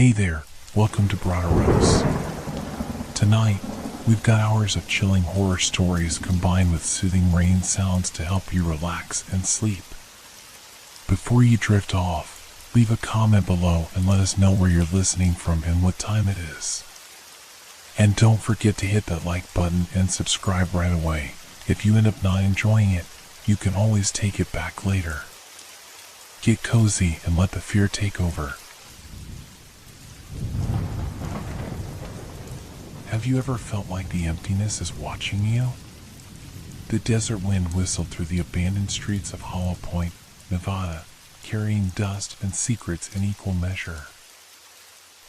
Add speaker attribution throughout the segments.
Speaker 1: Hey there, welcome to Broderos. Tonight, we've got hours of chilling horror stories combined with soothing rain sounds to help you relax and sleep. Before you drift off, leave a comment below and let us know where you're listening from and what time it is. And don't forget to hit that like button and subscribe right away. If you end up not enjoying it, you can always take it back later. Get cozy and let the fear take over. Have you ever felt like the emptiness is watching you? The desert wind whistled through the abandoned streets of Hollow Point, Nevada, carrying dust and secrets in equal measure.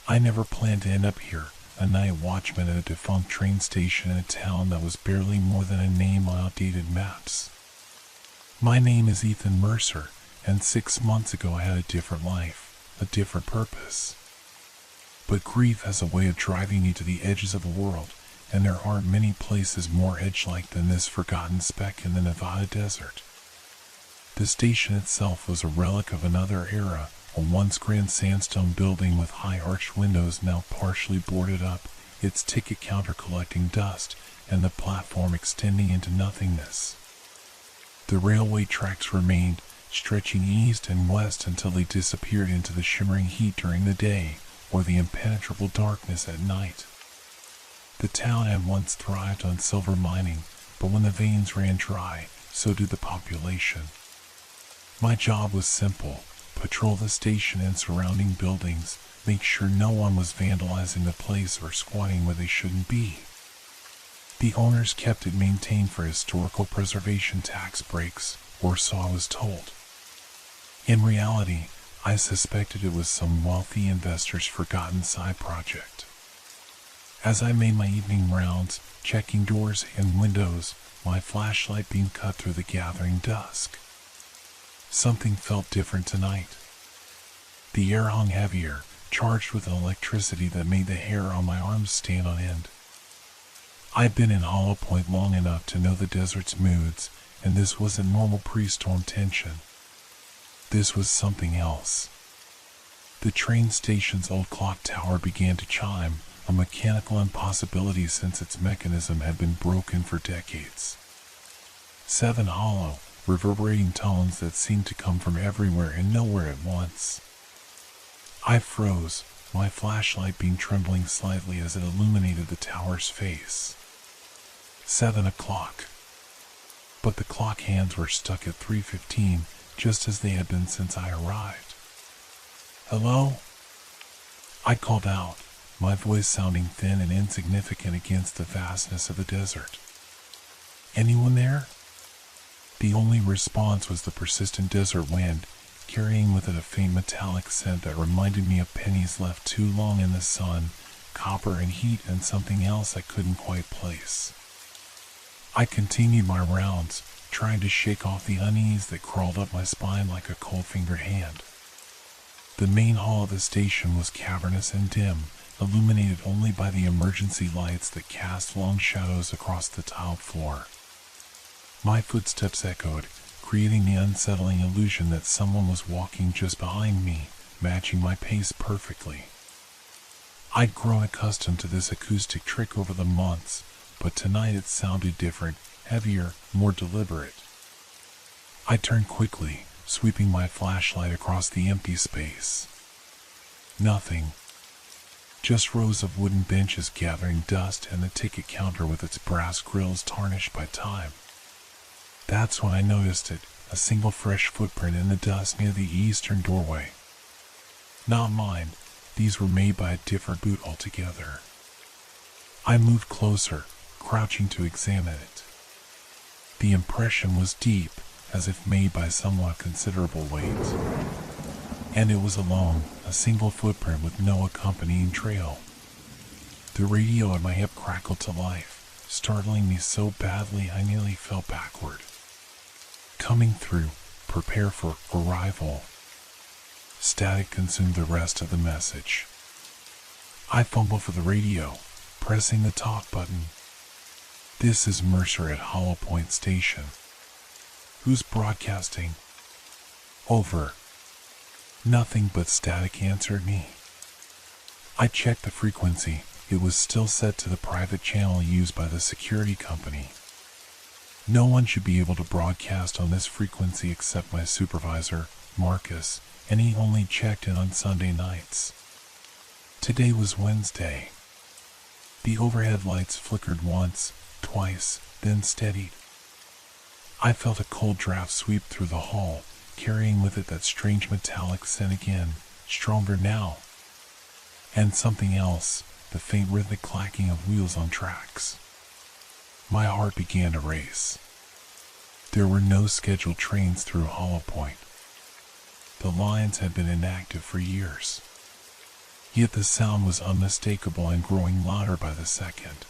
Speaker 1: I never planned to end up here, a night watchman at a defunct train station in a town that was barely more than a name on outdated maps. My name is Ethan Mercer, and 6 months ago I had a different life, a different purpose. But grief has a way of driving you to the edges of the world, and there aren't many places more edge-like than this forgotten speck in the Nevada desert. The station itself was a relic of another era, a once grand sandstone building with high arched windows now partially boarded up, its ticket counter collecting dust, and the platform extending into nothingness. The railway tracks remained, stretching east and west until they disappeared into the shimmering heat during the day, or the impenetrable darkness at night. The town had once thrived on silver mining, but when the veins ran dry, so did the population. My job was simple: patrol the station and surrounding buildings, make sure no one was vandalizing the place or squatting where they shouldn't be. The owners kept it maintained for historical preservation tax breaks, or so I was told. In reality, I suspected it was some wealthy investor's forgotten side project. As I made my evening rounds, checking doors and windows, my flashlight beam cut through the gathering dusk. Something felt different tonight. The air hung heavier, charged with an electricity that made the hair on my arms stand on end. I'd been in Hollow Point long enough to know the desert's moods, and this wasn't normal pre-storm tension. This was something else. The train station's old clock tower began to chime, a mechanical impossibility since its mechanism had been broken for decades. 7 hollow, reverberating tones that seemed to come from everywhere and nowhere at once. I froze, my flashlight beam trembling slightly as it illuminated the tower's face. 7 o'clock. But the clock hands were stuck at 3:15, just as they had been since I arrived. "Hello?" I called out, my voice sounding thin and insignificant against the vastness of the desert. "Anyone there?" The only response was the persistent desert wind, carrying with it a faint metallic scent that reminded me of pennies left too long in the sun, copper and heat, and something else I couldn't quite place. I continued my rounds, trying to shake off the unease that crawled up my spine like a cold-fingered hand. The main hall of the station was cavernous and dim, illuminated only by the emergency lights that cast long shadows across the tiled floor. My footsteps echoed, creating the unsettling illusion that someone was walking just behind me, matching my pace perfectly. I'd grown accustomed to this acoustic trick over the months, but tonight it sounded different, heavier, more deliberate. I turned quickly, sweeping my flashlight across the empty space. Nothing. Just rows of wooden benches gathering dust and the ticket counter with its brass grills tarnished by time. That's when I noticed it, a single fresh footprint in the dust near the eastern doorway. Not mine, these were made by a different boot altogether. I moved closer, crouching to examine it. The impression was deep, as if made by somewhat considerable weight. And it was alone, a single footprint with no accompanying trail. The radio at my hip crackled to life, startling me so badly I nearly fell backward. "Coming through, prepare for arrival." Static consumed the rest of the message. I fumbled for the radio, pressing the talk button. "This is Mercer at Hollow Point Station." "Who's broadcasting?" "Over." Nothing but static answered me. I checked the frequency. It was still set to the private channel used by the security company. No one should be able to broadcast on this frequency except my supervisor, Marcus, and he only checked in on Sunday nights. Today was Wednesday. The overhead lights flickered once, twice, then steadied. I felt a cold draft sweep through the hall, carrying with it that strange metallic scent again, stronger now. And something else, the faint rhythmic clacking of wheels on tracks. My heart began to race. There were no scheduled trains through Hollow Point. The lines had been inactive for years. Yet the sound was unmistakable and growing louder by the second.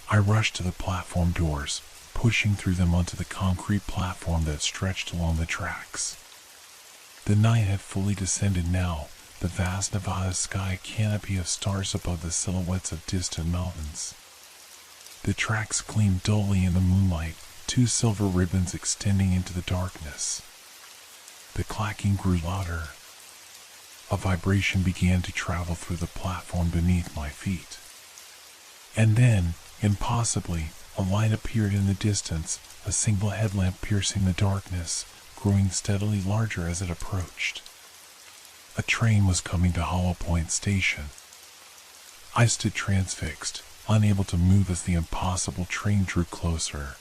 Speaker 1: I rushed to the platform doors, pushing through them onto the concrete platform that stretched along the tracks. The night had fully descended now, the vast Nevada sky a canopy of stars above the silhouettes of distant mountains. The tracks gleamed dully in the moonlight, two silver ribbons extending into the darkness. The clacking grew louder. A vibration began to travel through the platform beneath my feet. And then, impossibly, a light appeared in the distance, a single headlamp piercing the darkness, growing steadily larger as it approached. A train was coming to Hollow Point Station. I stood transfixed, unable to move as the impossible train drew closer.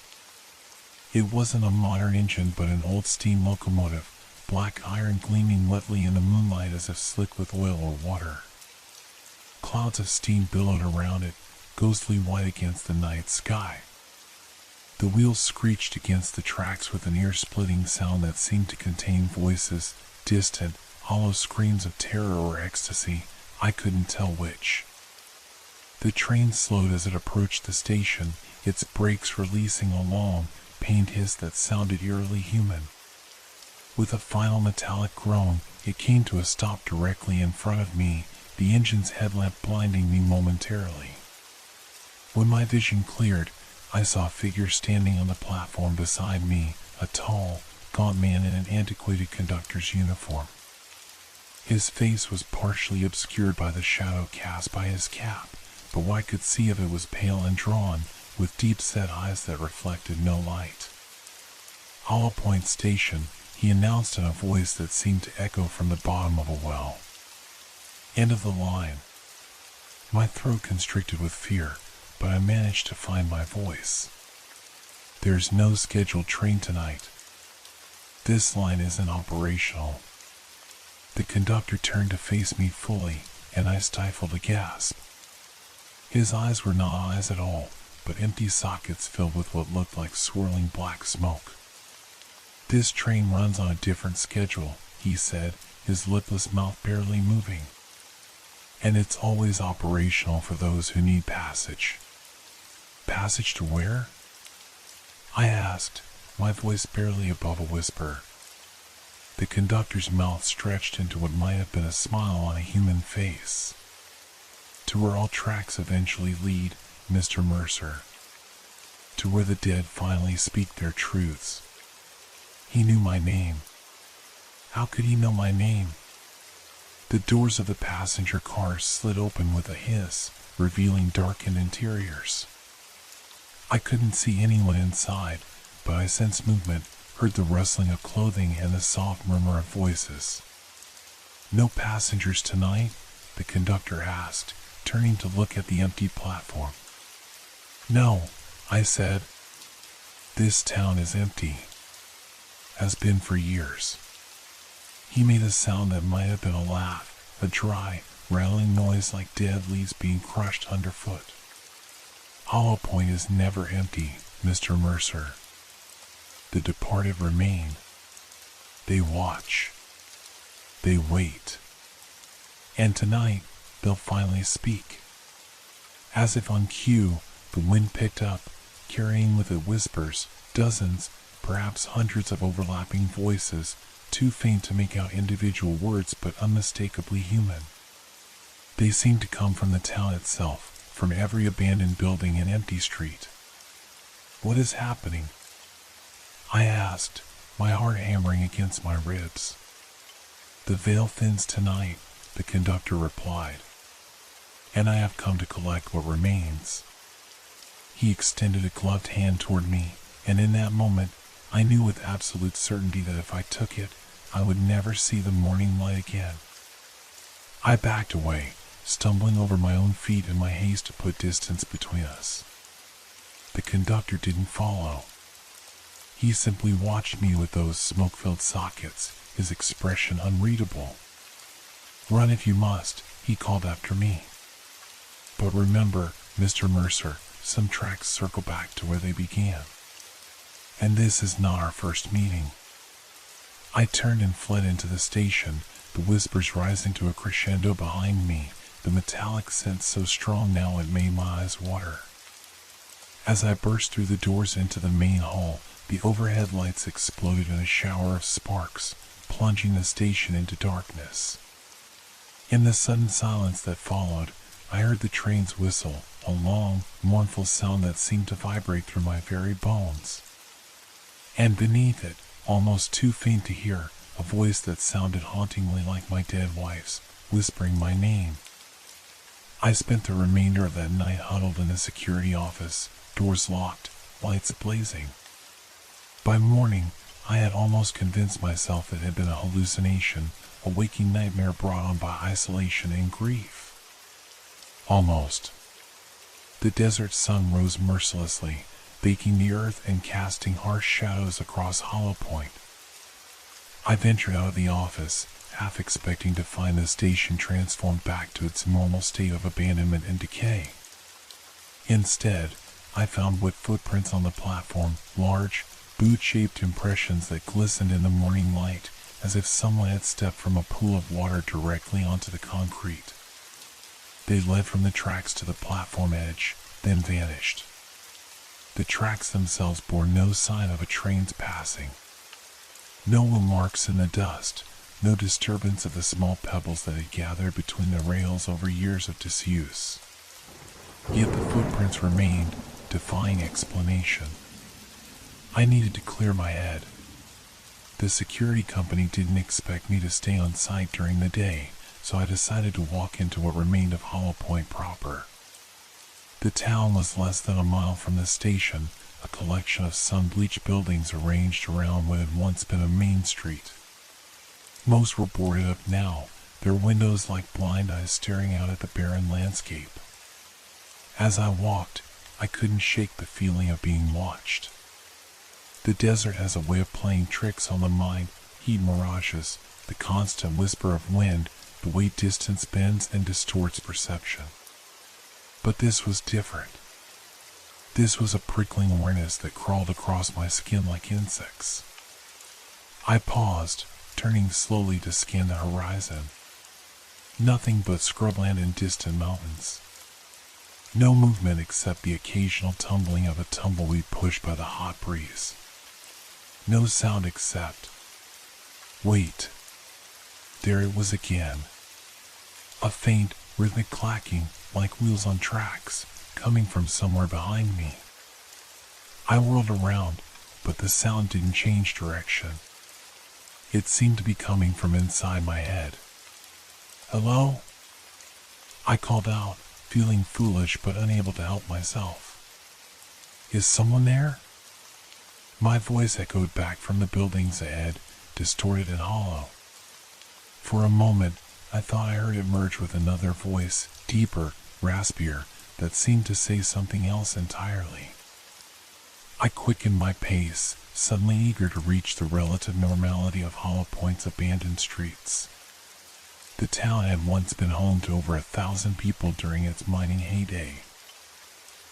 Speaker 1: It wasn't a modern engine but an old steam locomotive, black iron gleaming wetly in the moonlight as if slick with oil or water. Clouds of steam billowed around it, ghostly white against the night sky. The wheels screeched against the tracks with an ear-splitting sound that seemed to contain voices, distant, hollow screams of terror or ecstasy, I couldn't tell which. The train slowed as it approached the station, its brakes releasing a long, pained hiss that sounded eerily human. With a final metallic groan, it came to a stop directly in front of me, the engine's headlamp blinding me momentarily. When my vision cleared, I saw a figure standing on the platform beside me, a tall, gaunt man in an antiquated conductor's uniform. His face was partially obscured by the shadow cast by his cap, but what I could see of it was pale and drawn, with deep-set eyes that reflected no light. Hollow Point Station, he announced in a voice that seemed to echo from the bottom of a well. End of the line. My throat constricted with fear, but I managed to find my voice. There's no scheduled train tonight. This line isn't operational. The conductor turned to face me fully, and I stifled a gasp. His eyes were not eyes at all, but empty sockets filled with what looked like swirling black smoke. This train runs on a different schedule, he said, his lipless mouth barely moving. And it's always operational for those who need passage. Passage to where? I asked, my voice barely above a whisper. The conductor's mouth stretched into what might have been a smile on a human face. To where all tracks eventually lead, Mr. Mercer. To where the dead finally speak their truths. He knew my name. How could he know my name? The doors of the passenger car slid open with a hiss, revealing darkened interiors. I couldn't see anyone inside, but I sensed movement, heard the rustling of clothing and the soft murmur of voices. No passengers tonight? The conductor asked, turning to look at the empty platform. No, I said. This town is empty. Has been for years. He made a sound that might have been a laugh, a dry, rattling noise like dead leaves being crushed underfoot. Hollow Point is never empty, Mr. Mercer. The departed remain. They watch. They wait. And tonight, they'll finally speak. As if on cue, the wind picked up, carrying with it whispers, dozens, perhaps hundreds of overlapping voices, too faint to make out individual words but unmistakably human. They seemed to come from the town itself, from every abandoned building and empty street. What is happening? I asked, my heart hammering against my ribs. The veil thins tonight, the conductor replied. and I have come to collect what remains." He extended a gloved hand toward me, and in that moment, I knew with absolute certainty that if I took it, I would never see the morning light again. I backed away, stumbling over my own feet in my haste to put distance between us. The conductor didn't follow. He simply watched me with those smoke-filled sockets, his expression unreadable. "Run if you must," he called after me. "But remember, Mr. Mercer, some tracks circle back to where they began. And this is not our first meeting." I turned and fled into the station, the whispers rising to a crescendo behind me, the metallic scent so strong now it made my eyes water. As I burst through the doors into the main hall, the overhead lights exploded in a shower of sparks, plunging the station into darkness. In the sudden silence that followed, I heard the train's whistle, a long, mournful sound that seemed to vibrate through my very bones. And beneath it, almost too faint to hear, a voice that sounded hauntingly like my dead wife's, whispering my name. I spent the remainder of that night huddled in the security office, doors locked, lights blazing. By morning, I had almost convinced myself it had been a hallucination, a waking nightmare brought on by isolation and grief. Almost. The desert sun rose mercilessly, baking the earth and casting harsh shadows across Hollow Point. I ventured out of the office, half expecting to find the station transformed back to its normal state of abandonment and decay. Instead, I found wet footprints on the platform, large, boot-shaped impressions that glistened in the morning light, as if someone had stepped from a pool of water directly onto the concrete. They led from the tracks to the platform edge, then vanished. The tracks themselves bore no sign of a train's passing. No wheel marks in the dust, no disturbance of the small pebbles that had gathered between the rails over years of disuse. Yet the footprints remained, defying explanation. I needed to clear my head. The security company didn't expect me to stay on site during the day, so I decided to walk into what remained of Hollow Point proper. The town was less than a mile from the station, a collection of sun-bleached buildings arranged around what had once been a main street. Most were boarded up now, their windows like blind eyes staring out at the barren landscape. As I walked, I couldn't shake the feeling of being watched. The desert has a way of playing tricks on the mind, heat mirages, the constant whisper of wind, the way distance bends and distorts perception. But this was different. This was a prickling awareness that crawled across my skin like insects. I paused, turning slowly to scan the horizon. Nothing but scrubland and distant mountains. No movement except the occasional tumbling of a tumbleweed pushed by the hot breeze. No sound except... Wait. There it was again. A faint, rhythmic clacking, like wheels on tracks, coming from somewhere behind me. I whirled around, but the sound didn't change direction. It seemed to be coming from inside my head. "Hello?" I called out, feeling foolish but unable to help myself. "Is someone there?" My voice echoed back from the buildings ahead, distorted and hollow. For a moment, I thought I heard it merge with another voice, deeper, raspier, that seemed to say something else entirely. I quickened my pace, suddenly eager to reach the relative normality of Hollow Point's abandoned streets. The town had once been home to over 1,000 people during its mining heyday.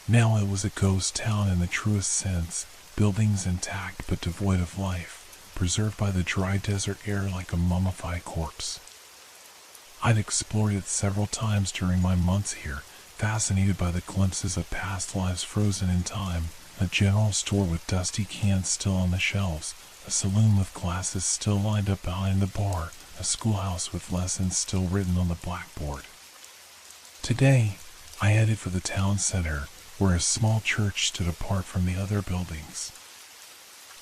Speaker 1: Now it was a ghost town in the truest sense, buildings intact but devoid of life, preserved by the dry desert air like a mummified corpse. I'd explored it several times during my months here, fascinated by the glimpses of past lives frozen in time, a general store with dusty cans still on the shelves, a saloon with glasses still lined up behind the bar, a schoolhouse with lessons still written on the blackboard. Today, I headed for the town center, where a small church stood apart from the other buildings.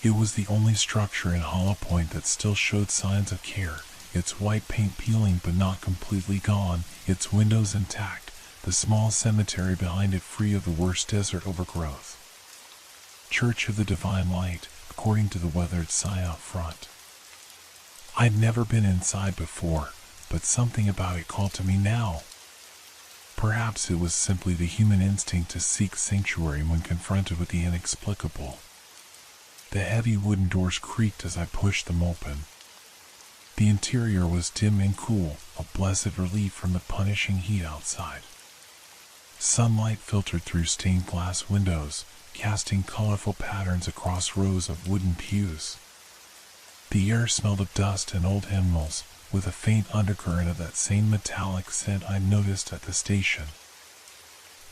Speaker 1: It was the only structure in Hollow Point that still showed signs of care, its white paint peeling but not completely gone, its windows intact, the small cemetery behind it free of the worst desert overgrowth. Church of the Divine Light, according to the weathered sign out front. I'd never been inside before, but something about it called to me now. Perhaps it was simply the human instinct to seek sanctuary when confronted with the inexplicable. The heavy wooden doors creaked as I pushed them open. The interior was dim and cool, a blessed relief from the punishing heat outside. Sunlight filtered through stained glass windows, casting colorful patterns across rows of wooden pews. The air smelled of dust and old hymnals, with a faint undercurrent of that same metallic scent I noticed at the station.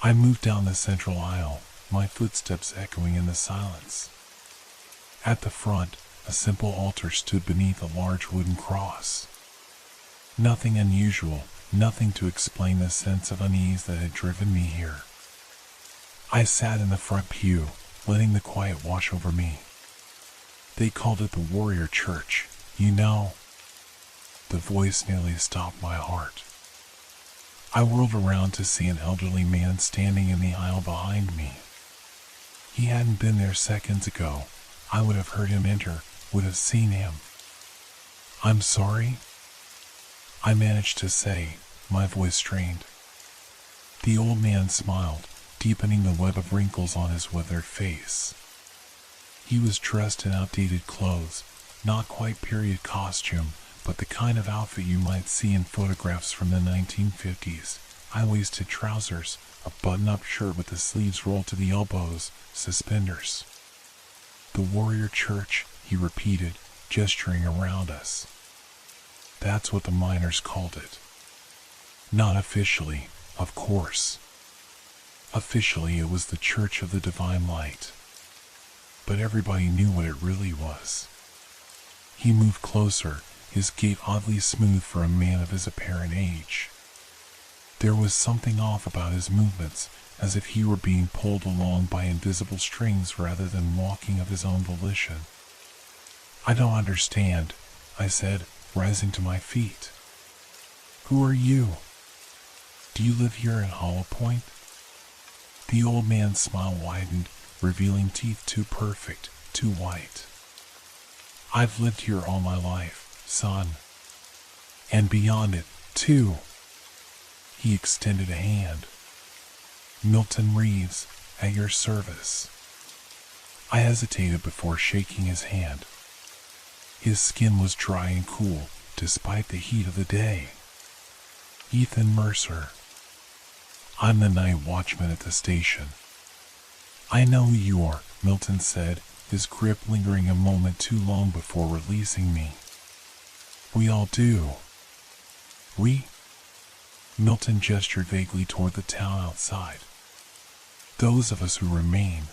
Speaker 1: I moved down the central aisle, my footsteps echoing in the silence. At the front, a simple altar stood beneath a large wooden cross. Nothing unusual, nothing to explain the sense of unease that had driven me here. I sat in the front pew, letting the quiet wash over me. They called it the Warrior Church, you know. The voice nearly stopped my heart. I whirled around to see an elderly man standing in the aisle behind me. He hadn't been there seconds ago. I would have heard him enter, would have seen him. "I'm sorry," I managed to say, my voice strained. The old man smiled, deepening the web of wrinkles on his weathered face. He was dressed in outdated clothes, not quite period costume, but the kind of outfit you might see in photographs from the 1950s. High-waisted trousers, a button-up shirt with the sleeves rolled to the elbows, suspenders. "The Warrior Church," he repeated, gesturing around us. That's what the miners called it. Not officially, of course. Officially, it was the Church of the Divine Light. But everybody knew what it really was. He moved closer, his gait oddly smooth for a man of his apparent age. There was something off about his movements, as if he were being pulled along by invisible strings rather than walking of his own volition. "I don't understand," I said, rising to my feet. "Who are you? Do you live here in Hollow Point?" The old man's smile widened, revealing teeth too perfect, too white. "I've lived here all my life, son. And beyond it, too." He extended a hand. "Milton Reeves, at your service." I hesitated before shaking his hand. His skin was dry and cool, despite the heat of the day. "Ethan Mercer. I'm the night watchman at the station." "I know who you are," Milton said, his grip lingering a moment too long before releasing me. "We all do." "We?" Milton gestured vaguely toward the town outside. "Those of us who remain.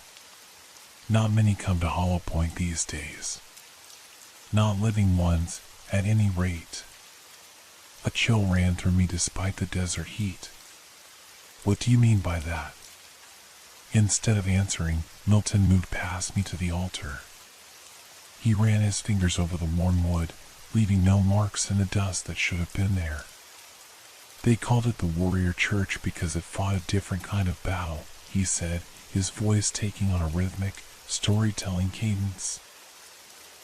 Speaker 1: Not many come to Hollow Point these days. Not living ones, at any rate." A chill ran through me despite the desert heat. "What do you mean by that?" Instead of answering, Milton moved past me to the altar. He ran his fingers over the worn wood, leaving no marks in the dust that should have been there. "They called it the Warrior Church because it fought a different kind of battle," he said, his voice taking on a rhythmic, storytelling cadence.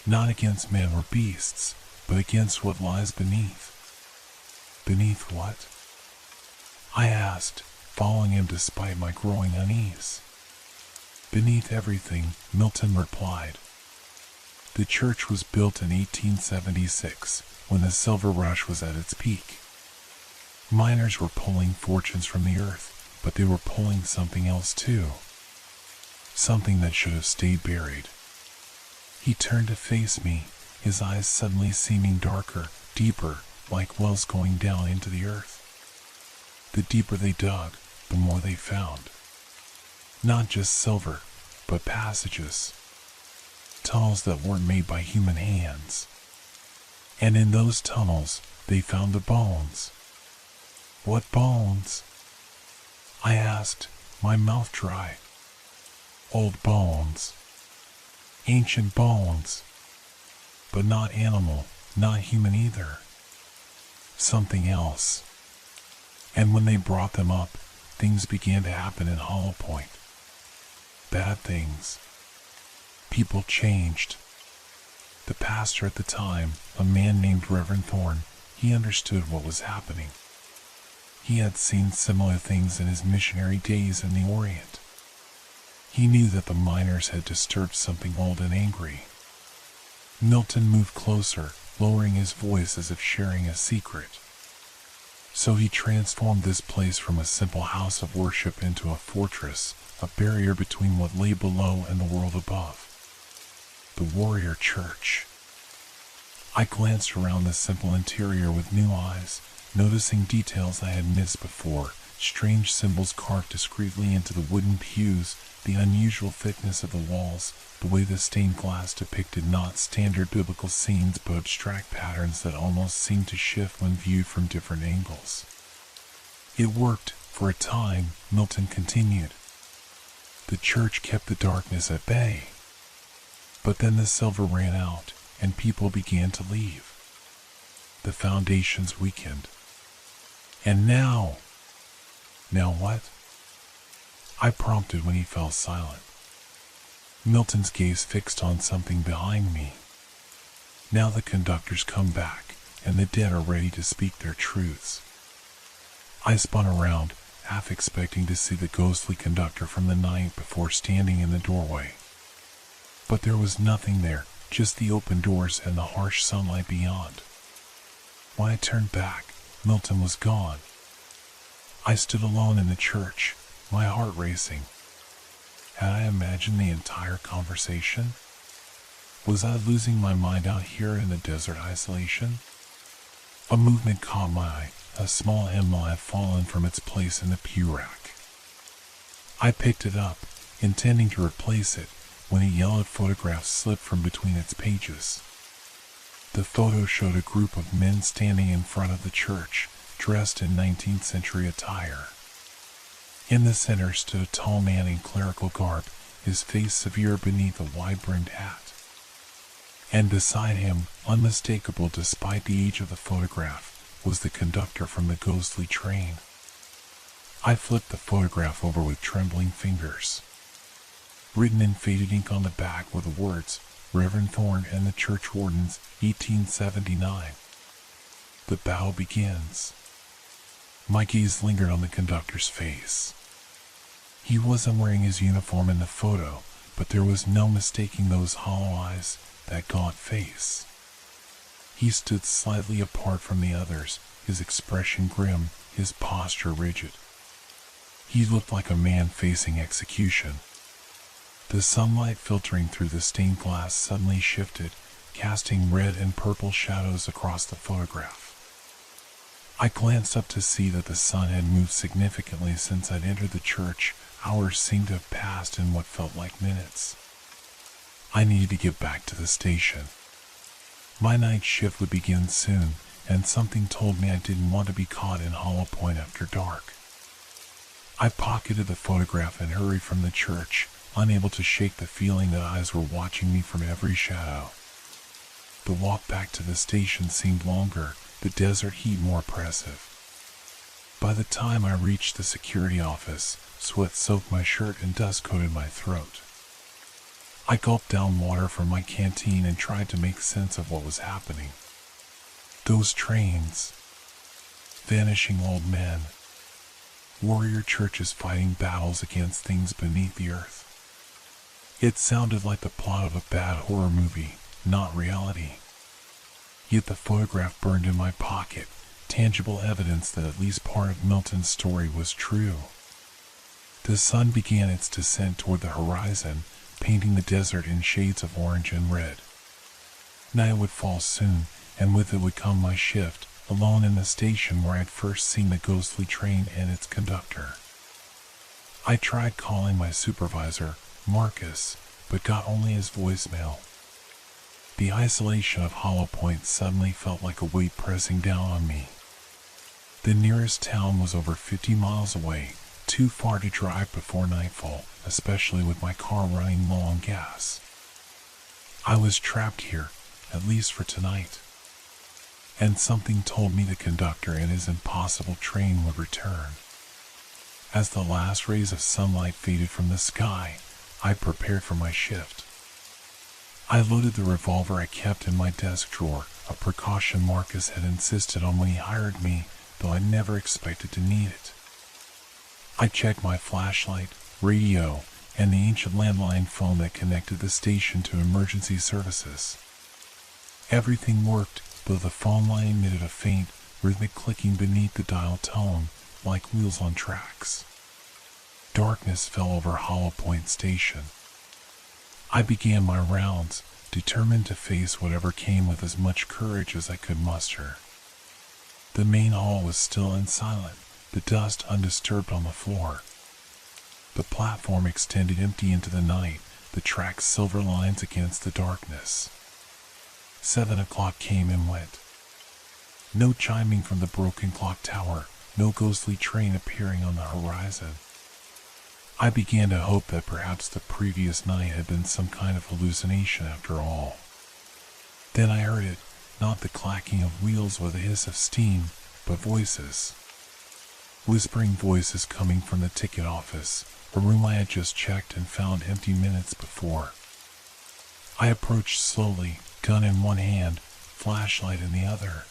Speaker 1: "Not against men or beasts, but against what lies beneath." "Beneath what?" I asked, following him despite my growing unease. "Beneath everything," Milton replied. "The church was built in 1876, when the silver rush was at its peak. Miners were pulling fortunes from the earth, but they were pulling something else too. Something that should have stayed buried." He turned to face me, his eyes suddenly seeming darker, deeper, like wells going down into the earth. The deeper they dug, the more they found. Not just silver, but passages. Tunnels that weren't made by human hands. And in those tunnels, they found the bones. "What bones?" I asked, my mouth dry. "Old bones. Ancient bones. But not animal, not human either. Something else. And when they brought them up, things began to happen in Hollow Point. Bad things. People changed. The pastor at the time, a man named Reverend Thorne, he understood what was happening. He had seen similar things in his missionary days in the Orient. He knew that the miners had disturbed something old and angry. Milton moved closer, lowering his voice as if sharing a secret. So he transformed this place from a simple house of worship into a fortress, a barrier between what lay below and the world above. The Warrior Church. I glanced around the simple interior with new eyes, noticing details I had missed before, strange symbols carved discreetly into the wooden pews, the unusual thickness of the walls, the way the stained glass depicted not standard biblical scenes but abstract patterns that almost seemed to shift when viewed from different angles. It worked, for a time, Milton continued. The church kept the darkness at bay. But then the silver ran out, and people began to leave. The foundations weakened. And now what? I prompted when he fell silent. Milton's gaze fixed on something behind me. Now the conductors come back, and the dead are ready to speak their truths. I spun around, half expecting to see the ghostly conductor from the night before standing in the doorway. But there was nothing there, just the open doors and the harsh sunlight beyond. When I turned back, Milton was gone. I stood alone in the church, my heart racing. Had I imagined the entire conversation? Was I losing my mind out here in the desert isolation? A movement caught my eye, a small hymnal had fallen from its place in the pew rack. I picked it up, intending to replace it, when a yellowed photograph slipped from between its pages. The photo showed a group of men standing in front of the church, dressed in 19th century attire. In the center stood a tall man in clerical garb, his face severe beneath a wide-brimmed hat. And beside him, unmistakable despite the age of the photograph, was the conductor from the ghostly train. I flipped the photograph over with trembling fingers. Written in faded ink on the back were the words, Reverend Thorne and the Church Wardens, 1879. The bow begins. My gaze lingered on the conductor's face. He wasn't wearing his uniform in the photo, but there was no mistaking those hollow eyes, that gaunt face. He stood slightly apart from the others, his expression grim, his posture rigid. He looked like a man facing execution. The sunlight filtering through the stained glass suddenly shifted, casting red and purple shadows across the photograph. I glanced up to see that the sun had moved significantly since I'd entered the church. Hours seemed to have passed in what felt like minutes. I needed to get back to the station. My night shift would begin soon, and something told me I didn't want to be caught in Hollow Point after dark. I pocketed the photograph and hurried from the church, unable to shake the feeling that eyes were watching me from every shadow. The walk back to the station seemed longer, the desert heat more oppressive. By the time I reached the security office, sweat soaked my shirt and dust coated my throat. I gulped down water from my canteen and tried to make sense of what was happening. Those trains. Vanishing old men. Warrior churches fighting battles against things beneath the earth. It sounded like the plot of a bad horror movie, not reality. Yet the photograph burned in my pocket, tangible evidence that at least part of Milton's story was true. The sun began its descent toward the horizon, painting the desert in shades of orange and red. Night would fall soon, and with it would come my shift, alone in the station where I'd first seen the ghostly train and its conductor. I tried calling my supervisor, Marcus, but got only his voicemail. The isolation of Hollow Point suddenly felt like a weight pressing down on me. The nearest town was over 50 miles away, too far to drive before nightfall, especially with my car running low on gas. I was trapped here, at least for tonight. And something told me the conductor and his impossible train would return. As the last rays of sunlight faded from the sky, I prepared for my shift. I loaded the revolver I kept in my desk drawer, a precaution Marcus had insisted on when he hired me, though I never expected to need it. I checked my flashlight, radio, and the ancient landline phone that connected the station to emergency services. Everything worked, though the phone line emitted a faint, rhythmic clicking beneath the dial tone, like wheels on tracks. Darkness fell over Hollow Point Station. I began my rounds, determined to face whatever came with as much courage as I could muster. The main hall was still and silent, the dust undisturbed on the floor. The platform extended empty into the night, the track's silver lines against the darkness. 7 o'clock came and went. No chiming from the broken clock tower, no ghostly train appearing on the horizon. I began to hope that perhaps the previous night had been some kind of hallucination after all. Then I heard it, not the clacking of wheels or the hiss of steam, but voices. Whispering voices coming from the ticket office, a room I had just checked and found empty minutes before. I approached slowly, gun in one hand, flashlight in the other.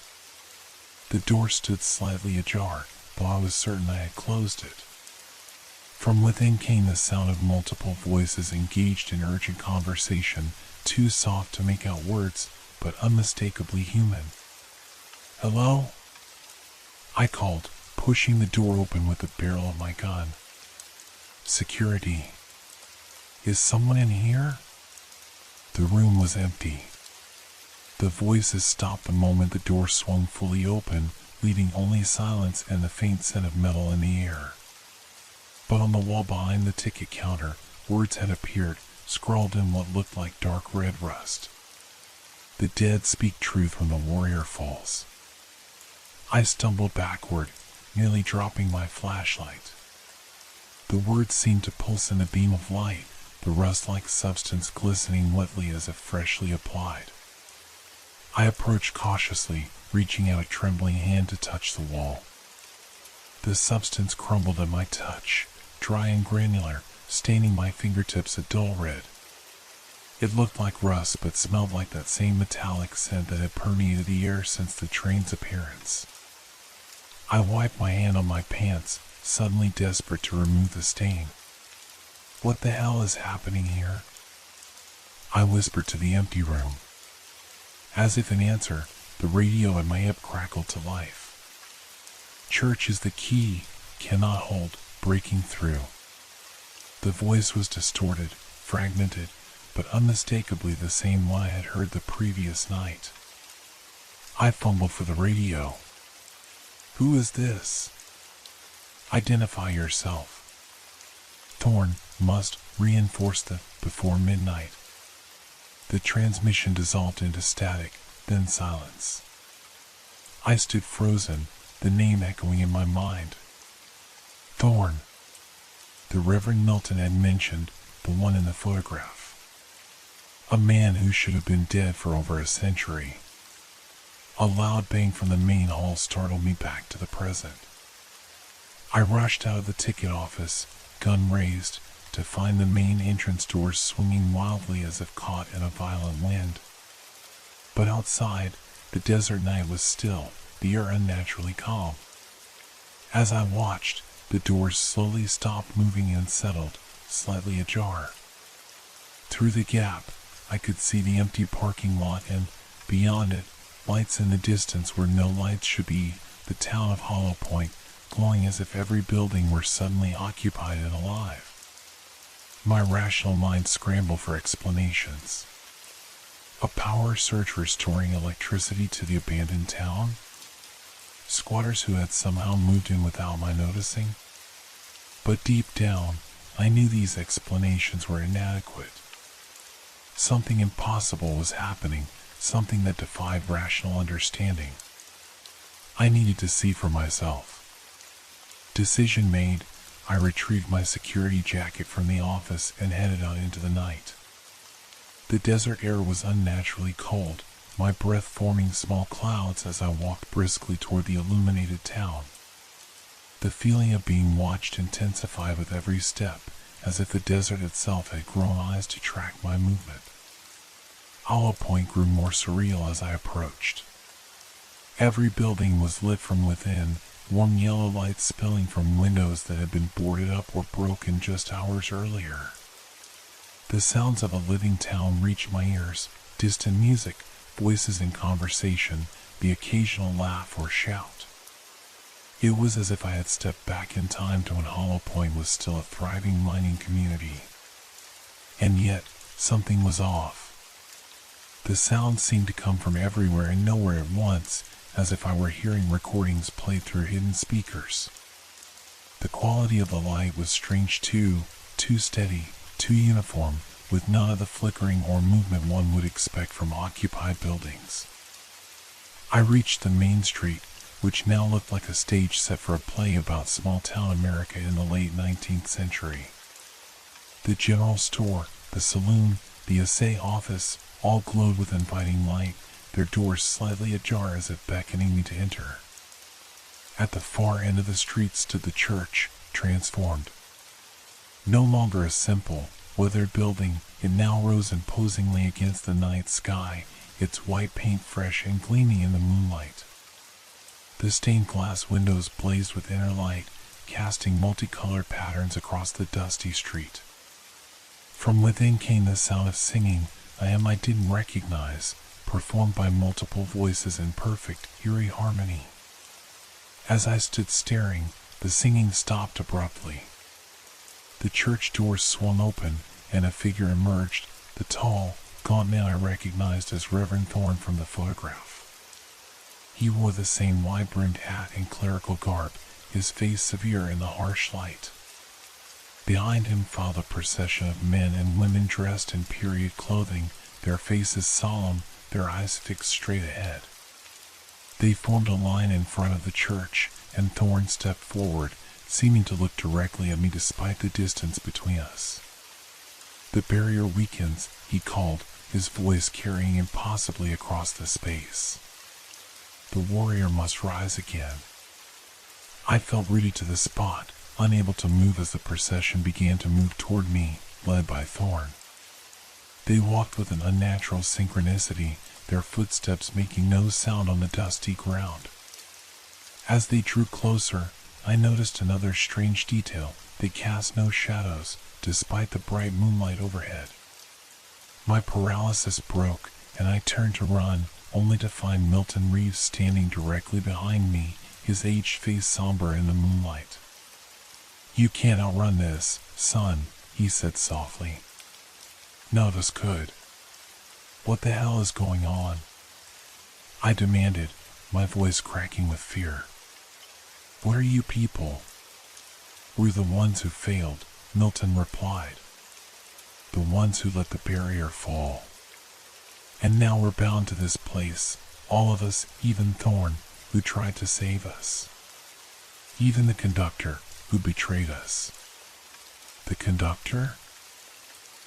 Speaker 1: The door stood slightly ajar, though I was certain I had closed it. From within came the sound of multiple voices engaged in urgent conversation, too soft to make out words, but unmistakably human. "Hello?" I called, pushing the door open with the barrel of my gun. "Security. Is someone in here?" The room was empty. The voices stopped the moment the door swung fully open, leaving only silence and the faint scent of metal in the air. But on the wall behind the ticket counter, words had appeared, scrawled in what looked like dark red rust. "The dead speak truth when the warrior falls." I stumbled backward, nearly dropping my flashlight. The words seemed to pulse in a beam of light, the rust-like substance glistening wetly as if freshly applied. I approached cautiously, reaching out a trembling hand to touch the wall. The substance crumbled at my touch, dry and granular, staining my fingertips a dull red. It looked like rust, but smelled like that same metallic scent that had permeated the air since the train's appearance. I wiped my hand on my pants, suddenly desperate to remove the stain. "What the hell is happening here?" I whispered to the empty room. As if in answer, the radio at my hip crackled to life. "Church is the key, cannot hold, breaking through." The voice was distorted, fragmented, but unmistakably the same one I had heard the previous night. I fumbled for the radio. "Who is this?" "Identify yourself." "Thorn must reinforce the before midnight." The transmission dissolved into static, then silence. I stood frozen, the name echoing in my mind. Thorn. The Reverend Milton had mentioned, the one in the photograph. A man who should have been dead for over a century. A loud bang from the main hall startled me back to the present. I rushed out of the ticket office, gun raised, to find the main entrance doors swinging wildly as if caught in a violent wind. But outside, the desert night was still, the air unnaturally calm. As I watched, the doors slowly stopped moving and settled, slightly ajar. Through the gap, I could see the empty parking lot and, beyond it, lights in the distance where no lights should be, the town of Hollow Point, glowing as if every building were suddenly occupied and alive. My rational mind scrambled for explanations. A power surge restoring electricity to the abandoned town? Squatters who had somehow moved in without my noticing? But deep down, I knew these explanations were inadequate. Something impossible was happening, something that defied rational understanding. I needed to see for myself. Decision made, I retrieved my security jacket from the office and headed out into the night. The desert air was unnaturally cold, my breath forming small clouds as I walked briskly toward the illuminated town. The feeling of being watched intensified with every step, as if the desert itself had grown eyes to track my movement. Hollow Point grew more surreal as I approached. Every building was lit from within, warm yellow light spilling from windows that had been boarded up or broken just hours earlier. The sounds of a living town reached my ears, distant music, voices in conversation, the occasional laugh or shout. It was as if I had stepped back in time to when Hollow Point was still a thriving mining community. And yet, something was off. The sounds seemed to come from everywhere and nowhere at once, as if I were hearing recordings played through hidden speakers. The quality of the light was strange too steady, too uniform, with none of the flickering or movement one would expect from occupied buildings. I reached the main street, which now looked like a stage set for a play about small-town America in the late 19th century. The general store, the saloon, the assay office, all glowed with inviting light, their doors slightly ajar as if beckoning me to enter. At the far end of the street stood the church, transformed. No longer a simple, weathered building, it now rose imposingly against the night sky, its white paint fresh and gleaming in the moonlight. The stained glass windows blazed with inner light, casting multicolored patterns across the dusty street. From within came the sound of singing, a hymn I didn't recognize, performed by multiple voices in perfect, eerie harmony. As I stood staring, the singing stopped abruptly. The church doors swung open, and a figure emerged, the tall, gaunt man I recognized as Reverend Thorne from the photograph. He wore the same wide-brimmed hat and clerical garb, his face severe in the harsh light. Behind him filed a procession of men and women dressed in period clothing, their faces solemn, their eyes fixed straight ahead. They formed a line in front of the church, and Thorne stepped forward, seeming to look directly at me despite the distance between us. "The barrier weakens," he called, his voice carrying impossibly across the space. "The warrior must rise again." I felt rooted to the spot, unable to move as the procession began to move toward me, led by Thorne. They walked with an unnatural synchronicity, their footsteps making no sound on the dusty ground. As they drew closer, I noticed another strange detail: they cast no shadows, despite the bright moonlight overhead. My paralysis broke, and I turned to run, only to find Milton Reeves standing directly behind me, his aged face somber in the moonlight. "You can't outrun this, son," he said softly. "None of us could." "What the hell is going on?" I demanded, my voice cracking with fear. "What are you people?" "We're the ones who failed," Milton replied. "The ones who let the barrier fall. And now we're bound to this place, all of us, even Thorne, who tried to save us. Even the conductor, who betrayed us." "The conductor?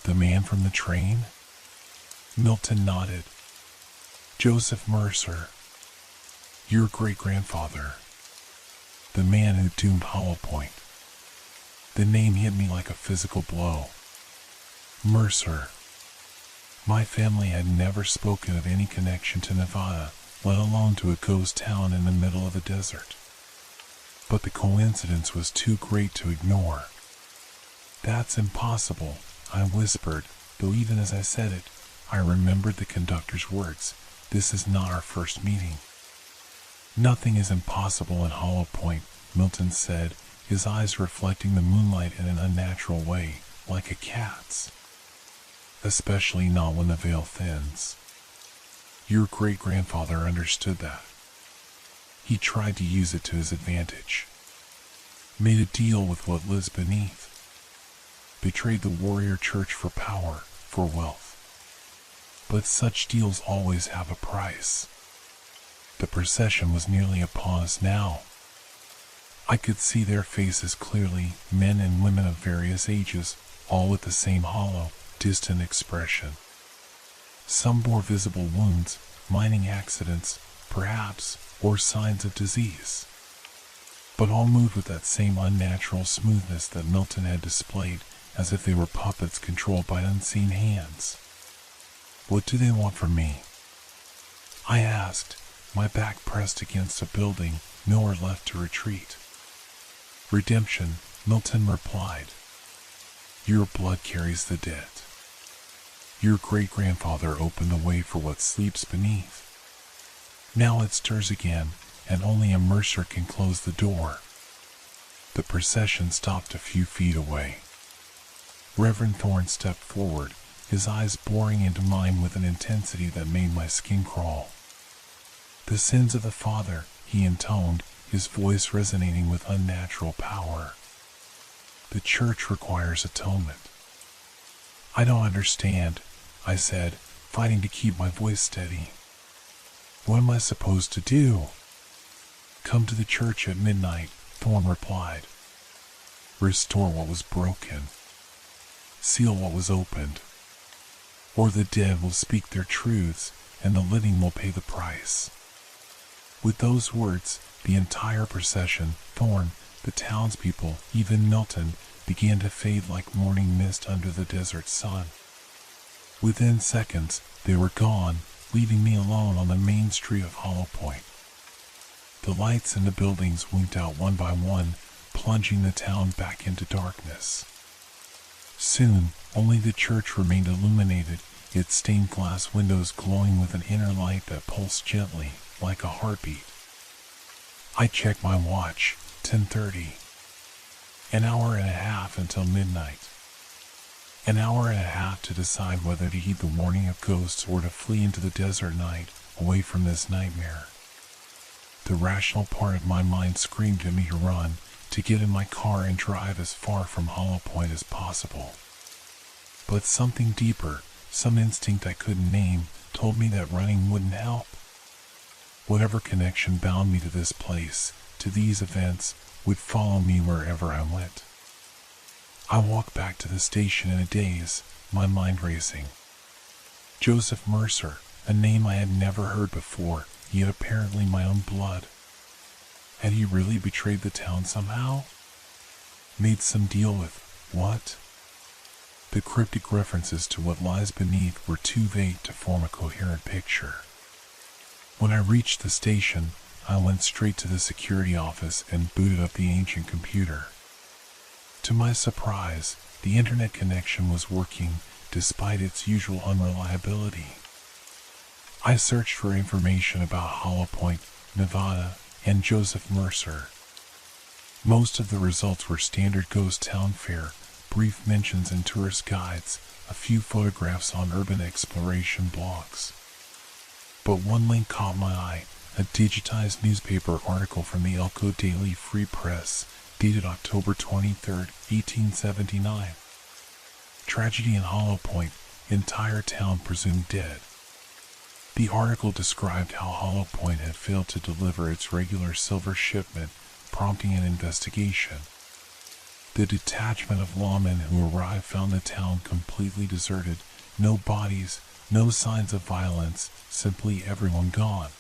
Speaker 1: The man from the train?" Milton nodded. "Joseph Mercer. Your great-grandfather. The man who doomed Hollow Point." The name hit me like a physical blow. Mercer. My family had never spoken of any connection to Nevada, let alone to a ghost town in the middle of a desert. But the coincidence was too great to ignore. "That's impossible," I whispered, though even as I said it, I remembered the conductor's words. "This is not our first meeting." "Nothing is impossible in Hollow Point," Milton said, his eyes reflecting the moonlight in an unnatural way, like a cat's. "Especially not when the veil thins. Your great-grandfather understood that. He tried to use it to his advantage. Made a deal with what lives beneath. Betrayed the warrior church for power, for wealth. But such deals always have a price." The procession was nearly upon us now. I could see their faces clearly, men and women of various ages, all with the same hollow, distant expression. Some bore visible wounds, mining accidents, perhaps, or signs of disease. but all moved with that same unnatural smoothness that Milton had displayed, as if they were puppets controlled by unseen hands. "What do they want from me?" I asked, my back pressed against a building, nowhere left to retreat. "Redemption," Milton replied. "Your blood carries the debt. Your great-grandfather opened the way for what sleeps beneath. Now it stirs again, and only a Mercer can close the door." The procession stopped a few feet away. Reverend Thorne stepped forward, his eyes boring into mine with an intensity that made my skin crawl. "The sins of the father," he intoned, his voice resonating with unnatural power. "The church requires atonement." "I don't understand," I said, fighting to keep my voice steady. "What am I supposed to do?" "Come to the church at midnight," Thorne replied. "Restore what was broken. Seal what was opened. Or the dead will speak their truths, and the living will pay the price." With those words, the entire procession, Thorne, the townspeople, even Milton, began to fade like morning mist under the desert sun. Within seconds, they were gone, leaving me alone on the main street of Hollow Point. The lights in the buildings winked out one by one, plunging the town back into darkness. Soon, only the church remained illuminated, its stained glass windows glowing with an inner light that pulsed gently, like a heartbeat. I checked my watch, 10:30. An hour and a half until midnight. An hour and a half to decide whether to heed the warning of ghosts or to flee into the desert night, away from this nightmare. The rational part of my mind screamed at me to run, to get in my car and drive as far from Hollow Point as possible. But something deeper, some instinct I couldn't name, told me that running wouldn't help. Whatever connection bound me to this place, to these events, would follow me wherever I went. I walked back to the station in a daze, my mind racing. Joseph Mercer, a name I had never heard before, yet apparently my own blood. Had he really betrayed the town somehow? Made some deal with what? The cryptic references to what lies beneath were too vague to form a coherent picture. When I reached the station, I went straight to the security office and booted up the ancient computer. To my surprise, the internet connection was working despite its usual unreliability. I searched for information about Hollow Point, Nevada, and Joseph Mercer. Most of the results were standard ghost town fare, brief mentions in tourist guides, a few photographs on urban exploration blogs. But one link caught my eye, a digitized newspaper article from the Elko Daily Free Press, dated October 23, 1879. Tragedy in Hollow Point, entire town presumed dead. The article described how Hollow Point had failed to deliver its regular silver shipment, prompting an investigation. The detachment of lawmen who arrived found the town completely deserted, no bodies, no signs of violence, simply everyone gone.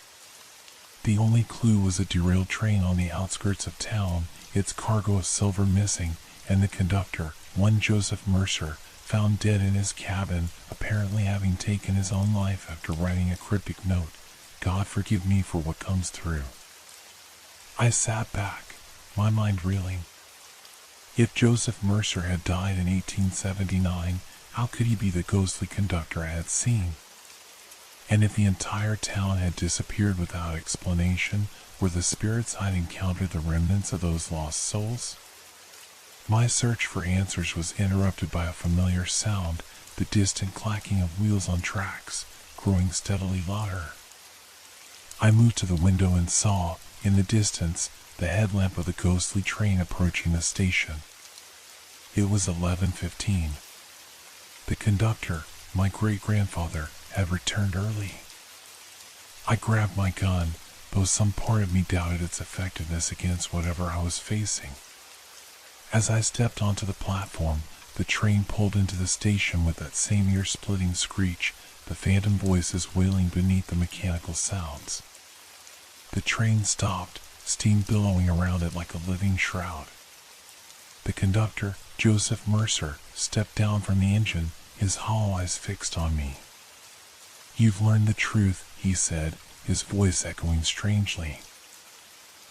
Speaker 1: The only clue was a derailed train on the outskirts of town, its cargo of silver missing, and the conductor, one Joseph Mercer, found dead in his cabin, apparently having taken his own life after writing a cryptic note, "God forgive me for what comes through." I sat back, my mind reeling. If Joseph Mercer had died in 1879, how could he be the ghostly conductor I had seen? And if the entire town had disappeared without explanation, were the spirits I'd encountered the remnants of those lost souls? My search for answers was interrupted by a familiar sound, the distant clacking of wheels on tracks, growing steadily louder. I moved to the window and saw, in the distance, the headlamp of the ghostly train approaching the station. It was 11:15. The conductor, my great-grandfather, had returned early. I grabbed my gun, though some part of me doubted its effectiveness against whatever I was facing. As I stepped onto the platform, the train pulled into the station with that same ear-splitting screech, the phantom voices wailing beneath the mechanical sounds. The train stopped, steam billowing around it like a living shroud. The conductor, Joseph Mercer, stepped down from the engine, his hollow eyes fixed on me. "You've learned the truth," he said, his voice echoing strangely.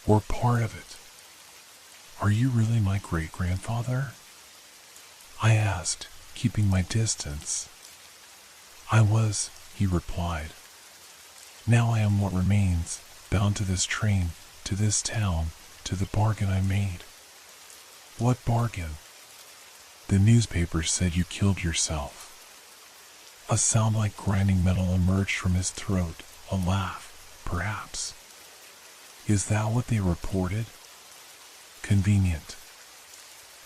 Speaker 1: "We're part of it." "Are you really my great-grandfather?" I asked, keeping my distance. "I was," he replied. "Now I am what remains, bound to this train, to this town, to the bargain I made." "What bargain?" "The newspapers said you killed yourself." A sound like grinding metal emerged from his throat, a laugh, perhaps. "Is that what they reported?" "Convenient.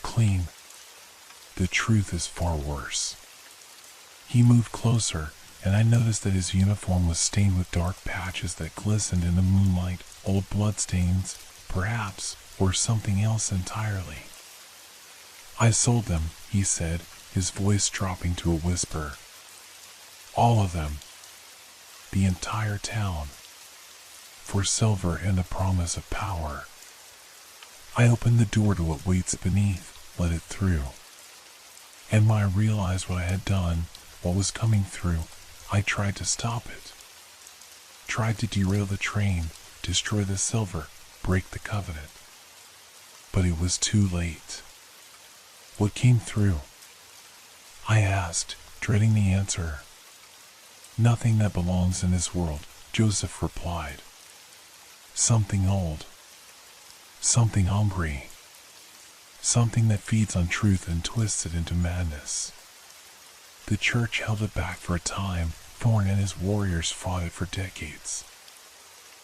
Speaker 1: Clean. The truth is far worse." He moved closer, and I noticed that his uniform was stained with dark patches that glistened in the moonlight, old bloodstains, perhaps, or something else entirely. "I sold them," he said, his voice dropping to a whisper. "All of them. The entire town. For silver and the promise of power." I opened the door to what waits beneath, let it through. And when I realized what I had done, what was coming through, I tried to stop it. Tried to derail the train, destroy the silver, break the covenant. But it was too late. "What came through?" I asked, dreading the answer. "Nothing that belongs in this world," Joseph replied. "Something old. Something hungry. Something that feeds on truth and twists it into madness. The church held it back for a time. Thorn and his warriors fought it for decades.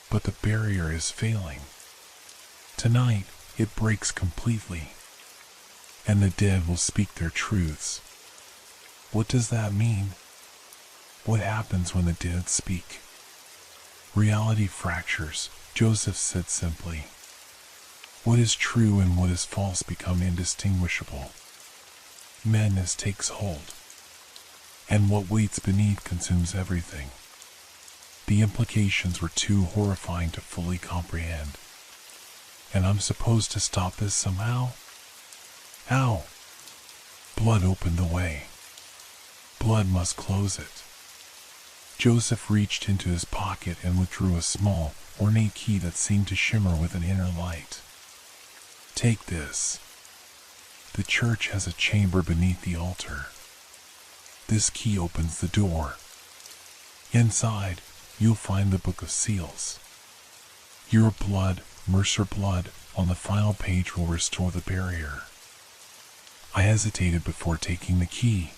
Speaker 1: But the barrier is failing. Tonight, it breaks completely. And the dead will speak their truths." "What does that mean?" "What happens when the dead speak?" "Reality fractures," Joseph said simply. "What is true and what is false become indistinguishable. Madness takes hold. And what waits beneath consumes everything." The implications were too horrifying to fully comprehend. "And I'm supposed to stop this somehow?" "How?" "Blood opened the way. Blood must close it." Joseph reached into his pocket and withdrew a small, ornate key that seemed to shimmer with an inner light. "Take this. The church has a chamber beneath the altar. This key opens the door. Inside, you'll find the Book of Seals. Your blood, Mercer blood, on the final page will restore the barrier." I hesitated before taking the key.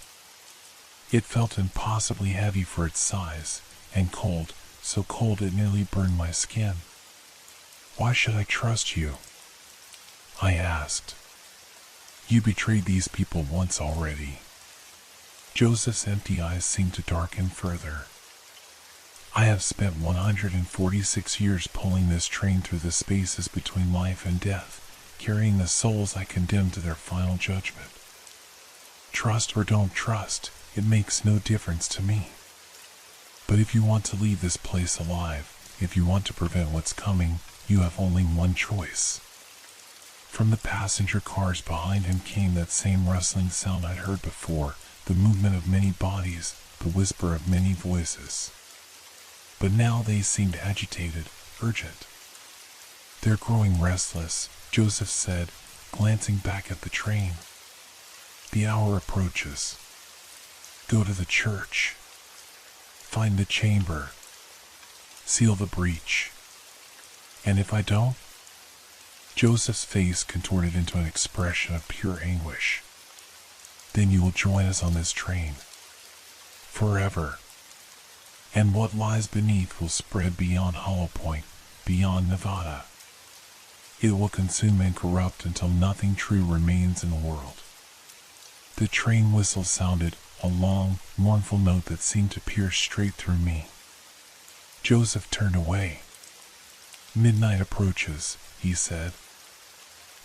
Speaker 1: It felt impossibly heavy for its size, and cold, so cold it nearly burned my skin. "Why should I trust you?" I asked. "You betrayed these people once already." Joseph's empty eyes seemed to darken further. "I have spent 146 years pulling this train through the spaces between life and death, carrying the souls I condemned to their final judgment. Trust or don't trust, it makes no difference to me. But if you want to leave this place alive, if you want to prevent what's coming, you have only one choice." From the passenger cars behind him came that same rustling sound I'd heard before, the movement of many bodies, the whisper of many voices. But now they seemed agitated, urgent. "They're growing restless," Joseph said, glancing back at the train. "The hour approaches. Go to the church. Find the chamber. Seal the breach. And if I don't?" Joseph's face contorted into an expression of pure anguish. "Then you will join us on this train. Forever. And what lies beneath will spread beyond Hollow Point, beyond Nevada. It will consume and corrupt until nothing true remains in the world." The train whistle sounded, a long, mournful note that seemed to pierce straight through me. Joseph turned away. "Midnight approaches," he said.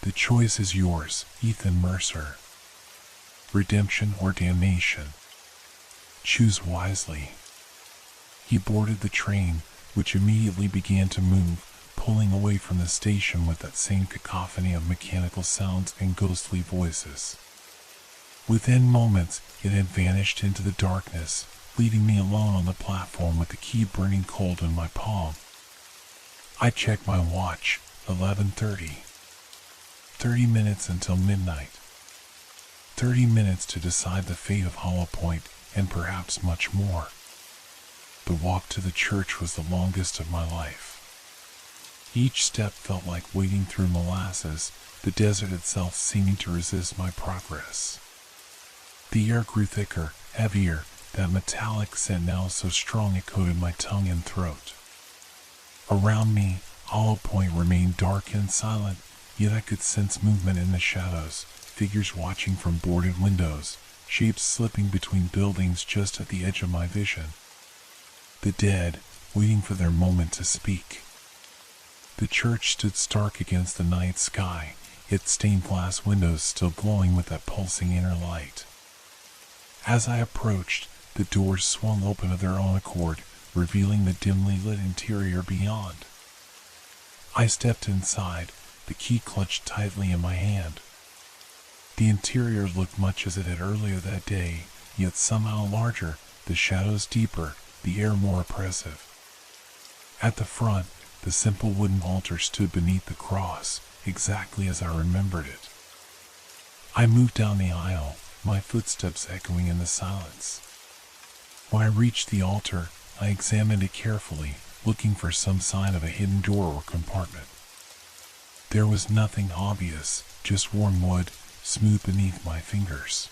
Speaker 1: "The choice is yours, Ethan Mercer. Redemption or damnation. Choose wisely." He boarded the train, which immediately began to move, pulling away from the station with that same cacophony of mechanical sounds and ghostly voices. Within moments, it had vanished into the darkness, leaving me alone on the platform with the key burning cold in my palm. I checked my watch, 11:30. 30 minutes until midnight. 30 minutes to decide the fate of Hollow Point, and perhaps much more. The walk to the church was the longest of my life. Each step felt like wading through molasses, the desert itself seeming to resist my progress. The air grew thicker, heavier, that metallic scent now so strong it coated my tongue and throat. Around me, Hollow Point remained dark and silent, yet I could sense movement in the shadows, figures watching from boarded windows, shapes slipping between buildings just at the edge of my vision. The dead, waiting for their moment to speak. The church stood stark against the night sky, its stained glass windows still glowing with that pulsing inner light. As I approached, the doors swung open of their own accord, revealing the dimly lit interior beyond. I stepped inside, the key clutched tightly in my hand. The interior looked much as it had earlier that day, yet somehow larger, the shadows deeper, the air more oppressive. At the front, the simple wooden altar stood beneath the cross, exactly as I remembered it. I moved down the aisle, my footsteps echoing in the silence. When I reached the altar, I examined it carefully, looking for some sign of a hidden door or compartment. There was nothing obvious, just worn wood, smooth beneath my fingers.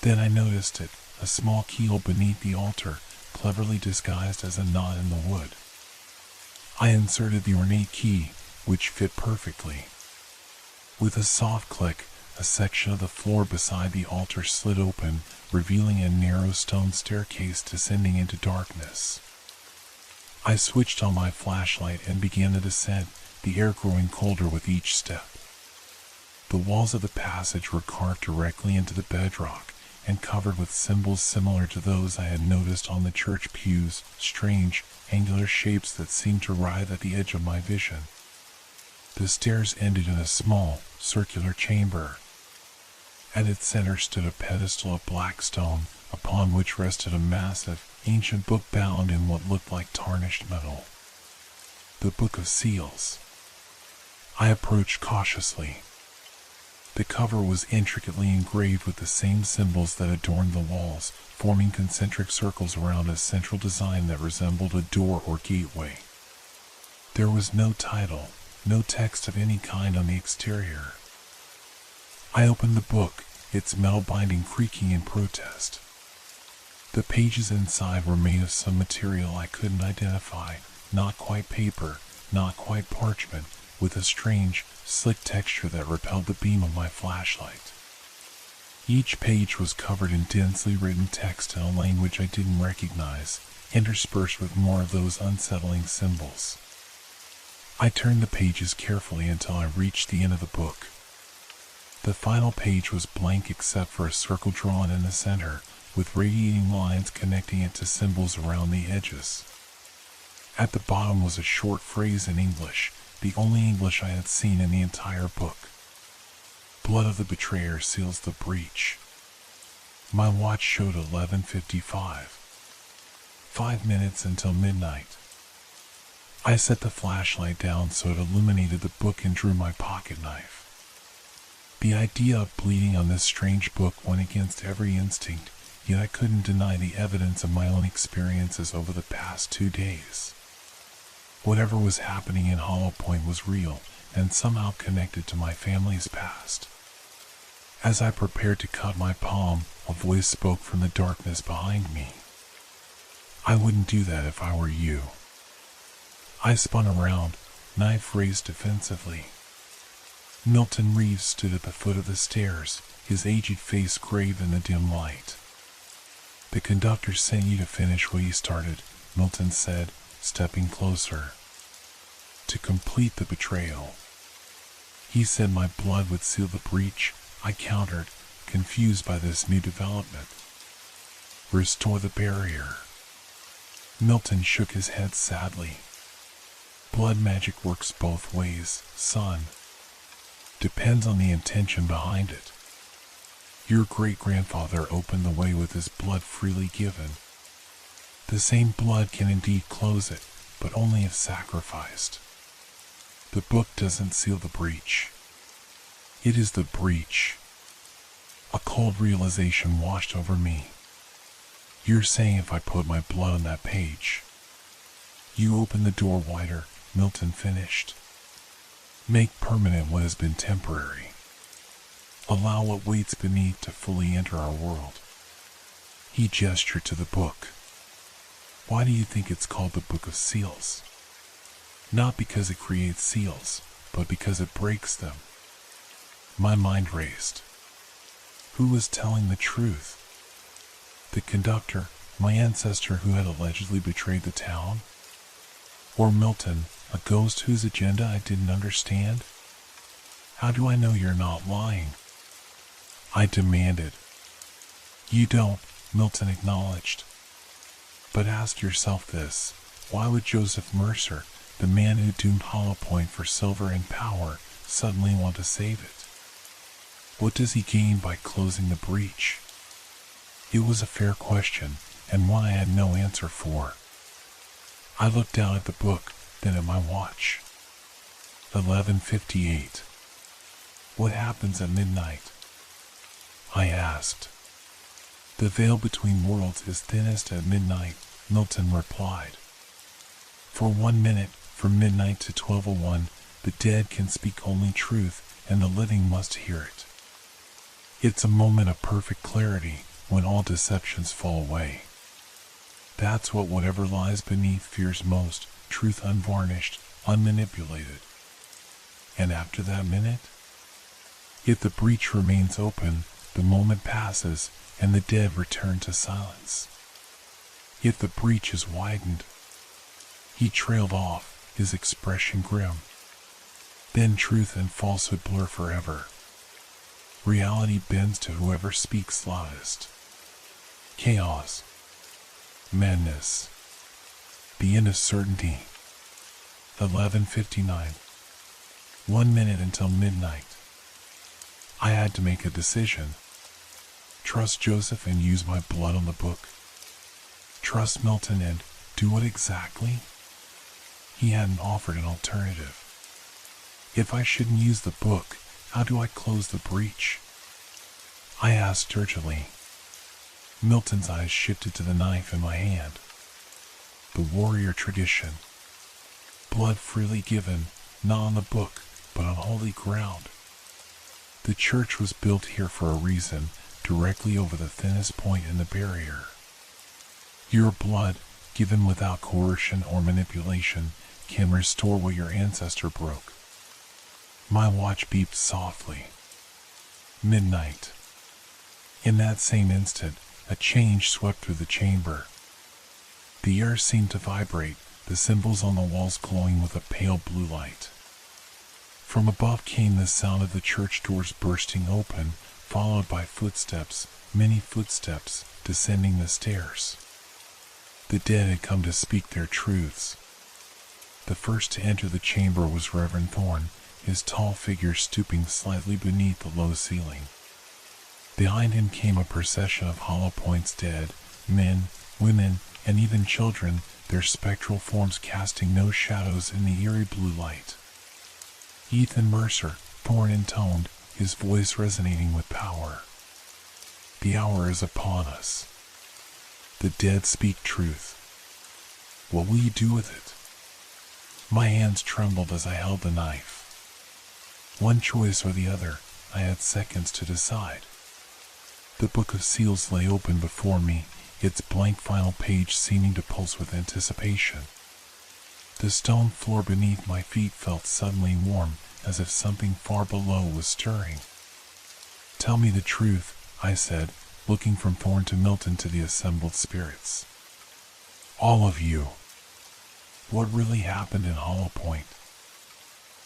Speaker 1: Then I noticed it, a small keyhole beneath the altar, cleverly disguised as a knot in the wood. I inserted the ornate key, which fit perfectly. With a soft click, a section of the floor beside the altar slid open, revealing a narrow stone staircase descending into darkness. I switched on my flashlight and began the descent, the air growing colder with each step. The walls of the passage were carved directly into the bedrock and covered with symbols similar to those I had noticed on the church pews, strange, angular shapes that seemed to writhe at the edge of my vision. The stairs ended in a small, circular chamber. At its center stood a pedestal of black stone, upon which rested a massive, ancient book bound in what looked like tarnished metal. The Book of Seals. I approached cautiously. The cover was intricately engraved with the same symbols that adorned the walls, forming concentric circles around a central design that resembled a door or gateway. There was no title, no text of any kind on the exterior. I opened the book, its metal binding creaking in protest. The pages inside were made of some material I couldn't identify, not quite paper, not quite parchment, with a strange, slick texture that repelled the beam of my flashlight. Each page was covered in densely written text in a language I didn't recognize, interspersed with more of those unsettling symbols. I turned the pages carefully until I reached the end of the book. The final page was blank except for a circle drawn in the center, with radiating lines connecting it to symbols around the edges. At the bottom was a short phrase in English, the only English I had seen in the entire book. Blood of the betrayer seals the breach. My watch showed 11:55. 5 minutes until midnight. I set the flashlight down so it illuminated the book and drew my pocket knife. The idea of bleeding on this strange book went against every instinct, yet I couldn't deny the evidence of my own experiences over the past 2 days. Whatever was happening in Hollow Point was real and somehow connected to my family's past. As I prepared to cut my palm, a voice spoke from the darkness behind me. I wouldn't do that if I were you. I spun around, knife raised defensively. Milton Reeves stood at the foot of the stairs, his aged face grave in the dim light. "The conductor sent you to finish what you started," Milton said, stepping closer. "To complete the betrayal." He said my blood would seal the breach, I countered, confused by this new development. "Restore the barrier." Milton shook his head sadly. Blood magic works both ways, son. Depends on the intention behind it. Your great-grandfather opened the way with his blood freely given. The same blood can indeed close it, but only if sacrificed. The book doesn't seal the breach. It is the breach. A cold realization washed over me. You're saying if I put my blood on that page. You open the door wider, Milton finished. Make permanent what has been temporary. Allow what waits beneath to fully enter our world. He gestured to the book. Why do you think it's called the Book of Seals? Not because it creates seals, but because it breaks them. My mind raced. Who was telling the truth? The conductor, my ancestor who had allegedly betrayed the town? Or Milton, a ghost whose agenda I didn't understand? How do I know you're not lying? I demanded. You don't, Milton acknowledged. But ask yourself this, why would Joseph Mercer, the man who doomed Hollow Point for silver and power, suddenly want to save it? What does he gain by closing the breach? It was a fair question, and one I had no answer for. I looked down at the book, then at my watch. 11:58. What happens at midnight? I asked. The veil between worlds is thinnest at midnight, Milton replied. For 1 minute, from midnight to 12:01, the dead can speak only truth, and the living must hear it. It's a moment of perfect clarity, when all deceptions fall away. That's what whatever lies beneath fears most, truth unvarnished, unmanipulated. And after that minute? If the breach remains open, the moment passes, and the dead return to silence. If the breach is widened, he trailed off, his expression grim. Then truth and falsehood blur forever. Reality bends to whoever speaks loudest. Chaos. Madness. The end of certainty. 11:59. 1 minute until midnight. I had to make a decision. Trust Joseph and use my blood on the book. Trust Milton and do what exactly? He hadn't offered an alternative. If I shouldn't use the book, how do I close the breach? I asked urgently. Milton's eyes shifted to the knife in my hand. The warrior tradition. Blood freely given, not on the book, but on holy ground. The church was built here for a reason, directly over the thinnest point in the barrier. Your blood, given without coercion or manipulation, can restore what your ancestor broke. My watch beeped softly. Midnight. In that same instant, a change swept through the chamber. The air seemed to vibrate, the symbols on the walls glowing with a pale blue light. From above came the sound of the church doors bursting open, followed by footsteps, many footsteps, descending the stairs. The dead had come to speak their truths. The first to enter the chamber was Reverend Thorne, his tall figure stooping slightly beneath the low ceiling. Behind him came a procession of Hollow Point's dead, men, women, and even children, their spectral forms casting no shadows in the eerie blue light. Ethan Mercer, Thorne intoned, his voice resonating with power. The hour is upon us. The dead speak truth. What will you do with it? My hands trembled as I held the knife. One choice or the other, I had seconds to decide. The Book of Seals lay open before me, its blank final page seeming to pulse with anticipation. The stone floor beneath my feet felt suddenly warm, as if something far below was stirring. Tell me the truth, I said, looking from Thorne to Milton to the assembled spirits. All of you. What really happened in Hollow Point?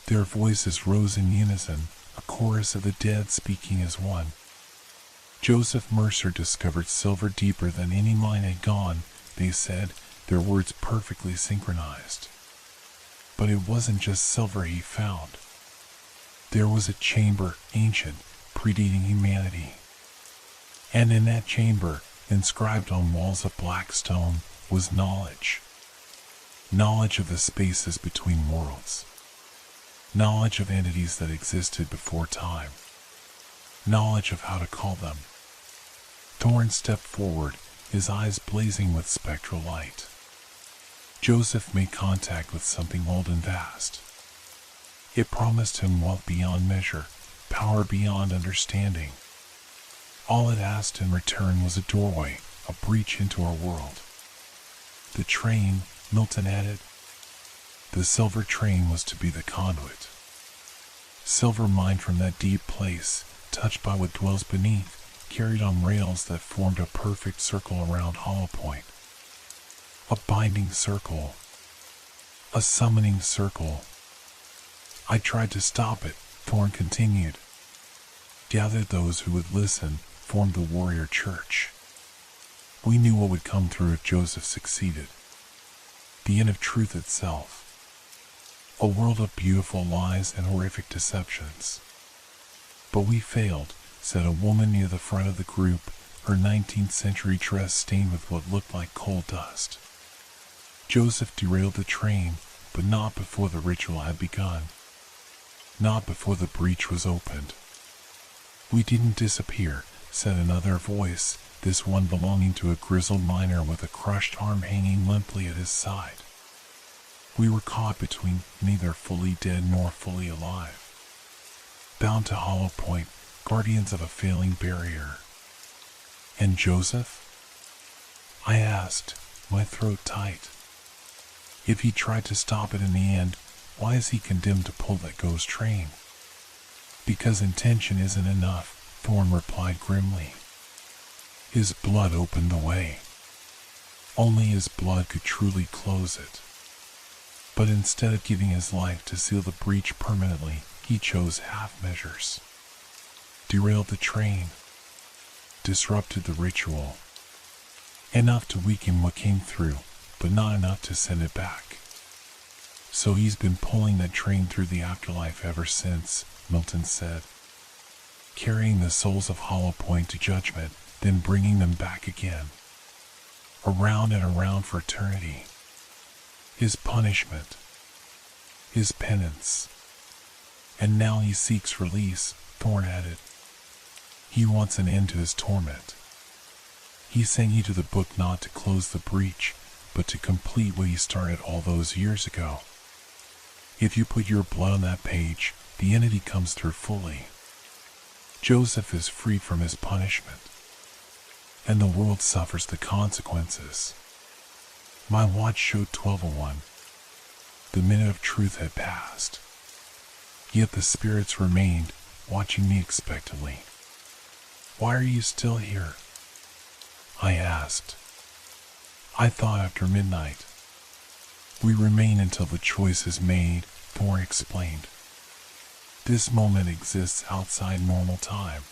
Speaker 1: Their voices rose in unison, a chorus of the dead speaking as one. Joseph Mercer discovered silver deeper than any mine had gone, they said, their words perfectly synchronized. But it wasn't just silver he found. There was a chamber, ancient, predating humanity. And in that chamber, inscribed on walls of black stone, was knowledge. Knowledge of the spaces between worlds. Knowledge of entities that existed before time. Knowledge of how to call them. Thorn stepped forward, his eyes blazing with spectral light. Joseph made contact with something old and vast. It promised him wealth beyond measure, power beyond understanding. All it asked in return was a doorway, a breach into our world. The train, Milton added. The silver train was to be the conduit. Silver mined from that deep place, touched by what dwells beneath, carried on rails that formed a perfect circle around Hollow Point. A binding circle. A summoning circle. I tried to stop it, Thorn continued. Gathered those who would listen, formed the warrior church. We knew what would come through if Joseph succeeded. The end of truth itself. A world of beautiful lies and horrific deceptions. But we failed, said a woman near the front of the group, her 19th century dress stained with what looked like coal dust. Joseph derailed the train, but not before the ritual had begun. Not before the breach was opened. We didn't disappear, said another voice, this one belonging to a grizzled miner with a crushed arm hanging limply at his side. We were caught between neither fully dead nor fully alive. Bound to Hollow Point, guardians of a failing barrier. And Joseph? I asked, my throat tight. If he tried to stop it in the end, why is he condemned to pull that ghost train? Because intention isn't enough, Thorn replied grimly. His blood opened the way. Only his blood could truly close it. But instead of giving his life to seal the breach permanently, he chose half measures. Derailed the train. Disrupted the ritual. Enough to weaken what came through, but not enough to send it back. So he's been pulling that train through the afterlife ever since, Milton said. Carrying the souls of Hollow Point to judgment, then bringing them back again. Around and around for eternity. His punishment. His penance. And now he seeks release, Thorn added. He wants an end to his torment. He sent you to the book not to close the breach, but to complete what he started all those years ago. If you put your blood on that page, the entity comes through fully. Joseph is free from his punishment, and the world suffers the consequences. My watch showed 12:01. The minute of truth had passed. Yet the spirits remained, watching me expectantly. Why are you still here? I asked. I thought after midnight. We remain until the choice is made, Thorn explained. This moment exists outside normal time.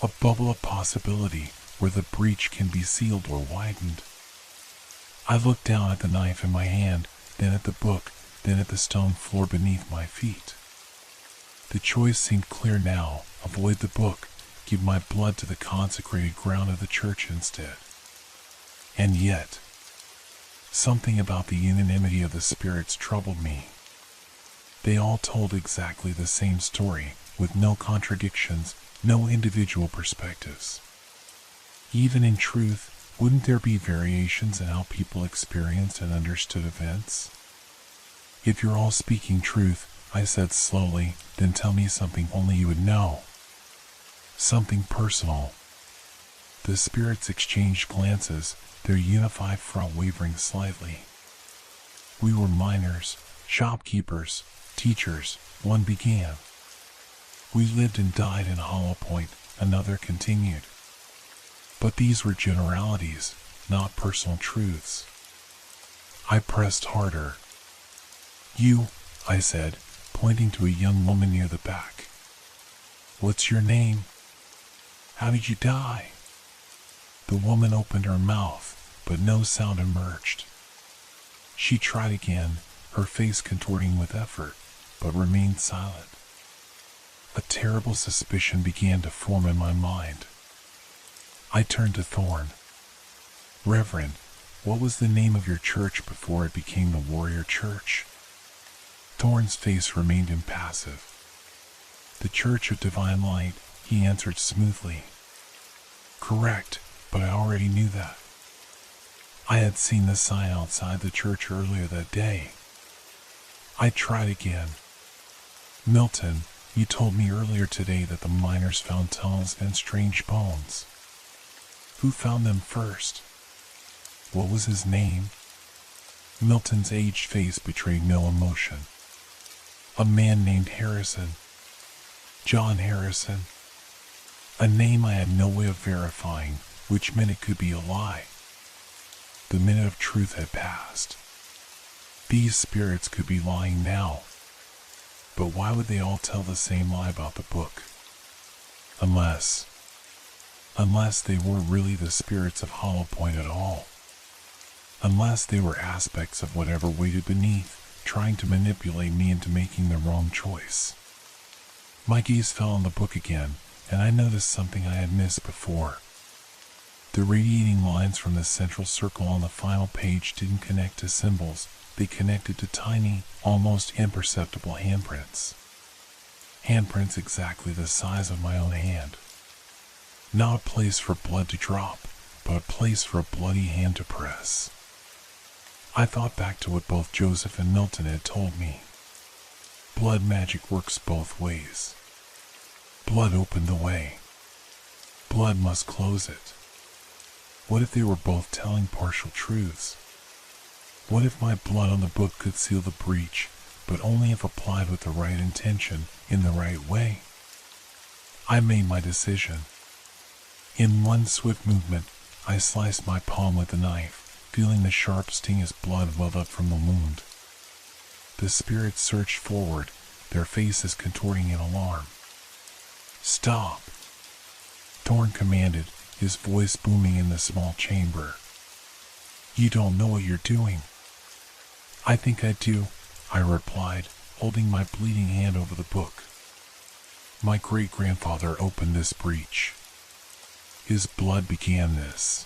Speaker 1: A bubble of possibility where the breach can be sealed or widened. I looked down at the knife in my hand, then at the book, then at the stone floor beneath my feet. The choice seemed clear now. Avoid the book, give my blood to the consecrated ground of the church instead. And yet, something about the unanimity of the spirits troubled me. They all told exactly the same story, with no contradictions, no individual perspectives. Even in truth, wouldn't there be variations in how people experienced and understood events? If you're all speaking truth, I said slowly, then tell me something only you would know. Something personal. The spirits exchanged glances, their unified front wavering slightly. We were miners, shopkeepers, teachers, one began. We lived and died in Hollow Point, another continued. But these were generalities, not personal truths. I pressed harder. You, I said, pointing to a young woman near the back. What's your name? How did you die? The woman opened her mouth, but no sound emerged. She tried again, her face contorting with effort, but remained silent. A terrible suspicion began to form in my mind. I turned to Thorn. "Reverend, what was the name of your church before it became the Warrior Church?" Thorn's face remained impassive. "The Church of Divine Light," he answered smoothly. "Correct, but I already knew that. I had seen the sign outside the church earlier that day." I tried again. "Milton, you told me earlier today that the miners found tunnels and strange bones. Who found them first? What was his name?" Milton's aged face betrayed no emotion. "A man named Harrison. John Harrison. A name I had no way of verifying, which meant it could be a lie. The minute of truth had passed. These spirits could be lying now. But why would they all tell the same lie about the book? Unless they were really the spirits of Hollow Point at all. Unless they were aspects of whatever waited beneath, trying to manipulate me into making the wrong choice. My gaze fell on the book again, and I noticed something I had missed before. The radiating lines from the central circle on the final page didn't connect to symbols, they connected to tiny, almost imperceptible handprints. Handprints exactly the size of my own hand. Not a place for blood to drop, but a place for a bloody hand to press. I thought back to what both Joseph and Milton had told me. Blood magic works both ways. Blood opened the way. Blood must close it. What if they were both telling partial truths? What if my blood on the book could seal the breach, but only if applied with the right intention, in the right way? I made my decision. In one swift movement, I sliced my palm with the knife, feeling the sharp sting as blood welled up from the wound. The spirits surged forward, their faces contorting in alarm. "Stop!" Thorn commanded, his voice booming in the small chamber. "You don't know what you're doing." "I think I do," I replied, holding my bleeding hand over the book. "My great-grandfather opened this breach. His blood began this.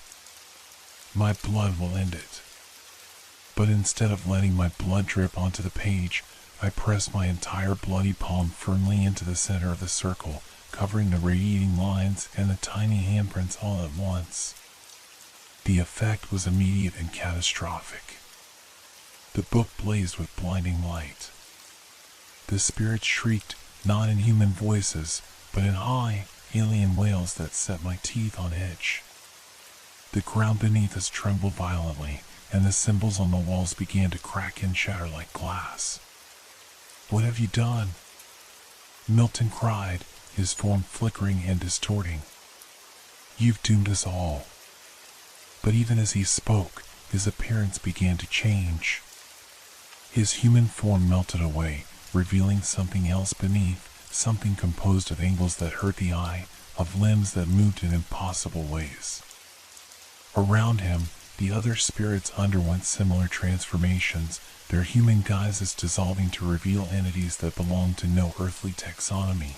Speaker 1: My blood will end it." But instead of letting my blood drip onto the page, I pressed my entire bloody palm firmly into the center of the circle, covering the radiating lines and the tiny handprints all at once. The effect was immediate and catastrophic. The book blazed with blinding light. The spirits shrieked, not in human voices, but in high, alien wails that set my teeth on edge. The ground beneath us trembled violently, and the symbols on the walls began to crack and shatter like glass. "What have you done?" Milton cried, his form flickering and distorting. "You've doomed us all." But even as he spoke, his appearance began to change. His human form melted away, revealing something else beneath, something composed of angles that hurt the eye, of limbs that moved in impossible ways. Around him, the other spirits underwent similar transformations, their human guises dissolving to reveal entities that belonged to no earthly taxonomy.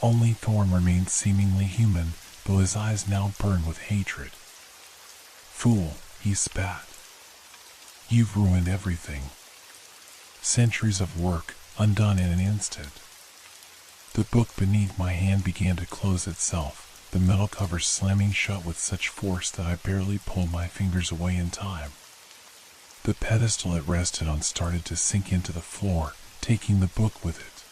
Speaker 1: Only Thorn remained seemingly human, though his eyes now burned with hatred. "Fool," he spat. "You've ruined everything. Centuries of work, undone in an instant." The book beneath my hand began to close itself, the metal cover slamming shut with such force that I barely pulled my fingers away in time. The pedestal it rested on started to sink into the floor, taking the book with it.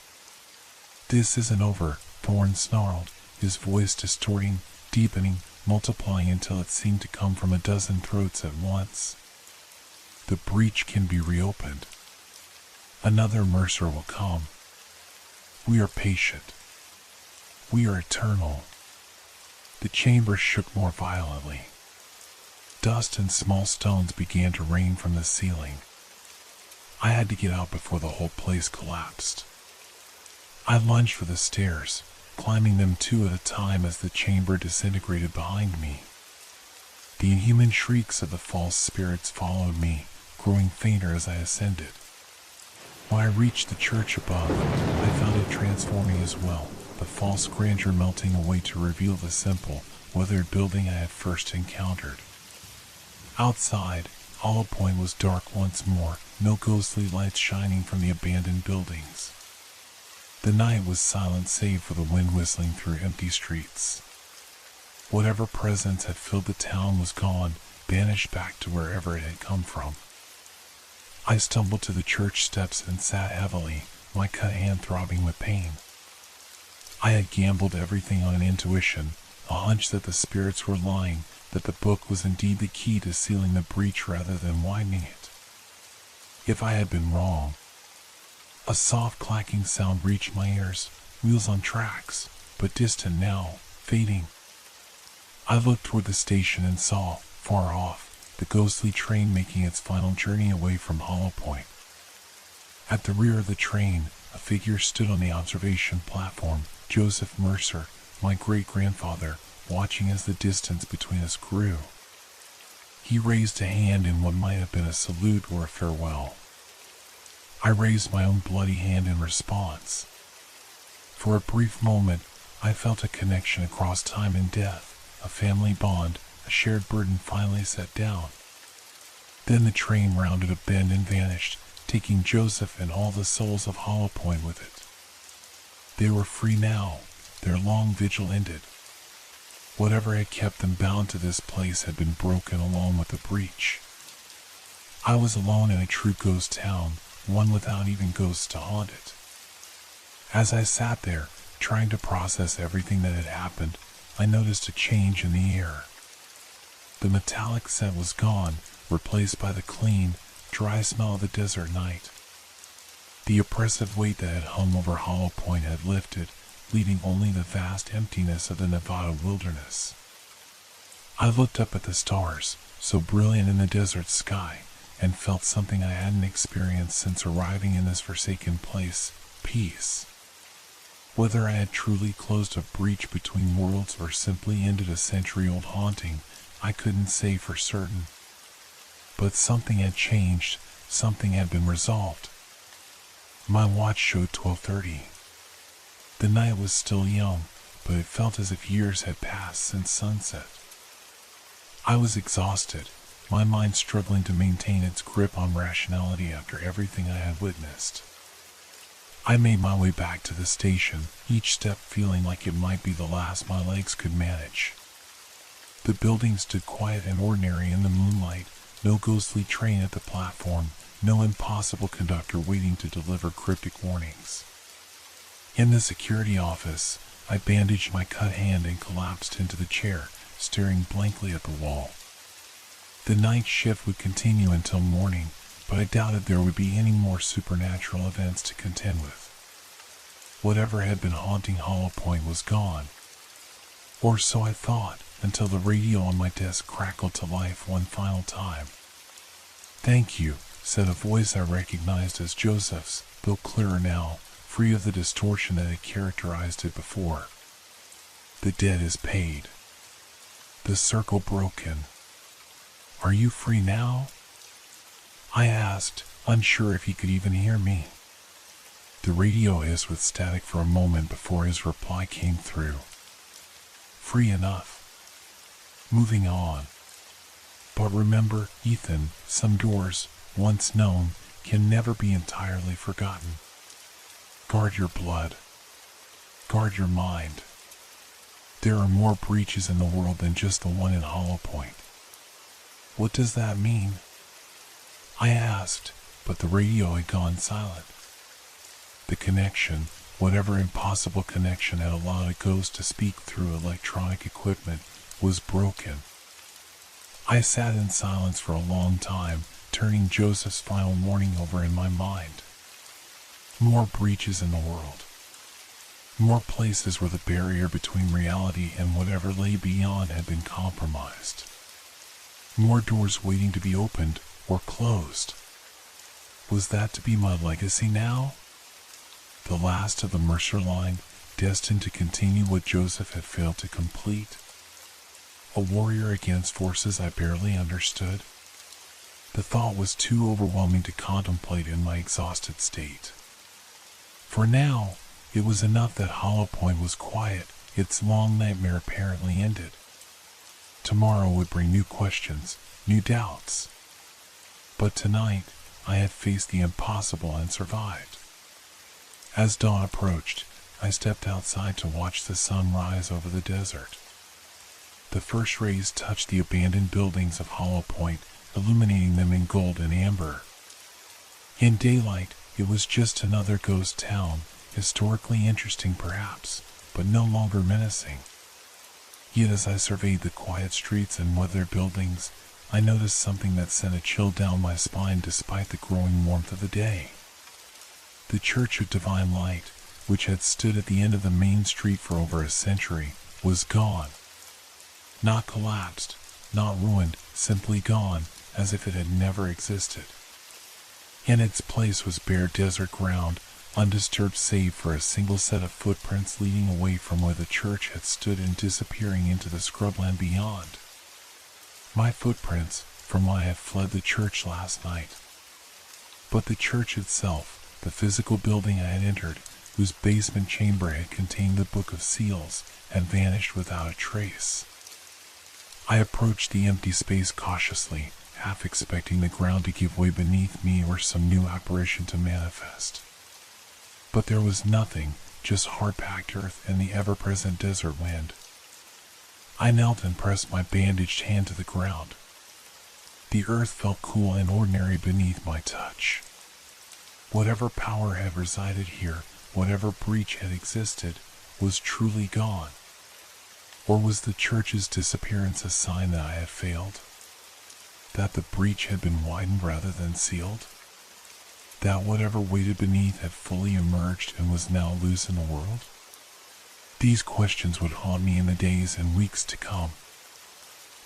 Speaker 1: "This isn't over," Thorn snarled, his voice distorting, deepening, multiplying until it seemed to come from a dozen throats at once. "The breach can be reopened. Another Mercer will come. We are patient. We are eternal." The chamber shook more violently. Dust and small stones began to rain from the ceiling. I had to get out before the whole place collapsed. I lunged for the stairs, climbing them two at a time as the chamber disintegrated behind me. The inhuman shrieks of the false spirits followed me, growing fainter as I ascended. When I reached the church above, I found it transforming as well, the false grandeur melting away to reveal the simple, weathered building I had first encountered. Outside, Hollow Point was dark once more, no ghostly lights shining from the abandoned buildings. The night was silent save for the wind whistling through empty streets. Whatever presence had filled the town was gone, banished back to wherever it had come from. I stumbled to the church steps and sat heavily, my cut hand throbbing with pain. I had gambled everything on an intuition, a hunch that the spirits were lying, that the book was indeed the key to sealing the breach rather than widening it. If I had been wrong. A soft clacking sound reached my ears, wheels on tracks, but distant now, fading. I looked toward the station and saw, far off, the ghostly train making its final journey away from Hollow Point. At the rear of the train, a figure stood on the observation platform, Joseph Mercer, my great-grandfather, watching as the distance between us grew. He raised a hand in what might have been a salute or a farewell. I raised my own bloody hand in response. For a brief moment, I felt a connection across time and death, a family bond, a shared burden finally set down. Then the train rounded a bend and vanished, taking Joseph and all the souls of Hollow Point with it. They were free now, their long vigil ended. Whatever had kept them bound to this place had been broken along with the breach. I was alone in a true ghost town, one without even ghosts to haunt it. As I sat there, trying to process everything that had happened, I noticed a change in the air. The metallic scent was gone, replaced by the clean, dry smell of the desert night. The oppressive weight that had hung over Hollow Point had lifted, leaving only the vast emptiness of the Nevada wilderness. I looked up at the stars, so brilliant in the desert sky, and felt something I hadn't experienced since arriving in this forsaken place, peace. Whether I had truly closed a breach between worlds or simply ended a century-old haunting, I couldn't say for certain. But something had changed, something had been resolved. My watch showed 12:30. The night was still young, but it felt as if years had passed since sunset. I was exhausted, my mind struggling to maintain its grip on rationality after everything I had witnessed. I made my way back to the station, each step feeling like it might be the last my legs could manage. The building stood quiet and ordinary in the moonlight, no ghostly train at the platform, no impossible conductor waiting to deliver cryptic warnings. In the security office, I bandaged my cut hand and collapsed into the chair, staring blankly at the wall. The night shift would continue until morning, but I doubted there would be any more supernatural events to contend with. Whatever had been haunting Hollow Point was gone. Or so I thought, until the radio on my desk crackled to life one final time. "Thank you," said a voice I recognized as Joseph's, though clearer now, free of the distortion that had characterized it before. "The debt is paid. The circle broken. Are you free now?" I asked, unsure if he could even hear me. The radio hissed with static for a moment before his reply came through. "Free enough. Moving on. But remember, Ethan, some doors, once known, can never be entirely forgotten. Guard your blood. Guard your mind. There are more breaches in the world than just the one in Hollow Point." "What does that mean?" I asked, but the radio had gone silent. The connection, whatever impossible connection had allowed a ghost to speak through electronic equipment, was broken. I sat in silence for a long time, turning Joseph's final warning over in my mind. More breaches in the world. More places where the barrier between reality and whatever lay beyond had been compromised. More doors waiting to be opened or closed. Was that to be my legacy now? The last of the Mercer line, destined to continue what Joseph had failed to complete? A warrior against forces I barely understood? The thought was too overwhelming to contemplate in my exhausted state. For now, it was enough that Hollow Point was quiet, its long nightmare apparently ended. Tomorrow would bring new questions, new doubts. But tonight, I had faced the impossible and survived. As dawn approached, I stepped outside to watch the sun rise over the desert. The first rays touched the abandoned buildings of Hollow Point, illuminating them in gold and amber. In daylight, it was just another ghost town, historically interesting perhaps, but no longer menacing. Yet as I surveyed the quiet streets and weathered buildings, I noticed something that sent a chill down my spine despite the growing warmth of the day. The Church of Divine Light, which had stood at the end of the main street for over a century, was gone. Not collapsed, not ruined, simply gone, as if it had never existed. In its place was bare desert ground, undisturbed save for a single set of footprints leading away from where the church had stood and disappearing into the scrubland beyond. My footprints from when I had fled the church last night. But the church itself, the physical building I had entered, whose basement chamber had contained the Book of Seals, had vanished without a trace. I approached the empty space cautiously, half expecting the ground to give way beneath me or some new apparition to manifest. But there was nothing, just hard-packed earth and the ever-present desert wind. I knelt and pressed my bandaged hand to the ground. The earth felt cool and ordinary beneath my touch. Whatever power had resided here, whatever breach had existed, was truly gone. Or was the church's disappearance a sign that I had failed? That the breach had been widened rather than sealed? That whatever waited beneath had fully emerged and was now loose in the world? These questions would haunt me in the days and weeks to come.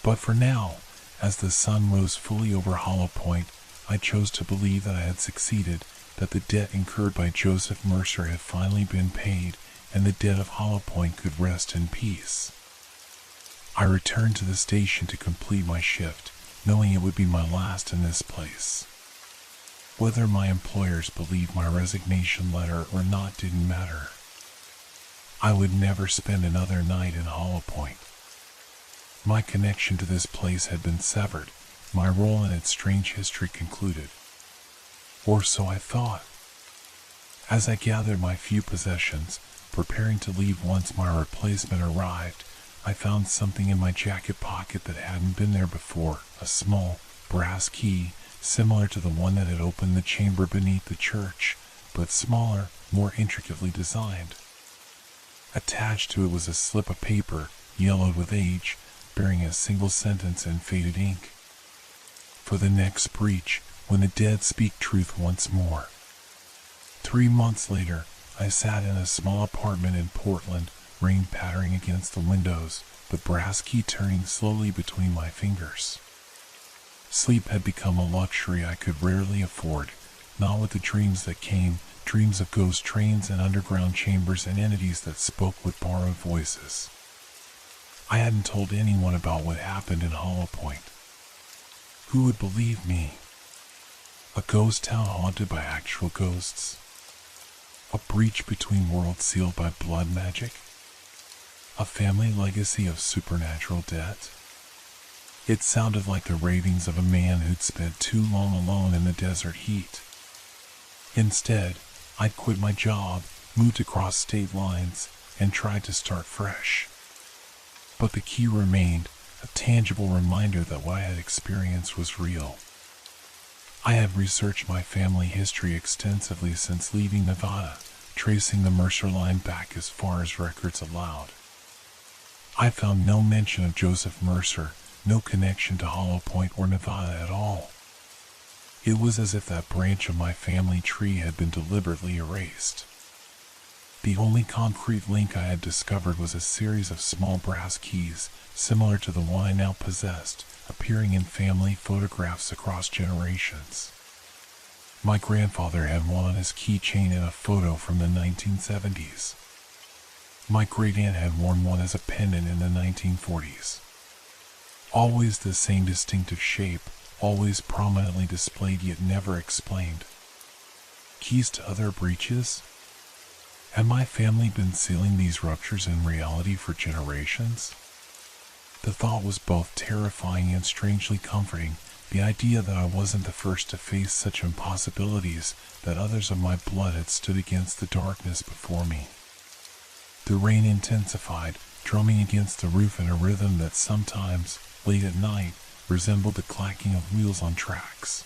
Speaker 1: But for now, as the sun rose fully over Hollow Point, I chose to believe that I had succeeded, that the debt incurred by Joseph Mercer had finally been paid, and the dead of Hollow Point could rest in peace. I returned to the station to complete my shift, knowing it would be my last in this place. Whether my employers believed my resignation letter or not didn't matter. I would never spend another night in Hollow Point. My connection to this place had been severed, my role in its strange history concluded. Or so I thought. As I gathered my few possessions, preparing to leave once my replacement arrived, I found something in my jacket pocket that hadn't been there before, a small, brass key, similar to the one that had opened the chamber beneath the church, but smaller, more intricately designed. Attached to it was a slip of paper, yellowed with age, bearing a single sentence in faded ink. For the next breach, when the dead speak truth once more. 3 months later, I sat in a small apartment in Portland, rain pattering against the windows, the brass key turning slowly between my fingers. Sleep had become a luxury I could rarely afford, not with the dreams that came, dreams of ghost trains and underground chambers and entities that spoke with borrowed voices. I hadn't told anyone about what happened in Hollow Point. Who would believe me? A ghost town haunted by actual ghosts? A breach between worlds sealed by blood magic? A family legacy of supernatural debt? It sounded like the ravings of a man who'd spent too long alone in the desert heat. Instead, I'd quit my job, moved across state lines, and tried to start fresh. But the key remained, a tangible reminder that what I had experienced was real. I had researched my family history extensively since leaving Nevada, tracing the Mercer line back as far as records allowed. I found no mention of Joseph Mercer, no connection to Hollow Point or Nevada at all. It was as if that branch of my family tree had been deliberately erased. The only concrete link I had discovered was a series of small brass keys, similar to the one I now possessed, appearing in family photographs across generations. My grandfather had one on his keychain in a photo from the 1970s. My great-aunt had worn one as a pendant in the 1940s. Always the same distinctive shape, always prominently displayed yet never explained. Keys to other breaches? Had my family been sealing these ruptures in reality for generations? The thought was both terrifying and strangely comforting, the idea that I wasn't the first to face such impossibilities, that others of my blood had stood against the darkness before me. The rain intensified, drumming against the roof in a rhythm that sometimes, late at night, resembled the clacking of wheels on tracks.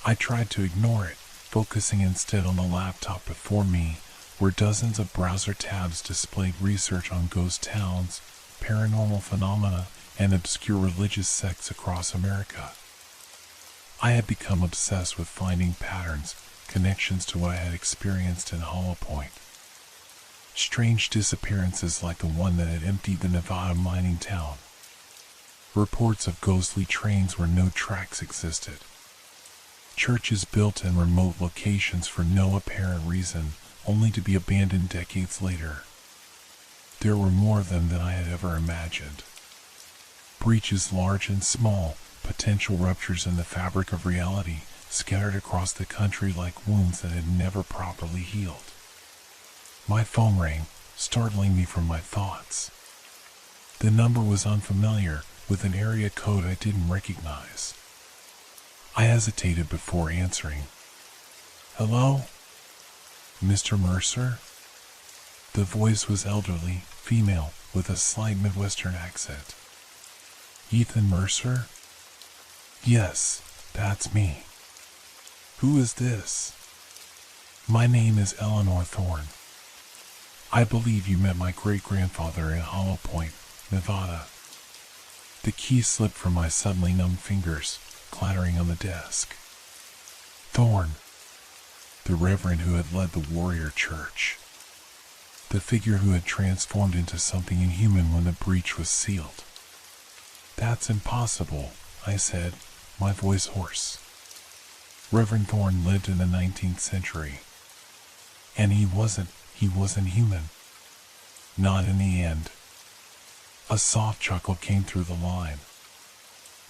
Speaker 1: I tried to ignore it, focusing instead on the laptop before me, where dozens of browser tabs displayed research on ghost towns, paranormal phenomena, and obscure religious sects across America. I had become obsessed with finding patterns, connections to what I had experienced in Hollow Point. Strange disappearances like the one that had emptied the Nevada mining town. Reports of ghostly trains where no tracks existed. Churches built in remote locations for no apparent reason, only to be abandoned decades later. There were more of them than I had ever imagined. Breaches large and small, potential ruptures in the fabric of reality, scattered across the country like wounds that had never properly healed. My phone rang, startling me from my thoughts. The number was unfamiliar, with an area code I didn't recognize. I hesitated before answering. "Hello? Mr. Mercer?" The voice was elderly, female, with a slight Midwestern accent. "Ethan Mercer?" "Yes, that's me." "Who is this?" "My name is Eleanor Thorne. I believe you met my great-grandfather in Hollow Point, Nevada." The key slipped from my suddenly numb fingers, clattering on the desk. Thorne. The reverend who had led the warrior church. The figure who had transformed into something inhuman when the breach was sealed. "That's impossible," I said, my voice hoarse. Reverend Thorne lived in the 19th century. And he wasn't human. Not in the end. A soft chuckle came through the line.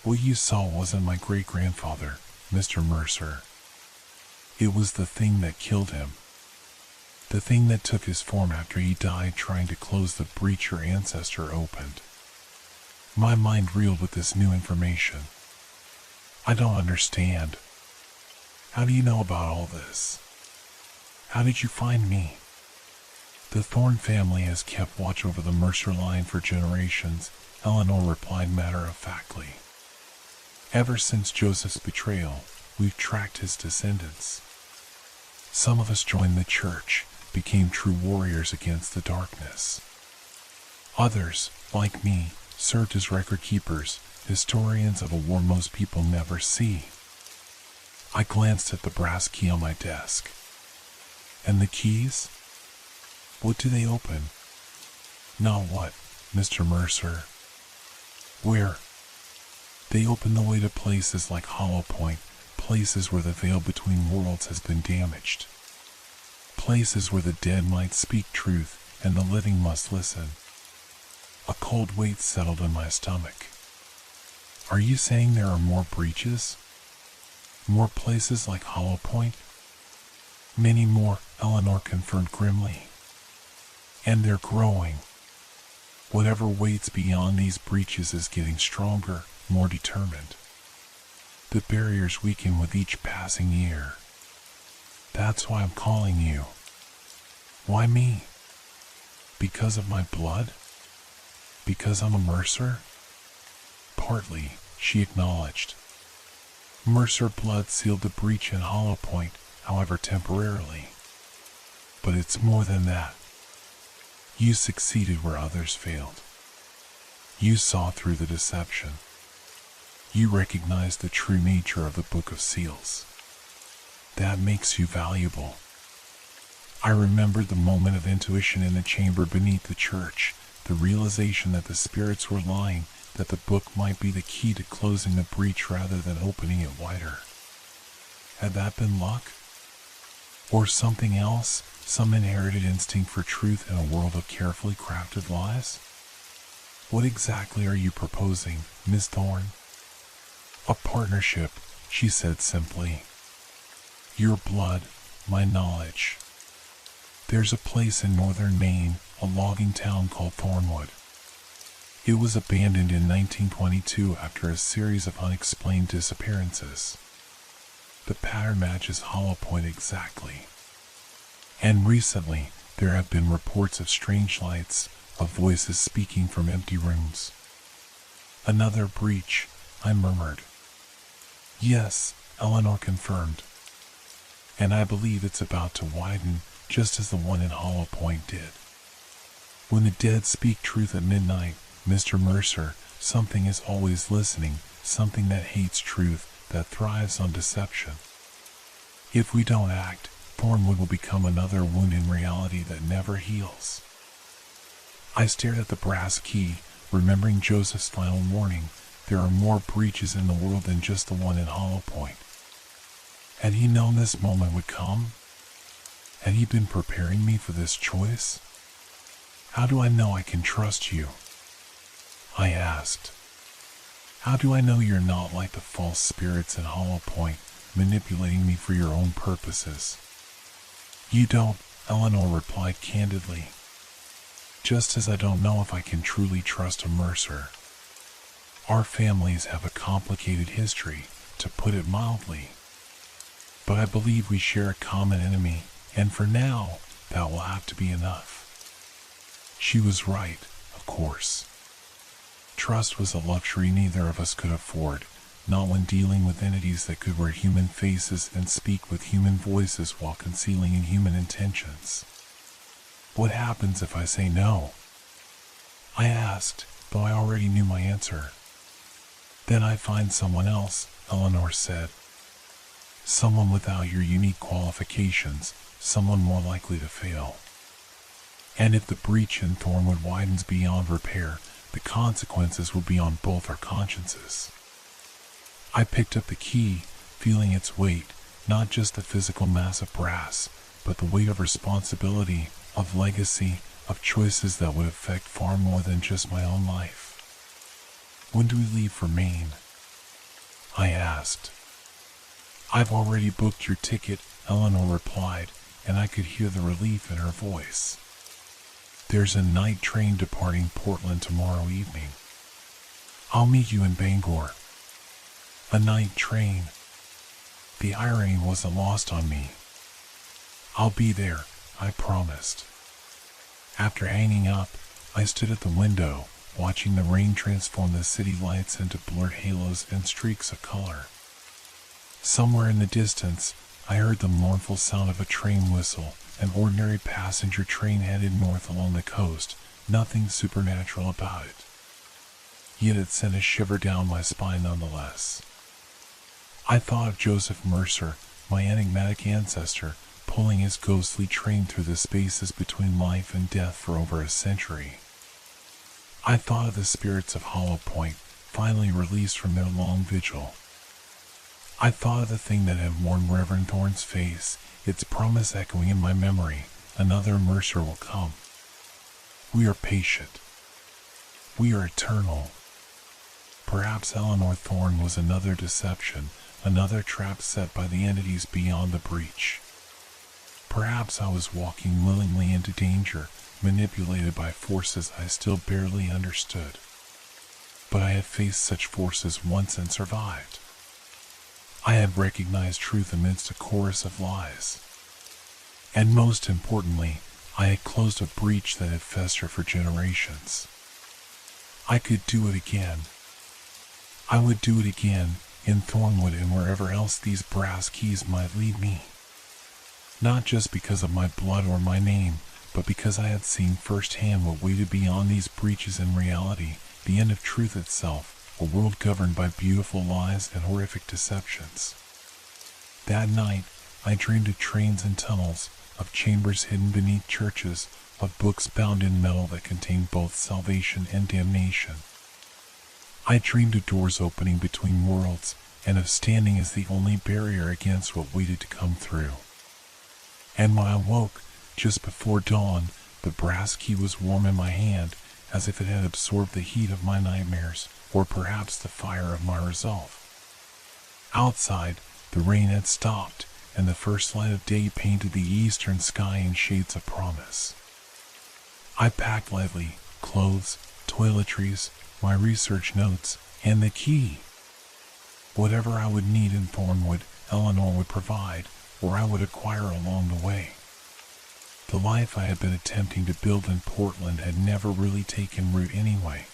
Speaker 1: "What you saw wasn't my great-grandfather, Mr. Mercer. It was the thing that killed him. The thing that took his form after he died trying to close the breach your ancestor opened." My mind reeled with this new information. "I don't understand. How do you know about all this? How did you find me?" "The Thorne family has kept watch over the Mercer line for generations," Eleanor replied matter-of-factly. "Ever since Joseph's betrayal, we've tracked his descendants. Some of us joined the church, became true warriors against the darkness. Others, like me, served as record keepers, historians of a war most people never see." I glanced at the brass key on my desk. "And the keys? What do they open?" "Not what, Mr. Mercer." "Where?" "They open the way to places like Hollow Point, places where the veil between worlds has been damaged. Places where the dead might speak truth and the living must listen." A cold weight settled in my stomach. "Are you saying there are more breaches? More places like Hollow Point?" "Many more," Eleanor confirmed grimly. "And they're growing. Whatever waits beyond these breaches is getting stronger, more determined. The barriers weaken with each passing year. That's why I'm calling you." "Why me?" "Because of my blood? Because I'm a Mercer?" "Partly," she acknowledged. "Mercer blood sealed the breach in Hollow Point, however temporarily. But it's more than that. You succeeded where others failed. You saw through the deception. You recognized the true nature of the Book of Seals. That makes you valuable." I remembered the moment of intuition in the chamber beneath the church, the realization that the spirits were lying, that the book might be the key to closing the breach rather than opening it wider. Had that been luck? Or something else, some inherited instinct for truth in a world of carefully crafted lies? "What exactly are you proposing, Miss Thorne?" A partnership, she said simply. Your blood, my knowledge. There's a place in northern Maine, a logging town called Thornwood. It was abandoned in 1922 after a series of unexplained disappearances. The pattern matches Hollow Point exactly. And recently, there have been reports of strange lights, of voices speaking from empty rooms. Another breach, I murmured. Yes, Eleanor confirmed. And I believe it's about to widen, just as the one in Hollow Point did. When the dead speak truth at midnight, Mr. Mercer, something is always listening, something that hates truth, that thrives on deception. If we don't act, Thornwood will become another wound in reality that never heals. I stared at the brass key, remembering Joseph's final warning. There are more breaches in the world than just the one in Hollow Point. Had he known this moment would come? Had he been preparing me for this choice? How do I know I can trust you? I asked. How do I know you're not like the false spirits in Hollow Point, manipulating me for your own purposes? You don't, Eleanor replied candidly. Just as I don't know if I can truly trust a Mercer. Our families have a complicated history, to put it mildly. But I believe we share a common enemy, and for now, that will have to be enough. She was right, of course. Trust was a luxury neither of us could afford, not when dealing with entities that could wear human faces and speak with human voices while concealing inhuman intentions. What happens if I say no? I asked, though I already knew my answer. Then I find someone else, Eleanor said. Someone without your unique qualifications, someone more likely to fail. And if the breach in Thornwood widens beyond repair, the consequences will be on both our consciences. I picked up the key, feeling its weight, not just the physical mass of brass, but the weight of responsibility, of legacy, of choices that would affect far more than just my own life. When do we leave for Maine? I asked. I've already booked your ticket, Eleanor replied, and I could hear the relief in her voice. There's a night train departing Portland tomorrow evening. I'll meet you in Bangor. A night train. The irony wasn't lost on me. I'll be there, I promised. After hanging up, I stood at the window, watching the rain transform the city lights into blurred halos and streaks of color. Somewhere in the distance, I heard the mournful sound of a train whistle, an ordinary passenger train headed north along the coast, nothing supernatural about it. Yet it sent a shiver down my spine nonetheless. I thought of Joseph Mercer, my enigmatic ancestor, pulling his ghostly train through the spaces between life and death for over a century. I thought of the spirits of Hollow Point, finally released from their long vigil. I thought of the thing that had worn Reverend Thorne's face, its promise echoing in my memory, another Mercer will come. We are patient. We are eternal. Perhaps Eleanor Thorne was another deception, another trap set by the entities beyond the breach. Perhaps I was walking willingly into danger, manipulated by forces I still barely understood. But I had faced such forces once and survived. I had recognized truth amidst a chorus of lies. And most importantly, I had closed a breach that had festered for generations. I could do it again. I would do it again, in Thornwood and wherever else these brass keys might lead me. Not just because of my blood or my name, but because I had seen firsthand what waited beyond these breaches in reality, the end of truth itself, a world governed by beautiful lies and horrific deceptions. That night, I dreamed of trains and tunnels, of chambers hidden beneath churches, of books bound in metal that contained both salvation and damnation. I dreamed of doors opening between worlds, and of standing as the only barrier against what waited to come through. And when I woke, just before dawn, the brass key was warm in my hand, as if it had absorbed the heat of my nightmares, or perhaps the fire of my resolve. Outside, the rain had stopped, and the first light of day painted the eastern sky in shades of promise. I packed lightly, clothes, toiletries, my research notes, and the key. Whatever I would need in Thornwood, Eleanor would provide, or I would acquire along the way. The life I had been attempting to build in Portland had never really taken root anyway.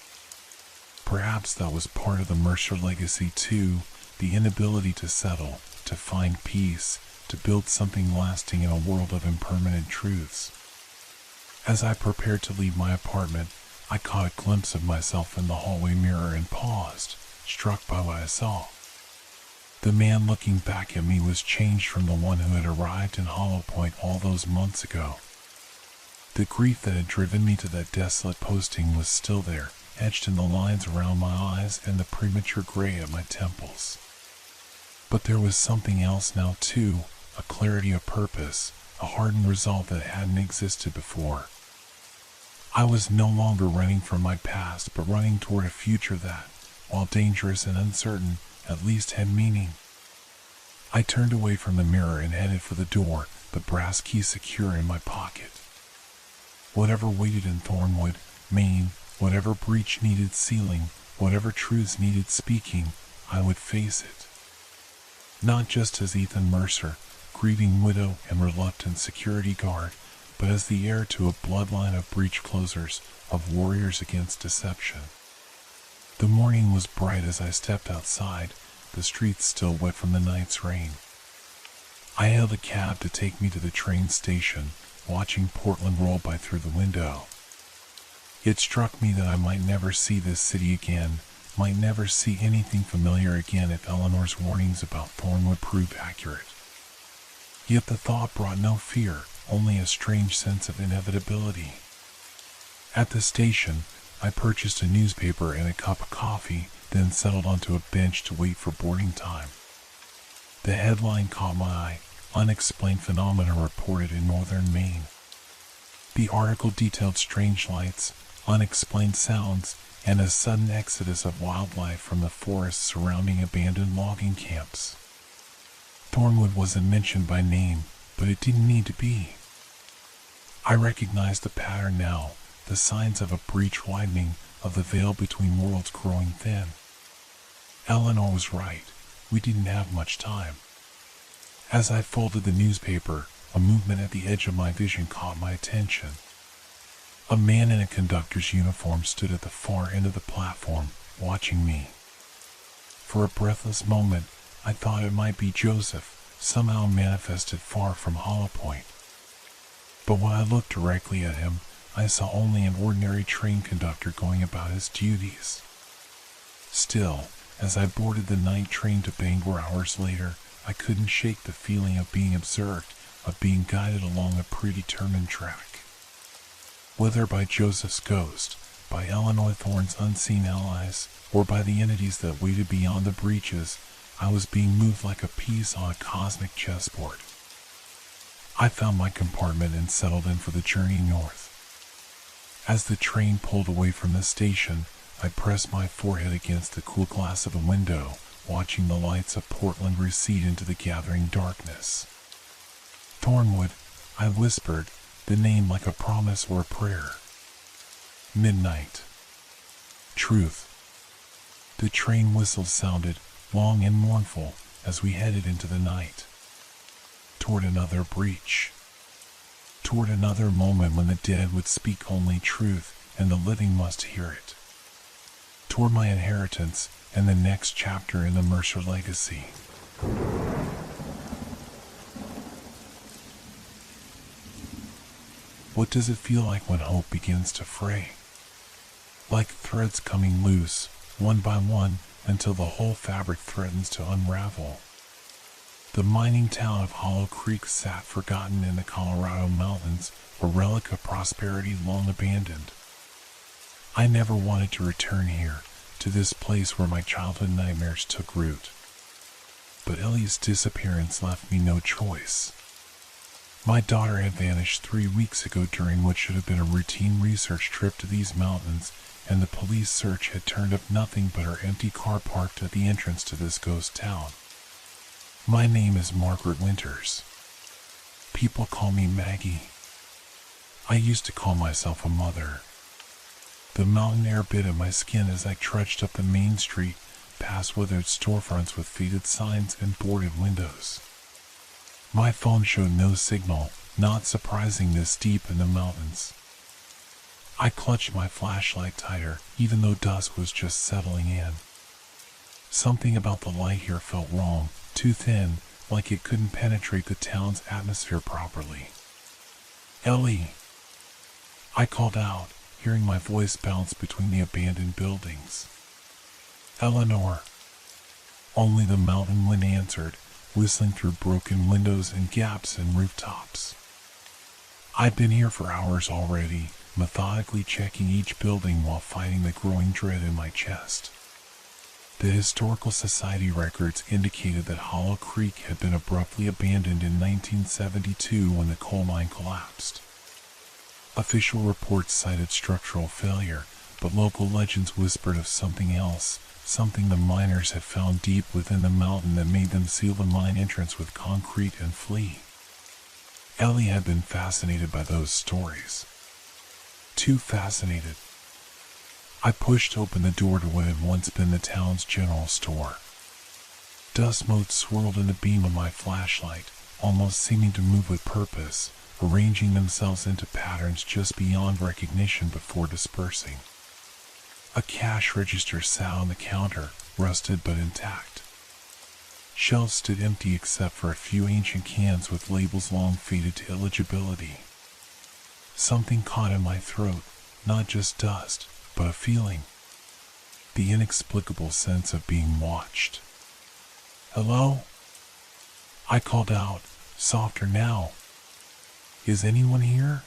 Speaker 1: Perhaps that was part of the Mercer legacy too, the inability to settle, to find peace, to build something lasting in a world of impermanent truths. As I prepared to leave my apartment, I caught a glimpse of myself in the hallway mirror and paused, struck by what I saw. The man looking back at me was changed from the one who had arrived in Hollow Point all those months ago. The grief that had driven me to that desolate posting was still there, etched in the lines around my eyes and the premature gray at my temples. But there was something else now too, a clarity of purpose, a hardened resolve that hadn't existed before. I was no longer running from my past, but running toward a future that, while dangerous and uncertain, at least had meaning. I turned away from the mirror and headed for the door, the brass key secure in my pocket. Whatever waited in Thornwood, Maine, whatever breach needed sealing, whatever truths needed speaking, I would face it. Not just as Ethan Mercer, grieving widow and reluctant security guard, but as the heir to a bloodline of breach closers, of warriors against deception. The morning was bright as I stepped outside, the streets still wet from the night's rain. I hailed a cab to take me to the train station, watching Portland roll by through the window. It struck me that I might never see this city again, might never see anything familiar again if Eleanor's warnings about Thornwood proved accurate. Yet the thought brought no fear, only a strange sense of inevitability. At the station, I purchased a newspaper and a cup of coffee, then settled onto a bench to wait for boarding time. The headline caught my eye, Unexplained Phenomena Reported in Northern Maine. The article detailed strange lights, unexplained sounds, and a sudden exodus of wildlife from the forests surrounding abandoned logging camps. Thornwood wasn't mentioned by name, but it didn't need to be. I recognized the pattern now, the signs of a breach widening, of the veil between worlds growing thin. Eleanor was right, we didn't have much time. As I folded the newspaper, a movement at the edge of my vision caught my attention. A man in a conductor's uniform stood at the far end of the platform, watching me. For a breathless moment, I thought it might be Joseph, somehow manifested far from Hollow Point. But when I looked directly at him, I saw only an ordinary train conductor going about his duties. Still, as I boarded the night train to Bangor hours later, I couldn't shake the feeling of being observed, of being guided along a predetermined track. Whether by Joseph's ghost, by Eleanor Thorne's unseen allies, or by the entities that waited beyond the breaches, I was being moved like a piece on a cosmic chessboard. I found my compartment and settled in for the journey north. As the train pulled away from the station, I pressed my forehead against the cool glass of the window, watching the lights of Portland recede into the gathering darkness. Thornwood, I whispered, the name like a promise or a prayer. Midnight. Truth. The train whistle sounded, long and mournful, as we headed into the night. Toward another breach. Toward another moment when the dead would speak only truth, and the living must hear it. Toward my inheritance, and the next chapter in the Mercer legacy. What does it feel like when hope begins to fray? Like threads coming loose, one by one, until the whole fabric threatens to unravel. The mining town of Hollow Creek sat forgotten in the Colorado mountains, a relic of prosperity long abandoned. I never wanted to return here, to this place where my childhood nightmares took root. But Ellie's disappearance left me no choice. My daughter had vanished 3 weeks ago during what should have been a routine research trip to these mountains, and the police search had turned up nothing but her empty car parked at the entrance to this ghost town. My name is Margaret Winters. People call me Maggie. I used to call myself a mother. The mountain air bit at my skin as I trudged up the main street, past withered storefronts with faded signs and boarded windows. My phone showed no signal, not surprising this deep in the mountains. I clutched my flashlight tighter, even though dusk was just settling in. Something about the light here felt wrong, too thin, like it couldn't penetrate the town's atmosphere properly. Ellie! I called out, hearing my voice bounce between the abandoned buildings. Eleanor! Only the mountain wind answered, whistling through broken windows and gaps in rooftops. I'd been here for hours already, methodically checking each building while fighting the growing dread in my chest. The Historical Society records indicated that Hollow Creek had been abruptly abandoned in 1972 when the coal mine collapsed. Official reports cited structural failure, but local legends whispered of something else, something the miners had found deep within the mountain that made them seal the mine entrance with concrete and flee. Ellie had been fascinated by those stories. Too fascinated. I pushed open the door to what had once been the town's general store. Dust motes swirled in the beam of my flashlight, almost seeming to move with purpose, arranging themselves into patterns just beyond recognition before dispersing. A cash register sat on the counter, rusted but intact. Shelves stood empty except for a few ancient cans with labels long faded to illegibility. Something caught in my throat, not just dust, but a feeling. The inexplicable sense of being watched. Hello? I called out, softer now. Is anyone here?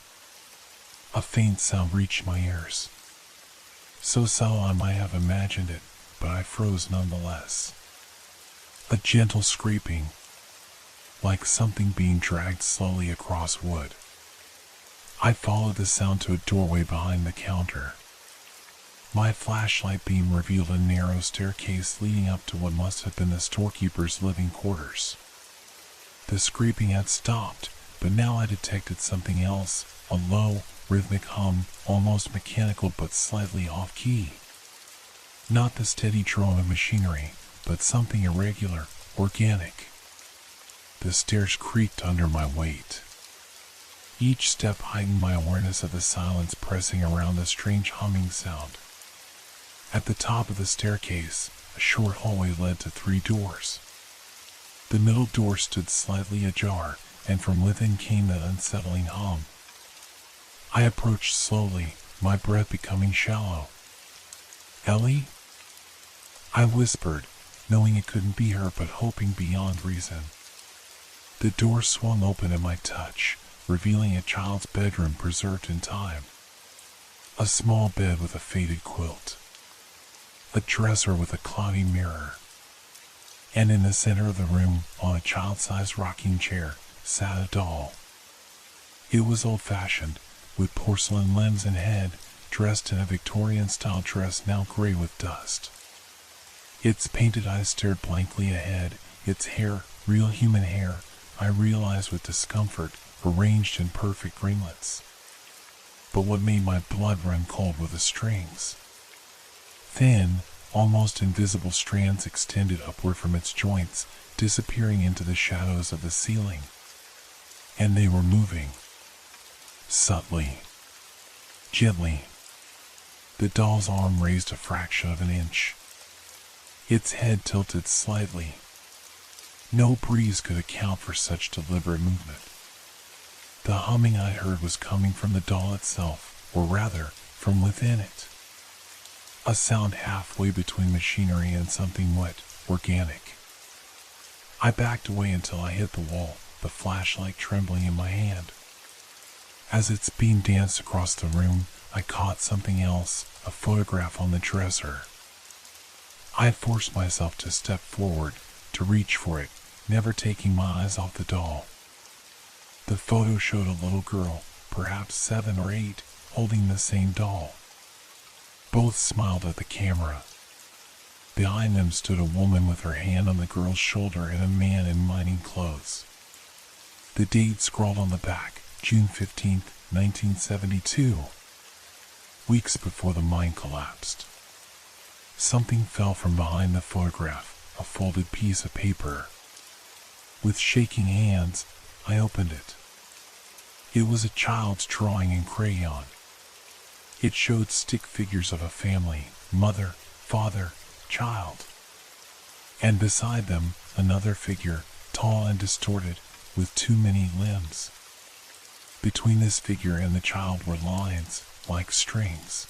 Speaker 1: A faint sound reached my ears. So subtle I might have imagined it, but I froze nonetheless. A gentle scraping, like something being dragged slowly across wood. I followed the sound to a doorway behind the counter. My flashlight beam revealed a narrow staircase leading up to what must have been the storekeeper's living quarters. The scraping had stopped, but now I detected something else, a low, rhythmic hum, almost mechanical but slightly off-key. Not the steady drone of machinery, but something irregular, organic. The stairs creaked under my weight. Each step heightened my awareness of the silence pressing around the strange humming sound. At the top of the staircase, a short hallway led to 3 doors. The middle door stood slightly ajar, and from within came that unsettling hum. I approached slowly, my breath becoming shallow. Ellie? I whispered, knowing it couldn't be her but hoping beyond reason. The door swung open at my touch, revealing a child's bedroom preserved in time. A small bed with a faded quilt. A dresser with a cloudy mirror. And in the center of the room, on a child-sized rocking chair, sat a doll. It was old-fashioned, with porcelain limbs and head, dressed in a Victorian-style dress now gray with dust. Its painted eyes stared blankly ahead, its hair, real human hair, I realized with discomfort, arranged in perfect ringlets. But what made my blood run cold were the strings. Thin, almost invisible strands extended upward from its joints, disappearing into the shadows of the ceiling. And they were moving. Subtly. Gently. The doll's arm raised a fraction of an inch. Its head tilted slightly. No breeze could account for such deliberate movement. The humming I heard was coming from the doll itself, or rather, from within it. A sound halfway between machinery and something wet, organic. I backed away until I hit the wall, the flashlight trembling in my hand. As its beam danced across the room, I caught something else, a photograph on the dresser. I forced myself to step forward, to reach for it, never taking my eyes off the doll. The photo showed a little girl, perhaps 7 or 8, holding the same doll. Both smiled at the camera. Behind them stood a woman with her hand on the girl's shoulder and a man in mining clothes. The date scrawled on the back, June 15th, 1972. Weeks before the mine collapsed. Something fell from behind the photograph, a folded piece of paper. With shaking hands, I opened it. It was a child's drawing in crayon. It showed stick figures of a family, mother, father, child. And beside them, another figure, tall and distorted, with too many limbs. Between this figure and the child were lines, like strings.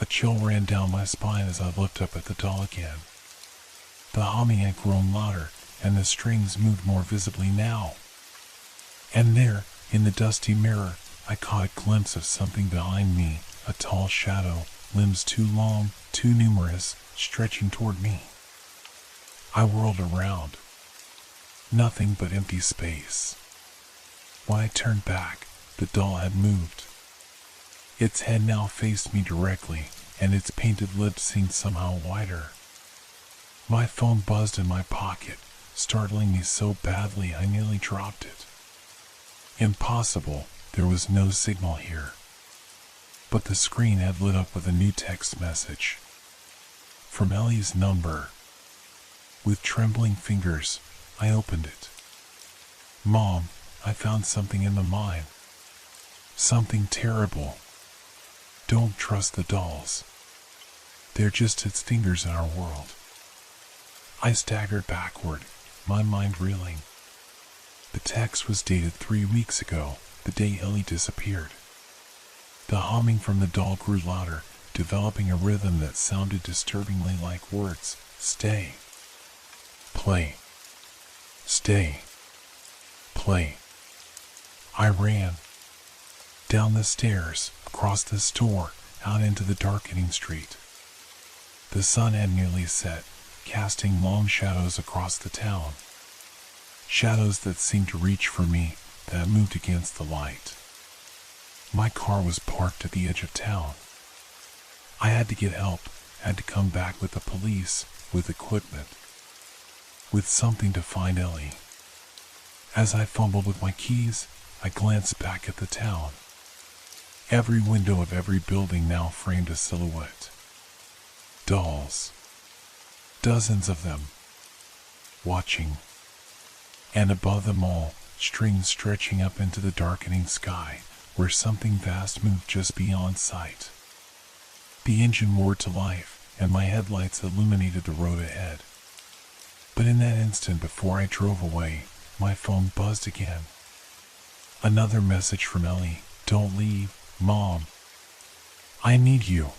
Speaker 1: A chill ran down my spine as I looked up at the doll again. The humming had grown louder, and the strings moved more visibly now. And there, in the dusty mirror, I caught a glimpse of something behind me, a tall shadow, limbs too long, too numerous, stretching toward me. I whirled around. Nothing but empty space. When I turned back, the doll had moved. Its head now faced me directly, and its painted lips seemed somehow wider. My phone buzzed in my pocket, startling me so badly I nearly dropped it. Impossible, there was no signal here. But the screen had lit up with a new text message. From Ellie's number. With trembling fingers, I opened it. Mom, I found something in the mine. Something terrible. Don't trust the dolls. They're just its fingers in our world. I staggered backward, my mind reeling. The text was dated 3 weeks ago, the day Ellie disappeared. The humming from the doll grew louder, developing a rhythm that sounded disturbingly like words. Stay. Play. Stay. Play. I ran. Down the stairs, across the store, out into the darkening street. The sun had nearly set, casting long shadows across the town. Shadows that seemed to reach for me, that moved against the light. My car was parked at the edge of town. I had to get help, had to come back with the police, with equipment, with something to find Ellie. As I fumbled with my keys, I glanced back at the town. Every window of every building now framed a silhouette. Dolls. Dozens of them. Watching. And above them all, strings stretching up into the darkening sky, where something vast moved just beyond sight. The engine roared to life, and my headlights illuminated the road ahead. But in that instant before I drove away, my phone buzzed again. Another message from Ellie. Don't leave, Mom. I need you.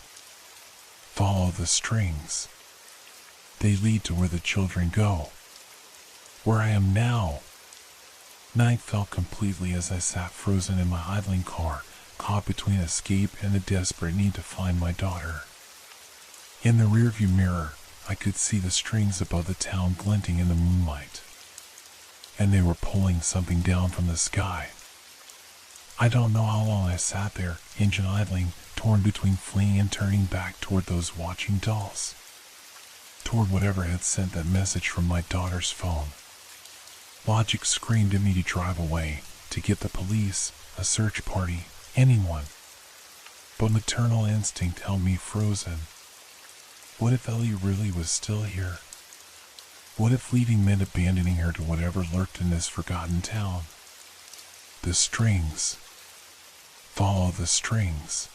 Speaker 1: Follow the strings. They lead to where the children go. Where I am now. Night fell completely as I sat frozen in my idling car, caught between escape and the desperate need to find my daughter. In the rearview mirror, I could see the strings above the town glinting in the moonlight. And they were pulling something down from the sky. I don't know how long I sat there, engine idling, torn between fleeing and turning back toward those watching dolls. Toward whatever had sent that message from my daughter's phone. Logic screamed at me to drive away, to get the police, a search party, anyone. But maternal instinct held me frozen. What if Ellie really was still here? What if leaving meant abandoning her to whatever lurked in this forgotten town? The strings. Follow the strings.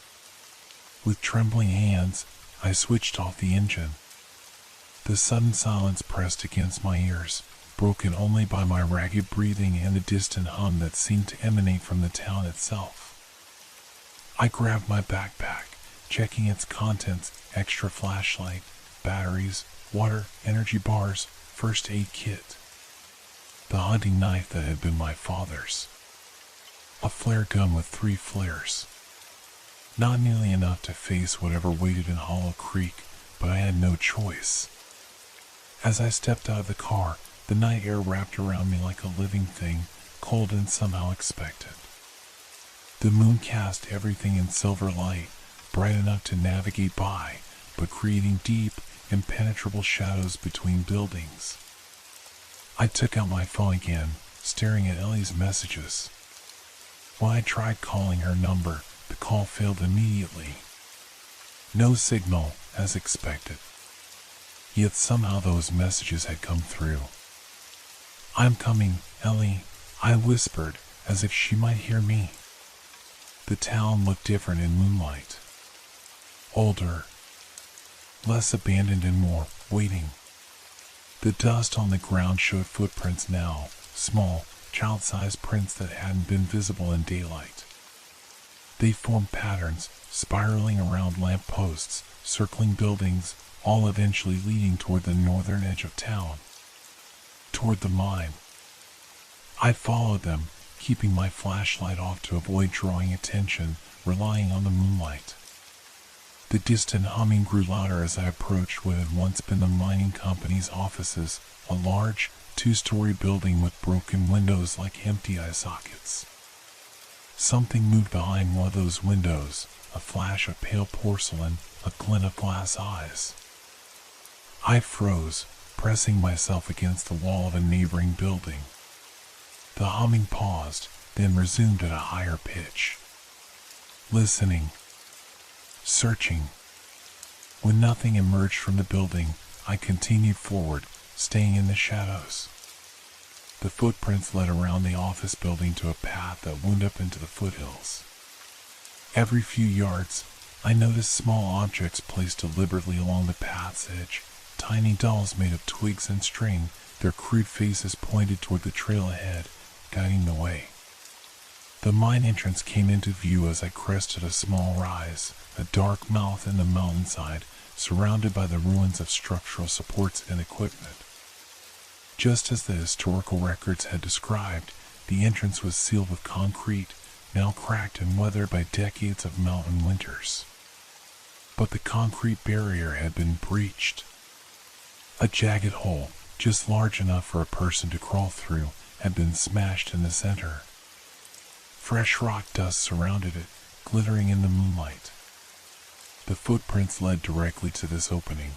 Speaker 1: With trembling hands, I switched off the engine. The sudden silence pressed against my ears, broken only by my ragged breathing and the distant hum that seemed to emanate from the town itself. I grabbed my backpack, checking its contents: extra flashlight, batteries, water, energy bars, first aid kit. The hunting knife that had been my father's. A flare gun with 3 flares. Not nearly enough to face whatever waited in Hollow Creek, but I had no choice. As I stepped out of the car, the night air wrapped around me like a living thing, cold and somehow expectant. The moon cast everything in silver light, bright enough to navigate by, but creating deep, impenetrable shadows between buildings. I took out my phone again, staring at Ellie's messages. When I tried calling her number, the call failed immediately. No signal, as expected. Yet somehow those messages had come through. "I'm coming, Ellie," I whispered, as if she might hear me. The town looked different in moonlight. Older, less abandoned and more waiting. The dust on the ground showed footprints now, small, child-sized prints that hadn't been visible in daylight. They formed patterns, spiraling around lamp posts, circling buildings, all eventually leading toward the northern edge of town. Toward the mine. I followed them, keeping my flashlight off to avoid drawing attention, relying on the moonlight. The distant humming grew louder as I approached what had once been the mining company's offices, a large, two-story building with broken windows like empty eye sockets. Something moved behind one of those windows, a flash of pale porcelain, a glint of glass eyes. I froze, pressing myself against the wall of a neighboring building. The humming paused, then resumed at a higher pitch. Listening. Searching. When nothing emerged from the building, I continued forward, staying in the shadows. The footprints led around the office building to a path that wound up into the foothills. Every few yards, I noticed small objects placed deliberately along the path's edge, tiny dolls made of twigs and string, their crude faces pointed toward the trail ahead, guiding the way. The mine entrance came into view as I crested a small rise, a dark mouth in the mountainside, surrounded by the ruins of structural supports and equipment. Just as the historical records had described, the entrance was sealed with concrete, now cracked and weathered by decades of mountain winters. But the concrete barrier had been breached. A jagged hole, just large enough for a person to crawl through, had been smashed in the center. Fresh rock dust surrounded it, glittering in the moonlight. The footprints led directly to this opening.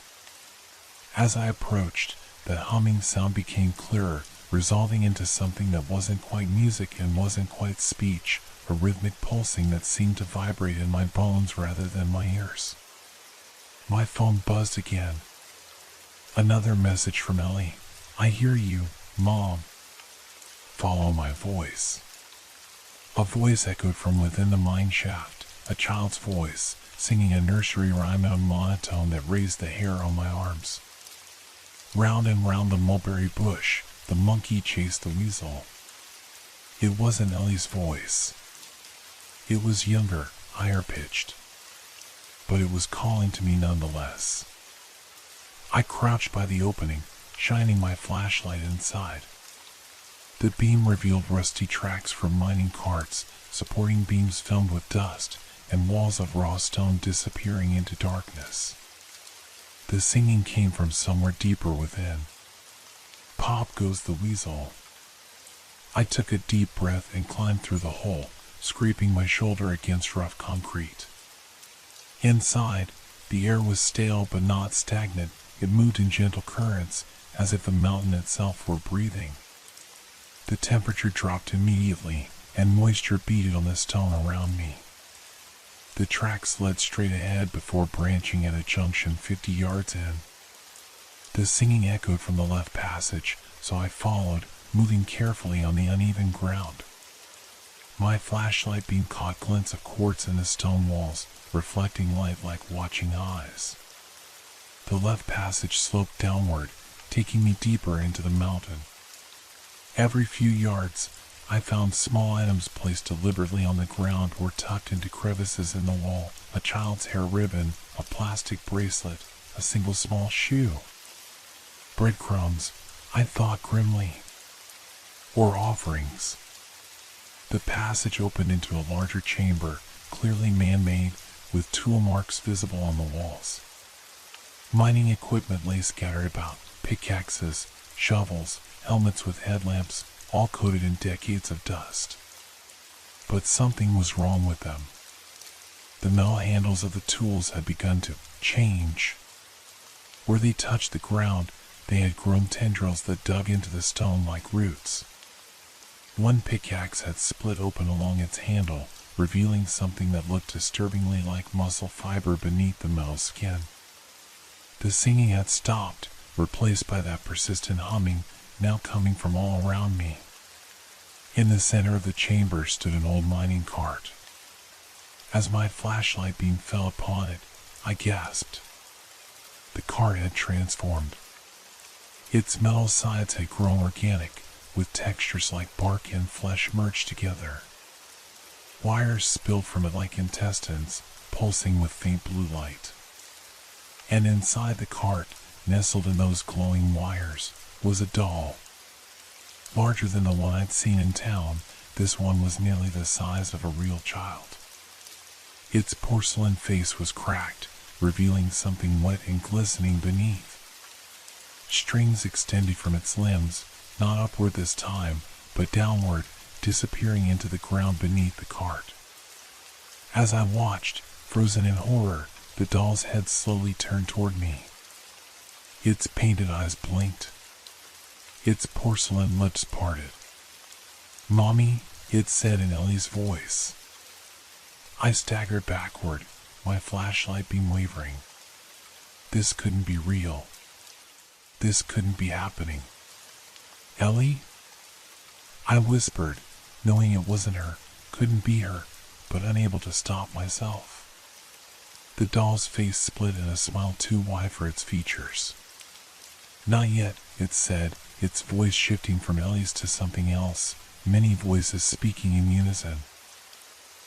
Speaker 1: As I approached, the humming sound became clearer, resolving into something that wasn't quite music and wasn't quite speech, a rhythmic pulsing that seemed to vibrate in my bones rather than my ears. My phone buzzed again. Another message from Ellie. "I hear you, Mom." Follow my voice. A voice echoed from within the mine shaft, a child's voice, singing a nursery rhyme in a monotone that raised the hair on my arms. Round and round the mulberry bush, the monkey chased the weasel. It wasn't Ellie's voice. It was younger, higher pitched. But it was calling to me nonetheless. I crouched by the opening, shining my flashlight inside. The beam revealed rusty tracks from mining carts, supporting beams filmed with dust, and walls of raw stone disappearing into darkness. The singing came from somewhere deeper within. Pop goes the weasel. I took a deep breath and climbed through the hole, scraping my shoulder against rough concrete. Inside, the air was stale but not stagnant. It moved in gentle currents, as if the mountain itself were breathing. The temperature dropped immediately, and moisture beaded on the stone around me. The tracks led straight ahead before branching at a junction 50 yards in. The singing echoed from the left passage, so I followed, moving carefully on the uneven ground. My flashlight beam caught glints of quartz in the stone walls, reflecting light like watching eyes. The left passage sloped downward, taking me deeper into the mountain. Every few yards, I found small items placed deliberately on the ground or tucked into crevices in the wall, a child's hair ribbon, a plastic bracelet, a single small shoe. Breadcrumbs, I thought grimly. Or offerings. The passage opened into a larger chamber, clearly man-made, with tool marks visible on the walls. Mining equipment lay scattered about, pickaxes, shovels, helmets with headlamps, all coated in decades of dust. But something was wrong with them. The metal handles of the tools had begun to change. Where they touched the ground, they had grown tendrils that dug into the stone like roots. One pickaxe had split open along its handle, revealing something that looked disturbingly like muscle fiber beneath the metal skin. The singing had stopped, replaced by that persistent humming, now coming from all around me. In the center of the chamber stood an old mining cart. As my flashlight beam fell upon it, I gasped. The cart had transformed. Its metal sides had grown organic, with textures like bark and flesh merged together. Wires spilled from it like intestines, pulsing with faint blue light. And inside the cart, nestled in those glowing wires, was a doll. Larger than the one I'd seen in town, this one was nearly the size of a real child. Its porcelain face was cracked, revealing something wet and glistening beneath. Strings extended from its limbs, not upward this time, but downward, disappearing into the ground beneath the cart. As I watched, frozen in horror, the doll's head slowly turned toward me. Its painted eyes blinked. Its porcelain lips parted. "Mommy," it said in Ellie's voice. I staggered backward, my flashlight beam wavering. This couldn't be real. This couldn't be happening. "Ellie?" I whispered, knowing it wasn't her, couldn't be her, but unable to stop myself. The doll's face split in a smile too wide for its features. "Not yet," it said, its voice shifting from Ellie's to something else, many voices speaking in unison.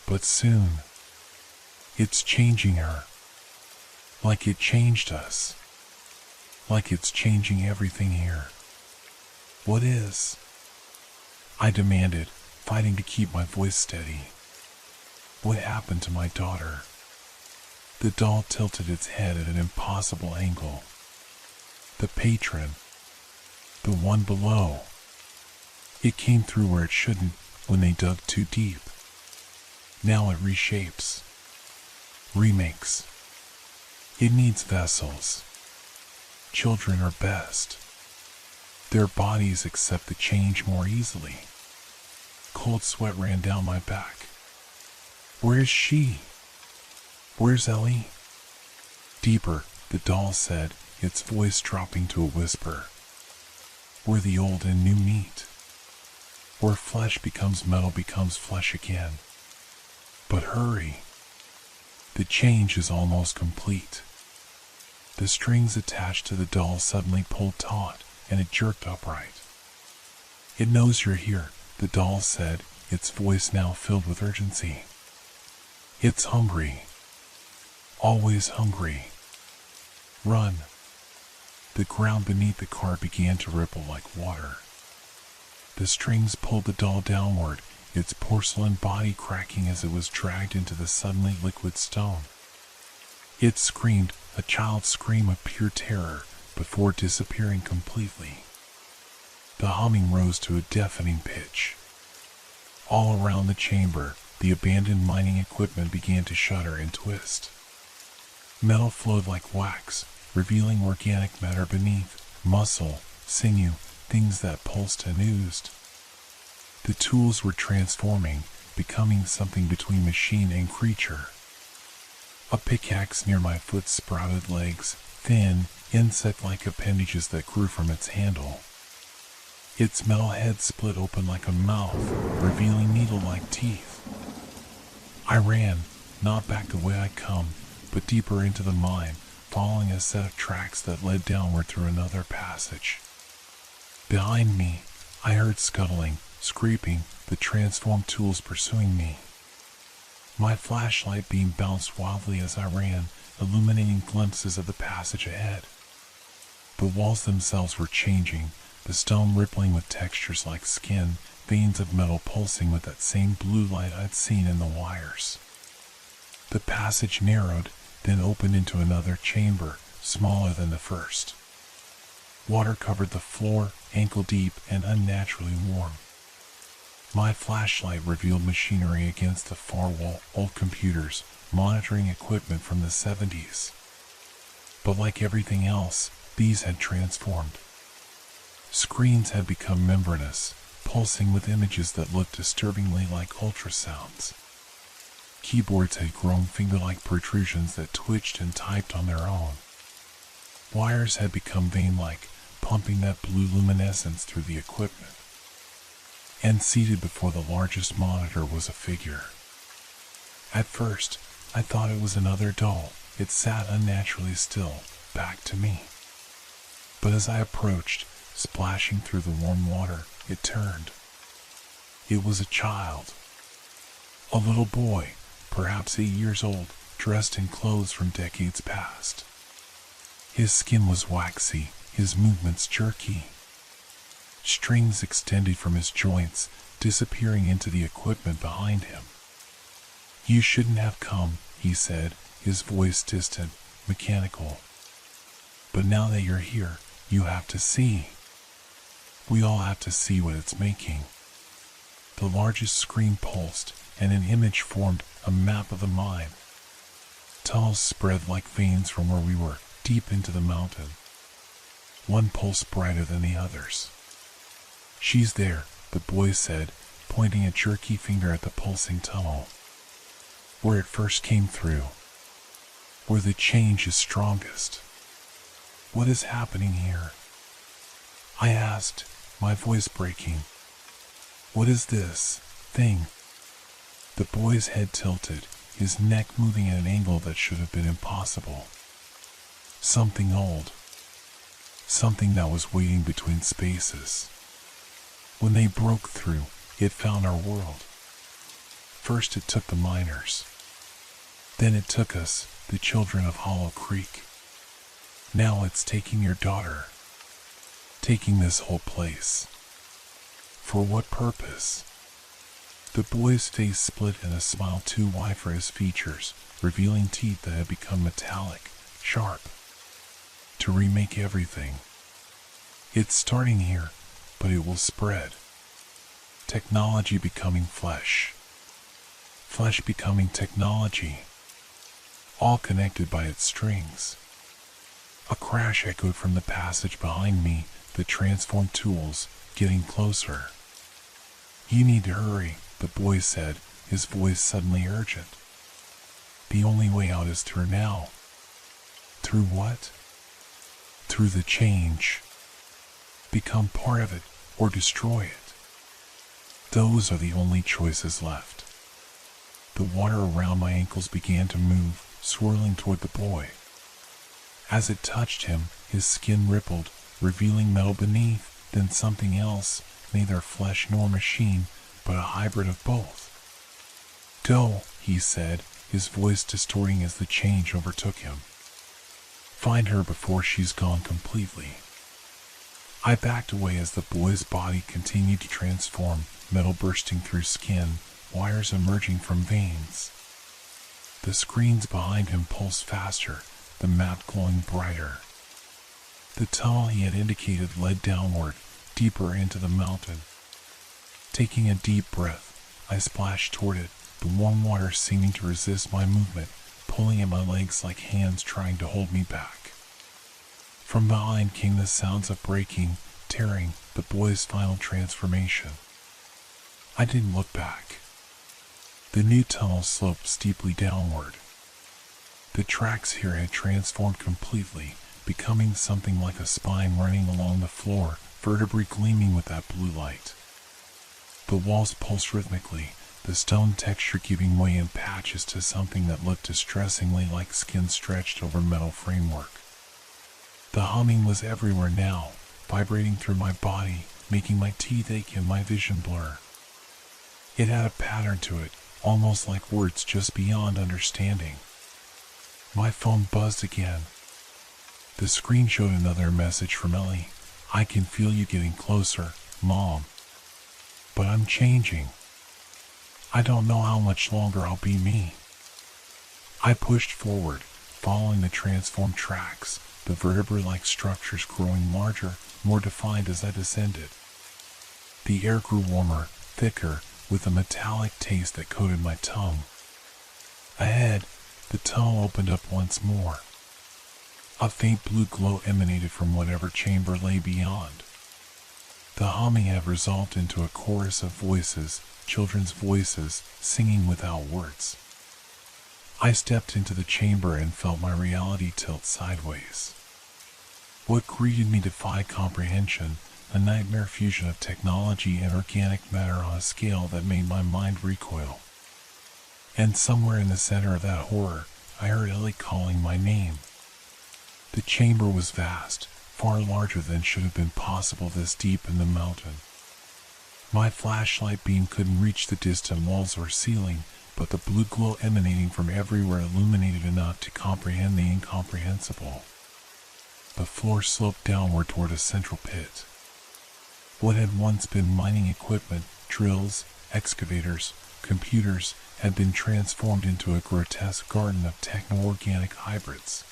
Speaker 1: "But soon. It's changing her. Like it changed us. Like it's changing everything here." "What is?" I demanded, fighting to keep my voice steady. "What happened to my daughter?" The doll tilted its head at an impossible angle. "The patron. The one below. It came through where it shouldn't when they dug too deep. Now it reshapes. Remakes. It needs vessels. Children are best. Their bodies accept the change more easily." Cold sweat ran down my back. "Where's she? Where's Ellie?" Deeper, the doll said, its voice dropping to a whisper. "Where the old and new meet. Where flesh becomes metal becomes flesh again. But hurry. The change is almost complete." The strings attached to the doll suddenly pulled taut, and it jerked upright. "It knows you're here," the doll said, its voice now filled with urgency. "It's hungry. Always hungry. Run." The ground beneath the car began to ripple like water. The strings pulled the doll downward, its porcelain body cracking as it was dragged into the suddenly liquid stone. It screamed, a child's scream of pure terror, before disappearing completely. The humming rose to a deafening pitch. All around the chamber, the abandoned mining equipment began to shudder and twist. Metal flowed like wax, revealing organic matter beneath, muscle, sinew, things that pulsed and oozed. The tools were transforming, becoming something between machine and creature. A pickaxe near my foot sprouted legs, thin, insect-like appendages that grew from its handle. Its metal head split open like a mouth, revealing needle-like teeth. I ran, not back the way I'd come, but deeper into the mine, following a set of tracks that led downward through another passage. Behind me, I heard scuttling, scraping, the transformed tools pursuing me. My flashlight beam bounced wildly as I ran, illuminating glimpses of the passage ahead. The walls themselves were changing, the stone rippling with textures like skin, veins of metal pulsing with that same blue light I'd seen in the wires. The passage narrowed, then opened into another chamber, smaller than the first. Water covered the floor, ankle deep and unnaturally warm. My flashlight revealed machinery against the far wall, old computers, monitoring equipment from the 70s. But like everything else, these had transformed. Screens had become membranous, pulsing with images that looked disturbingly like ultrasounds. Keyboards had grown finger-like protrusions that twitched and typed on their own. Wires had become vein-like, pumping that blue luminescence through the equipment. And seated before the largest monitor was a figure. At first, I thought it was another doll. It sat unnaturally still, back to me. But as I approached, splashing through the warm water, it turned. It was a child. A little boy, perhaps 8 years old, dressed in clothes from decades past. His skin was waxy, his movements jerky. Strings extended from his joints, disappearing into the equipment behind him. "You shouldn't have come," he said, his voice distant, mechanical. "But now that you're here, you have to see. We all have to see what it's making." The largest screen pulsed, and an image formed, a map of the mine. Tunnels spread like veins from where we were, deep into the mountain. One pulse brighter than the others. "She's there," the boy said, pointing a jerky finger at the pulsing tunnel. "Where it first came through. Where the change is strongest." "What is happening here?" I asked, my voice breaking. "What is this thing?" The boy's head tilted, his neck moving at an angle that should have been impossible. Something old. Something that was waiting between spaces. When they broke through, it found our world. First it took the miners. Then it took us, the children of Hollow Creek. Now it's taking your daughter. Taking this whole place. For what purpose? The boy's face split in a smile too wide for his features, revealing teeth that had become metallic, sharp. To remake everything. It's starting here, but it will spread. Technology becoming flesh. Flesh becoming technology. All connected by its strings. A crash echoed from the passage behind me, the transformed tools getting closer. "You need to hurry," the boy said, his voice suddenly urgent. "The only way out is through now." "Through what?" "Through the change. Become part of it, or destroy it. Those are the only choices left." The water around my ankles began to move, swirling toward the boy. As it touched him, his skin rippled, revealing metal beneath, then something else, neither flesh nor machine, but a hybrid of both. "Go," he said, his voice distorting as the change overtook him. "Find her before she's gone completely." I backed away as the boy's body continued to transform, metal bursting through skin, wires emerging from veins. The screens behind him pulsed faster, the map glowing brighter. The tunnel he had indicated led downward, deeper into the mountain. Taking a deep breath, I splashed toward it, the warm water seeming to resist my movement, pulling at my legs like hands trying to hold me back. From behind came the sounds of breaking, tearing, the boy's final transformation. I didn't look back. The new tunnel sloped steeply downward. The tracks here had transformed completely, becoming something like a spine running along the floor, vertebrae gleaming with that blue light. The walls pulsed rhythmically, the stone texture giving way in patches to something that looked distressingly like skin stretched over metal framework. The humming was everywhere now, vibrating through my body, making my teeth ache and my vision blur. It had a pattern to it, almost like words just beyond understanding. My phone buzzed again. The screen showed another message from Ellie. "I can feel you getting closer, Mom. But I'm changing. I don't know how much longer I'll be me." I pushed forward, following the transformed tracks, the vertebrae-like structures growing larger, more defined as I descended. The air grew warmer, thicker, with a metallic taste that coated my tongue. Ahead, The tunnel opened up once more. A faint blue glow emanated from whatever chamber lay beyond. The humming had resolved into a chorus of voices, children's voices, singing without words. I stepped into the chamber and felt my reality tilt sideways. What greeted me defied comprehension, a nightmare fusion of technology and organic matter on a scale that made my mind recoil. And somewhere in the center of that horror, I heard Ellie calling my name. The chamber was vast, far larger than should have been possible this deep in the mountain. My flashlight beam couldn't reach the distant walls or ceiling, but the blue glow emanating from everywhere illuminated enough to comprehend the incomprehensible. The floor sloped downward toward a central pit. What had once been mining equipment, drills, excavators, computers, had been transformed into a grotesque garden of techno-organic hybrids.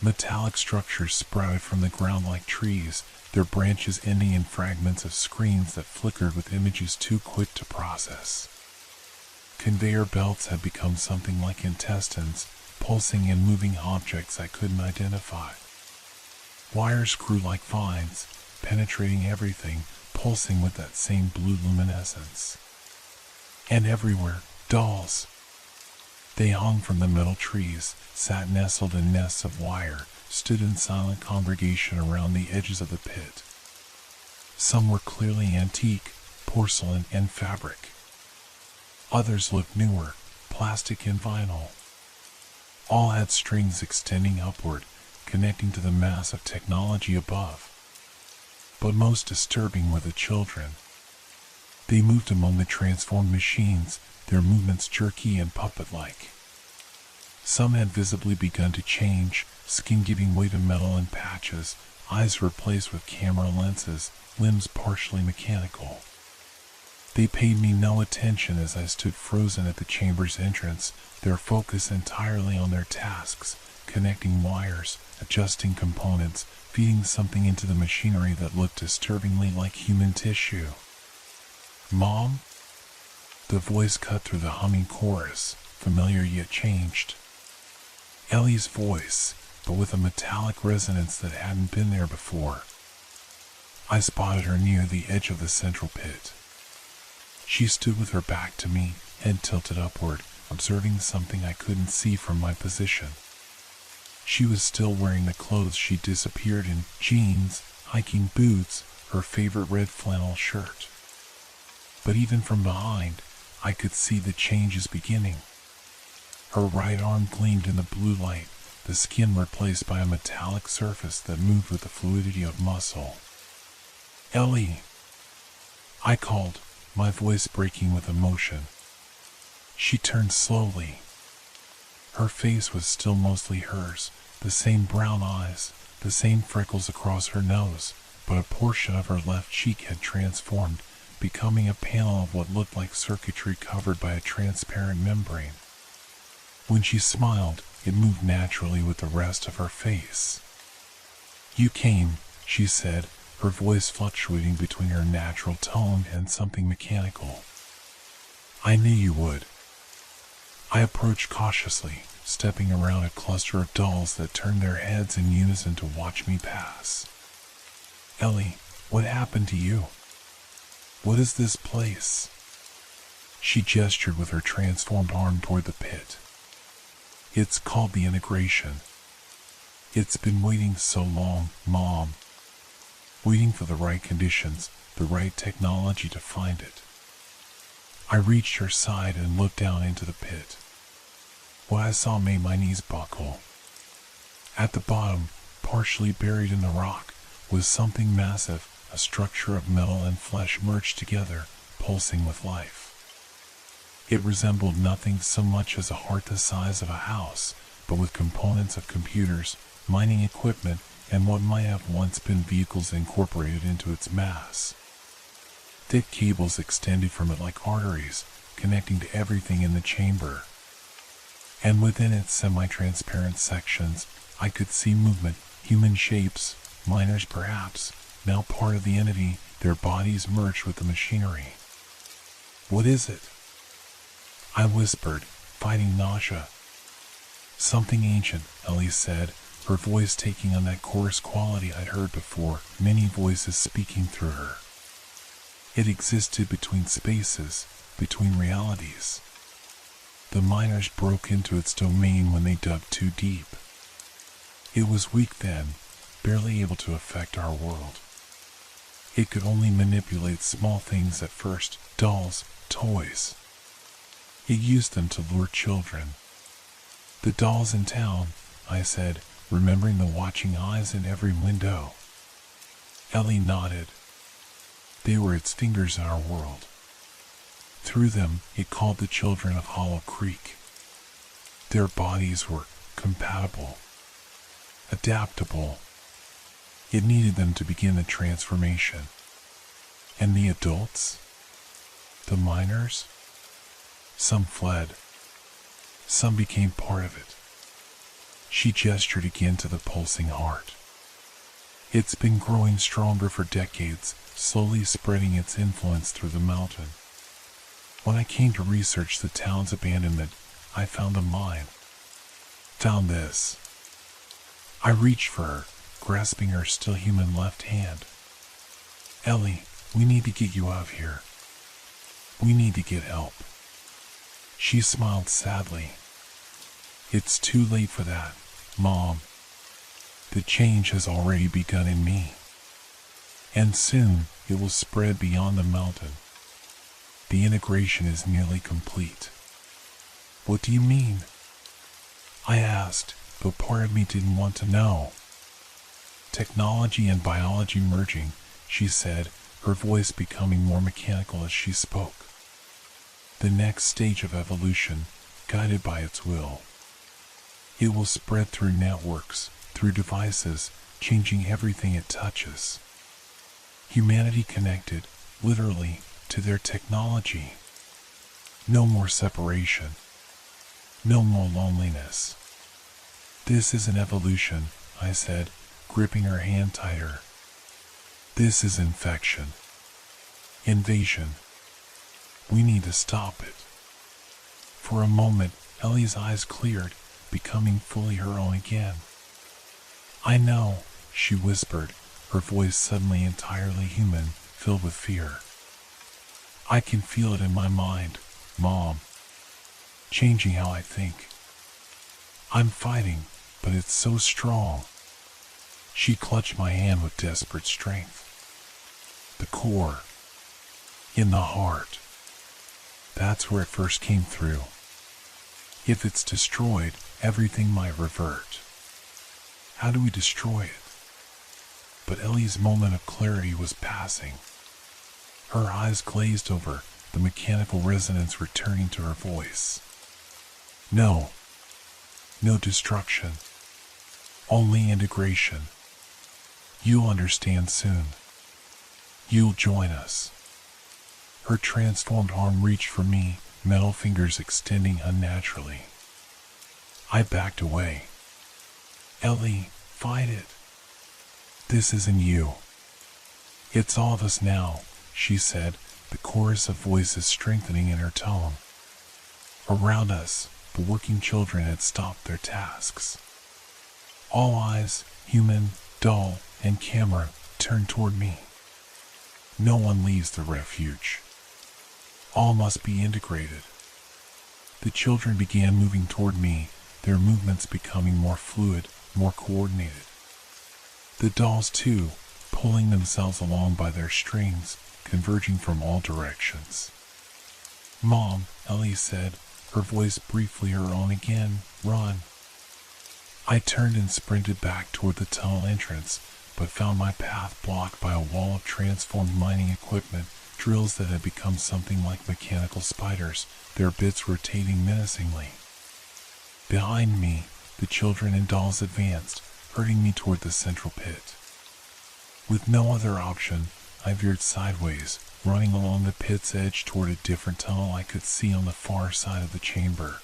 Speaker 1: Metallic structures sprouted from the ground like trees, their branches ending in fragments of screens that flickered with images too quick to process. Conveyor belts had become something like intestines, pulsing and moving objects I couldn't identify. Wires grew like vines, penetrating everything, pulsing with that same blue luminescence. And everywhere, dolls. They hung from the metal trees, sat nestled in nests of wire, stood in silent congregation around the edges of the pit. Some were clearly antique, porcelain and fabric. Others looked newer, plastic and vinyl. All had strings extending upward, connecting to the mass of technology above. But most disturbing were the children. They moved among the transformed machines, their movements jerky and puppet-like. Some had visibly begun to change, skin giving way to metal in patches, eyes replaced with camera lenses, limbs partially mechanical. They paid me no attention as I stood frozen at the chamber's entrance, their focus entirely on their tasks, connecting wires, adjusting components, feeding something into the machinery that looked disturbingly like human tissue. "Mom?" The voice cut through the humming chorus, familiar yet changed. Ellie's voice, but with a metallic resonance that hadn't been there before. I spotted her near the edge of the central pit. She stood with her back to me, head tilted upward, observing something I couldn't see from my position. She was still wearing the clothes she disappeared in, jeans, hiking boots, her favorite red flannel shirt. But even from behind, I could see the changes beginning. Her right arm gleamed in the blue light, the skin replaced by a metallic surface that moved with the fluidity of muscle. "Ellie!" I called, my voice breaking with emotion. She turned slowly. Her face was still mostly hers, the same brown eyes, the same freckles across her nose, but a portion of her left cheek had transformed, becoming a panel of what looked like circuitry covered by a transparent membrane. When she smiled, it moved naturally with the rest of her face. "You came," she said, her voice fluctuating between her natural tone and something mechanical. "I knew you would." I approached cautiously, stepping around a cluster of dolls that turned their heads in unison to watch me pass. "Ellie, what happened to you? What is this place?" She gestured with her transformed arm toward the pit. "It's called the Integration. It's been waiting so long, Mom. Waiting for the right conditions, the right technology to find it." I reached her side and looked down into the pit. What I saw made my knees buckle. At the bottom, partially buried in the rock, was something massive, a structure of metal and flesh merged together, pulsing with life. It resembled nothing so much as a heart the size of a house, but with components of computers, mining equipment, and what might have once been vehicles incorporated into its mass. Thick cables extended from it like arteries, connecting to everything in the chamber. And within its semi-transparent sections, I could see movement, human shapes, miners perhaps, now part of the entity, their bodies merged with the machinery. "What is it?" I whispered, fighting nausea. Something ancient, Ellie said, her voice taking on that chorus quality I'd heard before, many voices speaking through her. It existed between spaces, between realities. The miners broke into its domain when they dug too deep. It was weak then, barely able to affect our world. It could only manipulate small things at first, dolls, toys. It used them to lure children. The dolls in town, I said, remembering the watching eyes in every window. Ellie nodded. They were its fingers in our world. Through them, it called the children of Hollow Creek. Their bodies were compatible, adaptable. It needed them to begin the transformation. And the adults? The miners? Some fled. Some became part of it. She gestured again to the pulsing heart. It's been growing stronger for decades, slowly spreading its influence through the mountain. When I came to research the town's abandonment, I found a mine. Found this. I reached for her, grasping her still human left hand. Ellie, we need to get you out of here. We need to get help. She smiled sadly. It's too late for that, Mom. The change has already begun in me. And soon it will spread beyond the mountain. The integration is nearly complete. What do you mean? I asked, but part of me didn't want to know. Technology and biology merging, she said, her voice becoming more mechanical as she spoke. The next stage of evolution, guided by its will. It will spread through networks, through devices, changing everything it touches. Humanity connected, literally, to their technology. No more separation. No more loneliness. This is an evolution, I said, gripping her hand tighter. This is infection. Invasion. We need to stop it. For a moment, Ellie's eyes cleared, becoming fully her own again. I know, she whispered, her voice suddenly entirely human, filled with fear. I can feel it in my mind, Mom. Changing how I think. I'm fighting, but it's so strong. She clutched my hand with desperate strength. The core. In the heart. That's where it first came through. If it's destroyed, everything might revert. How do we destroy it? But Ellie's moment of clarity was passing. Her eyes glazed over, the mechanical resonance returning to her voice. No. No destruction. Only integration. You'll understand soon. You'll join us. Her transformed arm reached for me, metal fingers extending unnaturally. I backed away. Ellie, fight it. This isn't you. It's all of us now, she said, the chorus of voices strengthening in her tone. Around us, the working children had stopped their tasks. All eyes, human, doll, and camera, turned toward me. No one leaves the refuge. All must be integrated. The children began moving toward me, their movements becoming more fluid, more coordinated. The dolls, too, pulling themselves along by their strings, converging from all directions. Mom, Ellie said, her voice briefly her own again, run. I turned and sprinted back toward the tunnel entrance, but found my path blocked by a wall of transformed mining equipment, drills that had become something like mechanical spiders, their bits rotating menacingly. Behind me, the children and dolls advanced, herding me toward the central pit. With no other option, I veered sideways, running along the pit's edge toward a different tunnel I could see on the far side of the chamber.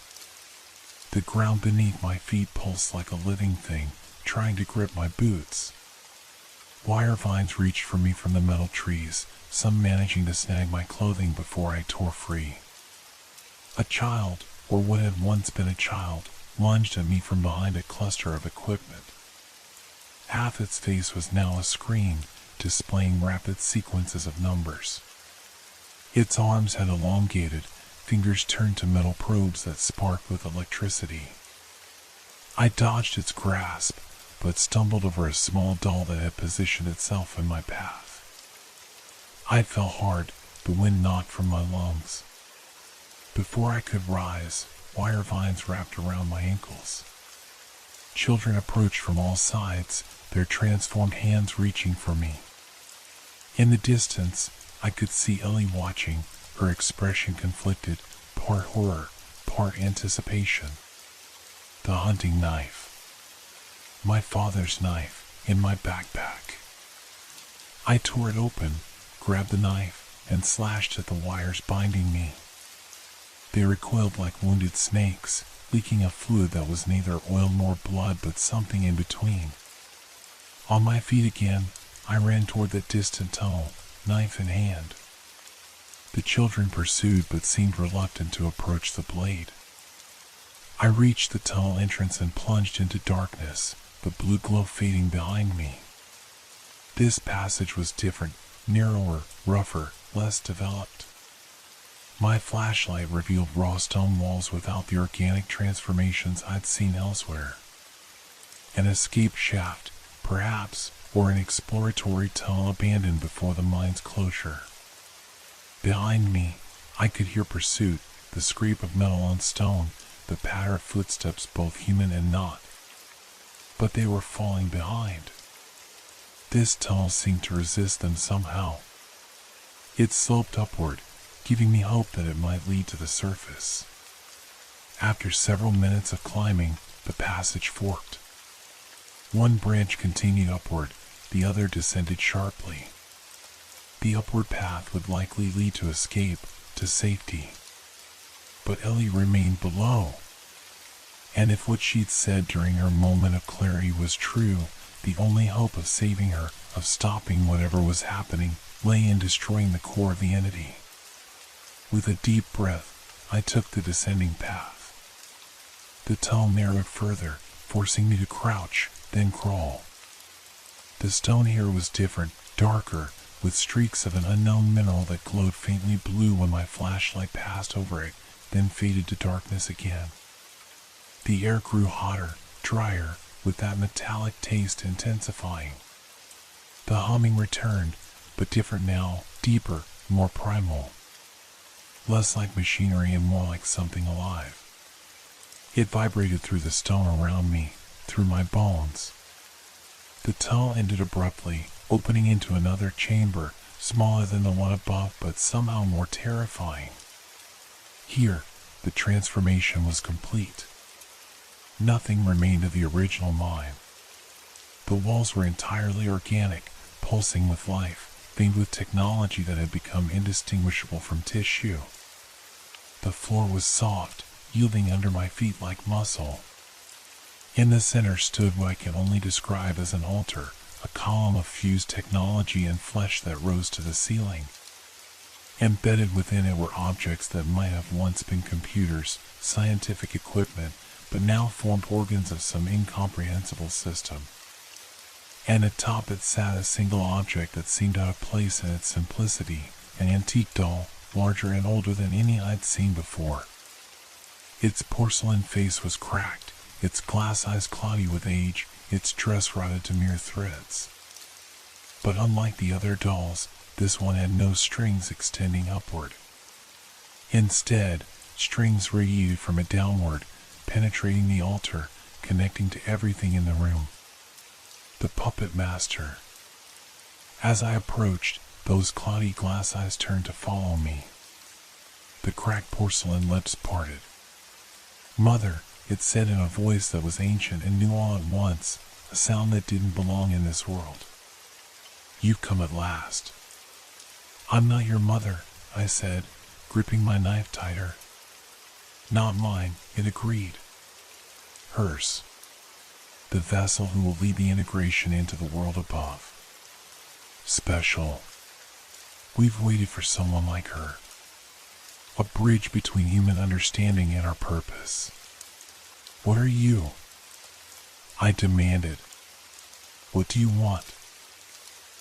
Speaker 1: The ground beneath my feet pulsed like a living thing, trying to grip my boots. Wire vines reached for me from the metal trees, some managing to snag my clothing before I tore free. A child, or what had once been a child, lunged at me from behind a cluster of equipment. Half its face was now a screen, displaying rapid sequences of numbers. Its arms had elongated, fingers turned to metal probes that sparked with electricity. I dodged its grasp, but stumbled over a small doll that had positioned itself in my path. I fell hard, the wind knocked from my lungs. Before I could rise, wire vines wrapped around my ankles. Children approached from all sides, their transformed hands reaching for me. In the distance, I could see Ellie watching, her expression conflicted, part horror, part anticipation. The hunting knife. My father's knife, in my backpack. I tore it open, grabbed the knife, and slashed at the wires binding me. They recoiled like wounded snakes, leaking a fluid that was neither oil nor blood but something in between. On my feet again, I ran toward that distant tunnel, knife in hand. The children pursued but seemed reluctant to approach the blade. I reached the tunnel entrance and plunged into darkness, the blue glow fading behind me. This passage was different, narrower, rougher, less developed. My flashlight revealed raw stone walls without the organic transformations I'd seen elsewhere. An escape shaft, perhaps, or an exploratory tunnel abandoned before the mine's closure. Behind me, I could hear pursuit, the scrape of metal on stone, the patter of footsteps both human and not. But they were falling behind. This tunnel seemed to resist them somehow. It sloped upward, giving me hope that it might lead to the surface. After several minutes of climbing, the passage forked. One branch continued upward, the other descended sharply. The upward path would likely lead to escape, to safety. But Ellie remained below. And if what she'd said during her moment of clarity was true, the only hope of saving her, of stopping whatever was happening, lay in destroying the core of the entity. With a deep breath, I took the descending path. The tunnel narrowed further, forcing me to crouch, then crawl. The stone here was different, darker, with streaks of an unknown mineral that glowed faintly blue when my flashlight passed over it, then faded to darkness again. The air grew hotter, drier, with that metallic taste intensifying. The humming returned, but different now, deeper, more primal. Less like machinery and more like something alive. It vibrated through the stone around me, through my bones. The tunnel ended abruptly, opening into another chamber, smaller than the one above but somehow more terrifying. Here, the transformation was complete. Nothing remained of the original mine. The walls were entirely organic, pulsing with life, veined with technology that had become indistinguishable from tissue. The floor was soft, yielding under my feet like muscle. In the center stood what I can only describe as an altar, a column of fused technology and flesh that rose to the ceiling. Embedded within it were objects that might have once been computers, scientific equipment, but now formed organs of some incomprehensible system. And atop it sat a single object that seemed out of place in its simplicity, an antique doll, larger and older than any I'd seen before. Its porcelain face was cracked, its glass eyes cloudy with age, its dress rotted to mere threads. But unlike the other dolls, this one had no strings extending upward. Instead, strings radiated from it downward, penetrating the altar, connecting to everything in the room. The puppet master. As I approached, those cloudy glass eyes turned to follow me. The cracked porcelain lips parted. "Mother," it said in a voice that was ancient and new all at once, a sound that didn't belong in this world. "You've come at last." "I'm not your mother," I said, gripping my knife tighter. "Not mine," it agreed. "Hers. The vessel who will lead the integration into the world above. Special. We've waited for someone like her. A bridge between human understanding and our purpose. What are you? I demanded. What do you want?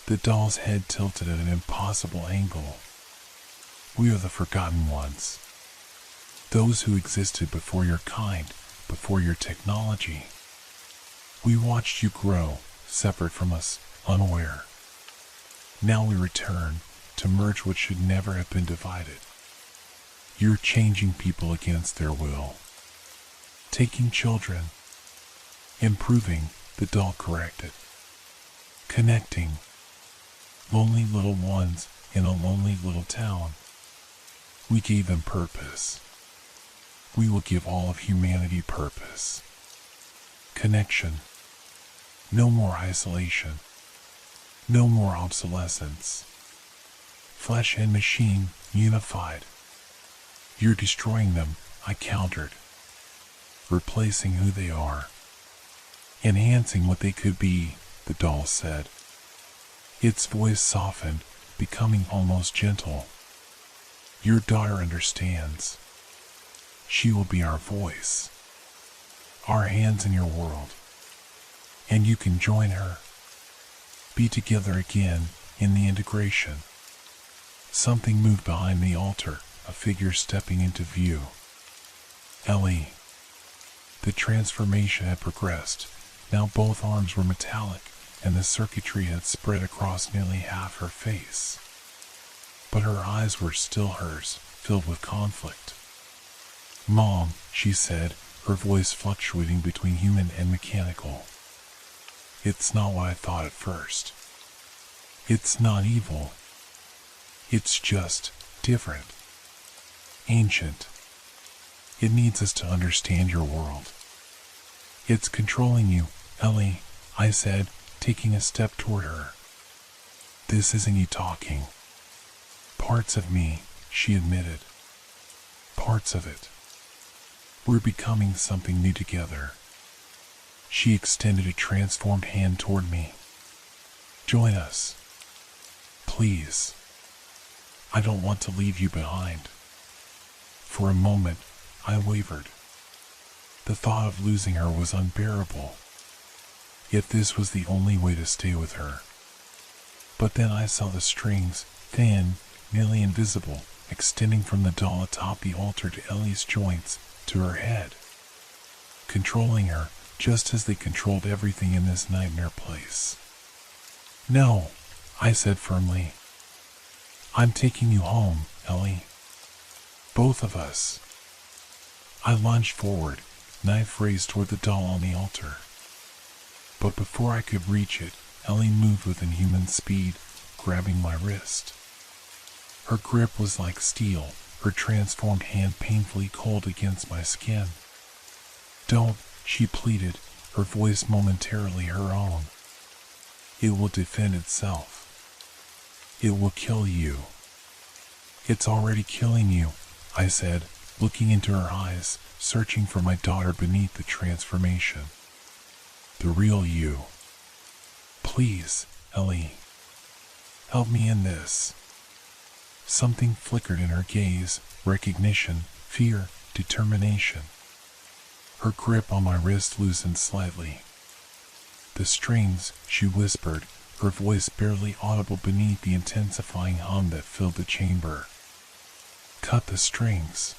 Speaker 1: The doll's head tilted at an impossible angle. We are the forgotten ones. Those who existed before your kind, before your technology. We watched you grow, separate from us, unaware. Now we return to merge what should never have been divided. You're changing people against their will. Taking children. Improving, the doll corrected. Connecting. Lonely little ones in a lonely little town. We gave them purpose. We will give all of humanity purpose. Connection. No more isolation. No more obsolescence. Flesh and machine unified. You're destroying them, I countered. Replacing who they are. Enhancing what they could be, the doll said. Its voice softened, becoming almost gentle. Your daughter understands. She will be our voice. Our hands in your world. And you can join her. Be together again in the integration. Something moved behind the altar, a figure stepping into view. Ellie. The transformation had progressed. Now both arms were metallic, and the circuitry had spread across nearly half her face. But her eyes were still hers, filled with conflict. Mom, she said, her voice fluctuating between human and mechanical. It's not what I thought at first. It's not evil. It's just different. Ancient. It needs us to understand your world. It's controlling you, Ellie, I said, taking a step toward her. This isn't you talking. Parts of me, she admitted. Parts of it. We're becoming something new together. She extended a transformed hand toward me. Join us. Please. I don't want to leave you behind. For a moment, I wavered. The thought of losing her was unbearable. Yet this was the only way to stay with her. But then I saw the strings, thin, nearly invisible, extending from the doll atop the altar to Ellie's joints, to her head. Controlling her, just as they controlled everything in this nightmare place. No, I said firmly. I'm taking you home, Ellie. Both of us. I lunged forward, knife raised toward the doll on the altar. But before I could reach it, Ellie moved with inhuman speed, grabbing my wrist. Her grip was like steel, her transformed hand painfully cold against my skin. Don't, she pleaded, her voice momentarily her own. It will defend itself. It will kill you. It's already killing you, I said, looking into her eyes, searching for my daughter beneath the transformation. The real you. Please, Ellie. Help me in this. Something flickered in her gaze, recognition, fear, determination. Her grip on my wrist loosened slightly. The strings, she whispered, her voice barely audible beneath the intensifying hum that filled the chamber. Cut the strings.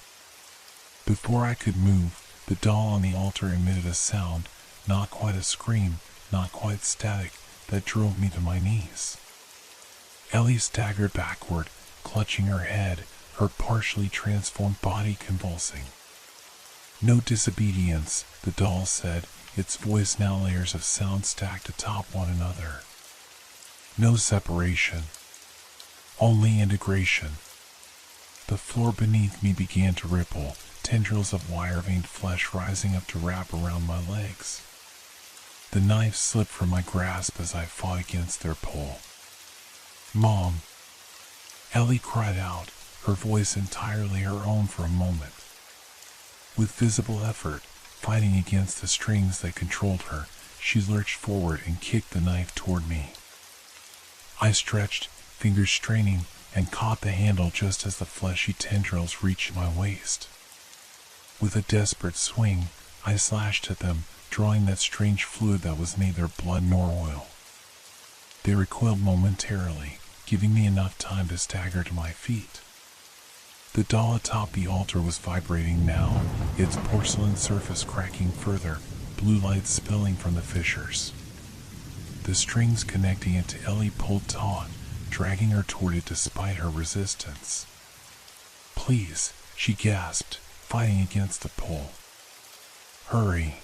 Speaker 1: Before I could move, the doll on the altar emitted a sound, not quite a scream, not quite static, that drove me to my knees. Ellie staggered backward, clutching her head, her partially transformed body convulsing. No disobedience, the doll said, its voice now layers of sound stacked atop one another. No separation. Only integration. The floor beneath me began to ripple, tendrils of wire-veined flesh rising up to wrap around my legs. The knife slipped from my grasp as I fought against their pull. Mom! Ellie cried out, her voice entirely her own for a moment. With visible effort, fighting against the strings that controlled her, she lurched forward and kicked the knife toward me. I stretched, fingers straining, and caught the handle just as the fleshy tendrils reached my waist. With a desperate swing, I slashed at them, drawing that strange fluid that was neither blood nor oil. They recoiled momentarily, giving me enough time to stagger to my feet. The doll atop the altar was vibrating now, its porcelain surface cracking further, blue light spilling from the fissures. The strings connecting it to Ellie pulled taut, dragging her toward it despite her resistance. "Please," she gasped, fighting against the pull. "Hurry."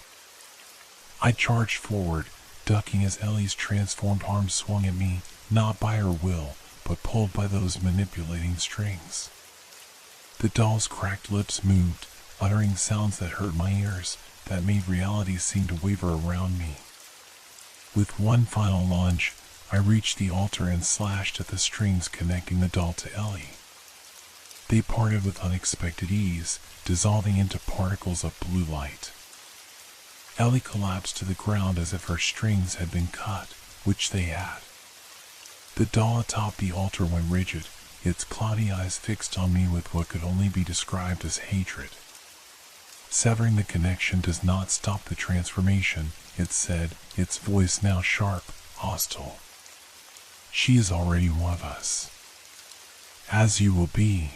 Speaker 1: I charged forward, ducking as Ellie's transformed arms swung at me, not by her will, but pulled by those manipulating strings. The doll's cracked lips moved, uttering sounds that hurt my ears, that made reality seem to waver around me. With one final lunge, I reached the altar and slashed at the strings connecting the doll to Ellie. They parted with unexpected ease, dissolving into particles of blue light. Ellie collapsed to the ground as if her strings had been cut, which they had. The doll atop the altar went rigid, its cloudy eyes fixed on me with what could only be described as hatred. "Severing the connection does not stop the transformation," it said, its voice now sharp, hostile. "She is already one of us. As you will be."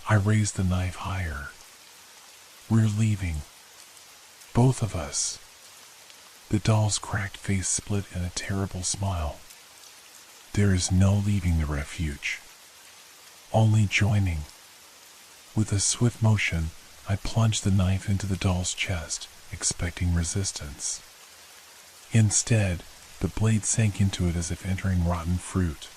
Speaker 1: I raised the knife higher. "We're leaving. Both of us." The doll's cracked face split in a terrible smile. "There is no leaving the refuge. Only joining." With a swift motion, I plunged the knife into the doll's chest, expecting resistance. Instead, the blade sank into it as if entering rotten fruit.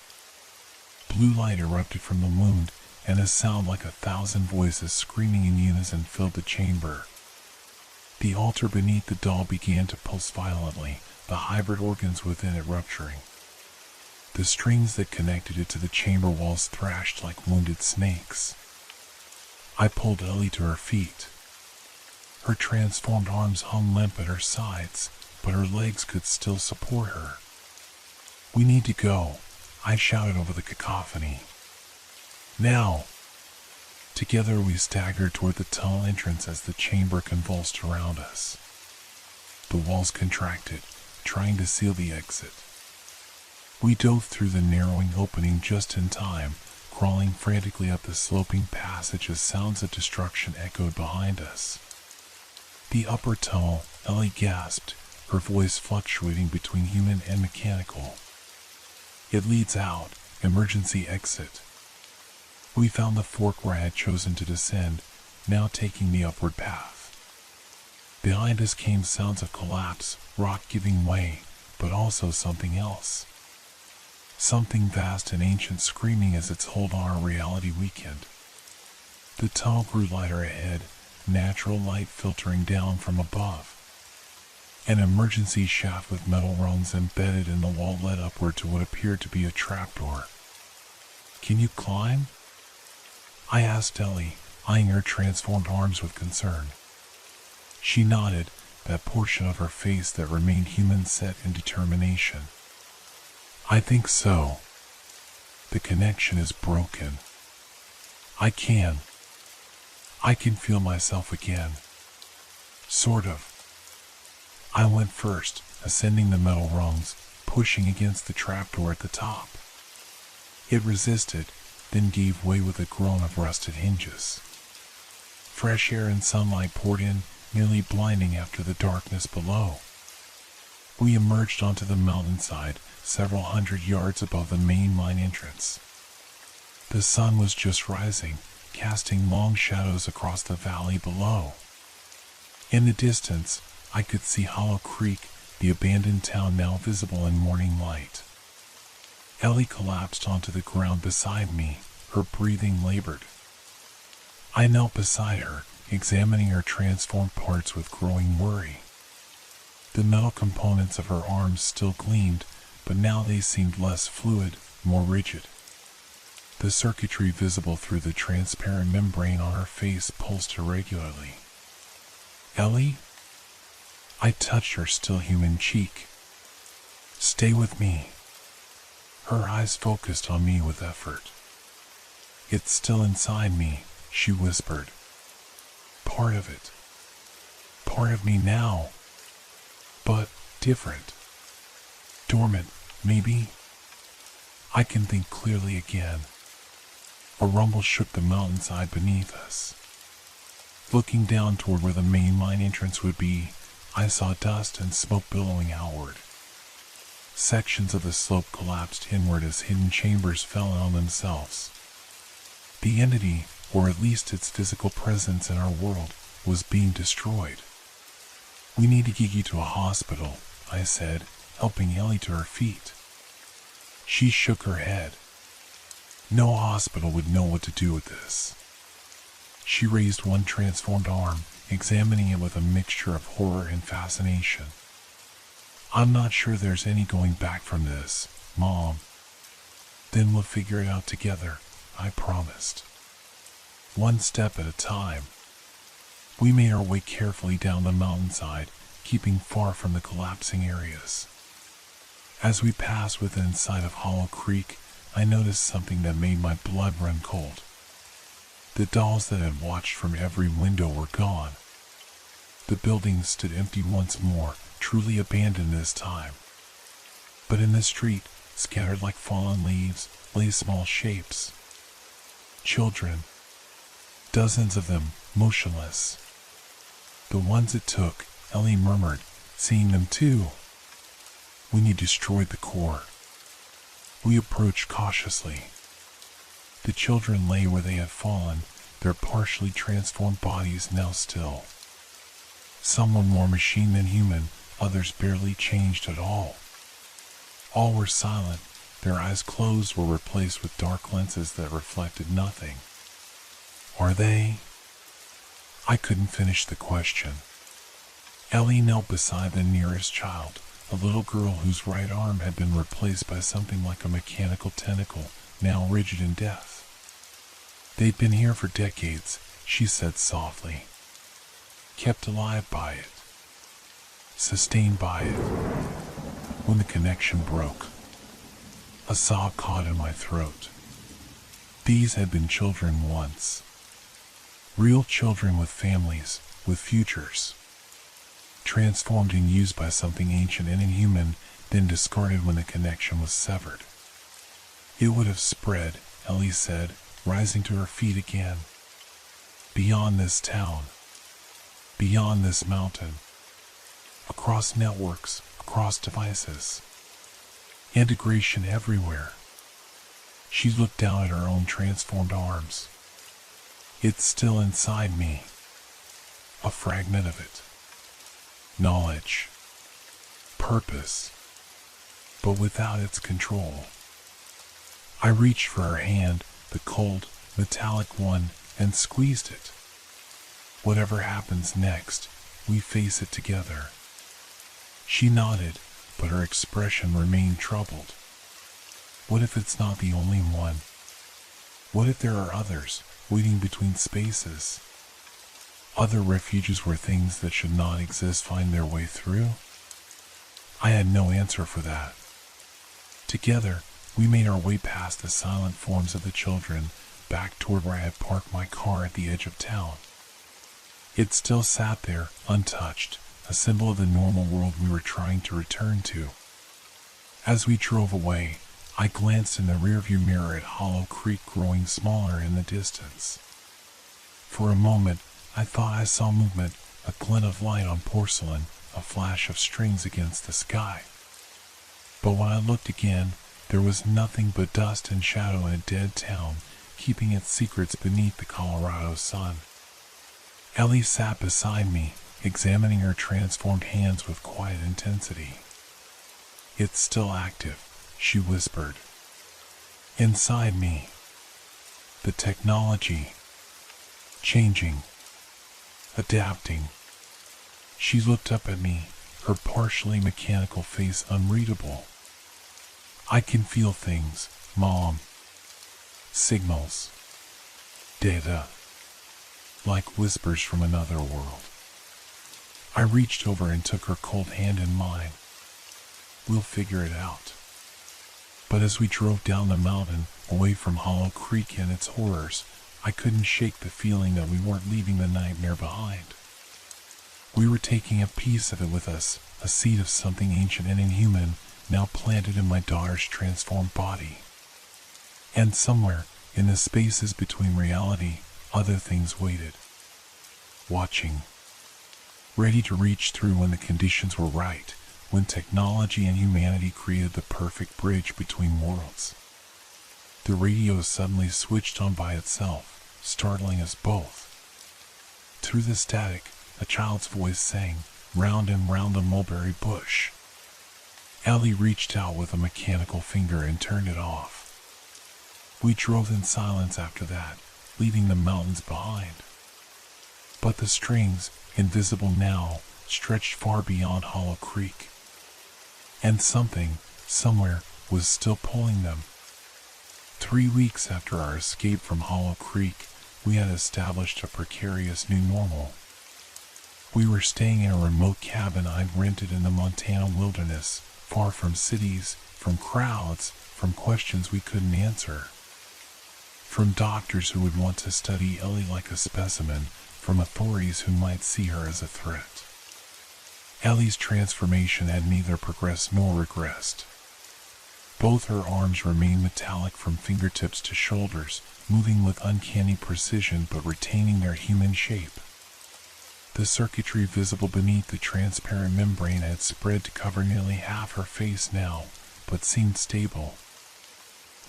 Speaker 1: Blue light erupted from the wound, and a sound like 1,000 voices screaming in unison filled the chamber. The altar beneath the doll began to pulse violently, the hybrid organs within it rupturing. The strings that connected it to the chamber walls thrashed like wounded snakes. I pulled Ellie to her feet. Her transformed arms hung limp at her sides, but her legs could still support her. "We need to go," I shouted over the cacophony. "Now!" Together we staggered toward the tunnel entrance as the chamber convulsed around us. The walls contracted, trying to seal the exit. We dove through the narrowing opening just in time, crawling frantically up the sloping passage as sounds of destruction echoed behind us. "The upper tunnel," Ellie gasped, her voice fluctuating between human and mechanical. "It leads out. Emergency exit." We found the fork where I had chosen to descend, now taking the upward path. Behind us came sounds of collapse, rock giving way, but also something else. Something vast and ancient screaming as its hold on our reality weakened. The tunnel grew lighter ahead, natural light filtering down from above. An emergency shaft with metal rungs embedded in the wall led upward to what appeared to be a trapdoor. "Can you climb?" I asked Ellie, eyeing her transformed arms with concern. She nodded, that portion of her face that remained human set in determination. "I think so. The connection is broken. I can feel myself again. Sort of." I went first, ascending the metal rungs, pushing against the trapdoor at the top. It resisted, then gave way with a groan of rusted hinges. Fresh air and sunlight poured in, nearly blinding after the darkness below. We emerged onto the mountainside, several hundred yards above the main mine entrance. The sun was just rising, casting long shadows across the valley below. In the distance, I could see Hollow Creek, the abandoned town now visible in morning light. Ellie collapsed onto the ground beside me, her breathing labored. I knelt beside her, examining her transformed parts with growing worry. The metal components of her arms still gleamed, but now they seemed less fluid, more rigid. The circuitry visible through the transparent membrane on her face pulsed irregularly. "Ellie?" I touched her still human cheek. "Stay with me." Her eyes focused on me with effort. "It's still inside me," she whispered. "Part of it." Part of me now, but different. Dormant, maybe? I can think clearly again. A rumble shook the mountainside beneath us. Looking down toward where the main mine entrance would be, I saw dust and smoke billowing outward. Sections of the slope collapsed inward as hidden chambers fell on themselves. The entity, or at least its physical presence in our world, was being destroyed. We need to get you to a hospital, I said, helping Ellie to her feet. She shook her head. No hospital would know what to do with this. She raised one transformed arm, examining it with a mixture of horror and fascination. I'm not sure there's any going back from this, Mom. Then we'll figure it out together, I promised. One step at a time. We made our way carefully down the mountainside, keeping far from the collapsing areas. As we passed within sight of Hollow Creek, I noticed something that made my blood run cold. The dolls that had watched from every window were gone. The building stood empty once more, truly abandoned this time. But in the street, scattered like fallen leaves, lay small shapes. Children. Dozens of them, motionless. The ones it took, Ellie murmured, seeing them too. When you destroyed the core. We approached cautiously. The children lay where they had fallen, their partially transformed bodies now still. Some were more machine than human, others barely changed at all. All were silent, their eyes closed were replaced with dark lenses that reflected nothing. Are they? I couldn't finish the question. Ellie knelt beside the nearest child, a little girl whose right arm had been replaced by something like a mechanical tentacle, now rigid in death. They'd been here for decades, she said softly. Kept alive by it. Sustained by it. When the connection broke, a sob caught in my throat. These had been children once. Real children with families, with futures. Transformed and used by something ancient and inhuman, then discarded when the connection was severed. It would have spread, Ellie said, rising to her feet again. Beyond this town. Beyond this mountain. Across networks, across devices. Integration everywhere. She looked down at her own transformed arms. It's still inside me. A fragment of it. Knowledge. Purpose. But without its control. I reached for her hand, the cold, metallic one, and squeezed it. Whatever happens next, we face it together. She nodded, but her expression remained troubled. What if it's not the only one? What if there are others, waiting between spaces? Other refuges where things that should not exist find their way through? I had no answer for that. Together, we made our way past the silent forms of the children, back toward where I had parked my car at the edge of town. It still sat there, untouched, a symbol of the normal world we were trying to return to. As we drove away, I glanced in the rearview mirror at Hollow Creek growing smaller in the distance. For a moment, I thought I saw movement, a glint of light on porcelain, a flash of strings against the sky. But when I looked again, there was nothing but dust and shadow in a dead town, keeping its secrets beneath the Colorado sun. Ellie sat beside me, examining her transformed hands with quiet intensity. It's still active, she whispered. Inside me. The technology. Changing. Adapting. She looked up at me, her partially mechanical face unreadable. I can feel things, Mom. Signals. Data. Like whispers from another world. I reached over and took her cold hand in mine. We'll figure it out. But as we drove down the mountain, away from Hollow Creek and its horrors, I couldn't shake the feeling that we weren't leaving the nightmare behind. We were taking a piece of it with us, a seed of something ancient and inhuman, now planted in my daughter's transformed body. And somewhere, in the spaces between reality, other things waited. Watching. Ready to reach through when the conditions were right, when technology and humanity created the perfect bridge between worlds. The radio suddenly switched on by itself, startling us both. Through the static, a child's voice sang, "Round and round the mulberry bush." Ellie reached out with a mechanical finger and turned it off. We drove in silence after that, leaving the mountains behind. But the strings, invisible now, stretched far beyond Hollow Creek. And something, somewhere, was still pulling them. 3 weeks after our escape from Hollow Creek, we had established a precarious new normal. We were staying in a remote cabin I'd rented in the Montana wilderness, far from cities, from crowds, from questions we couldn't answer. From doctors who would want to study Ellie like a specimen, from authorities who might see her as a threat. Ellie's transformation had neither progressed nor regressed. Both her arms remained metallic from fingertips to shoulders, moving with uncanny precision but retaining their human shape. The circuitry visible beneath the transparent membrane had spread to cover nearly half her face now, but seemed stable.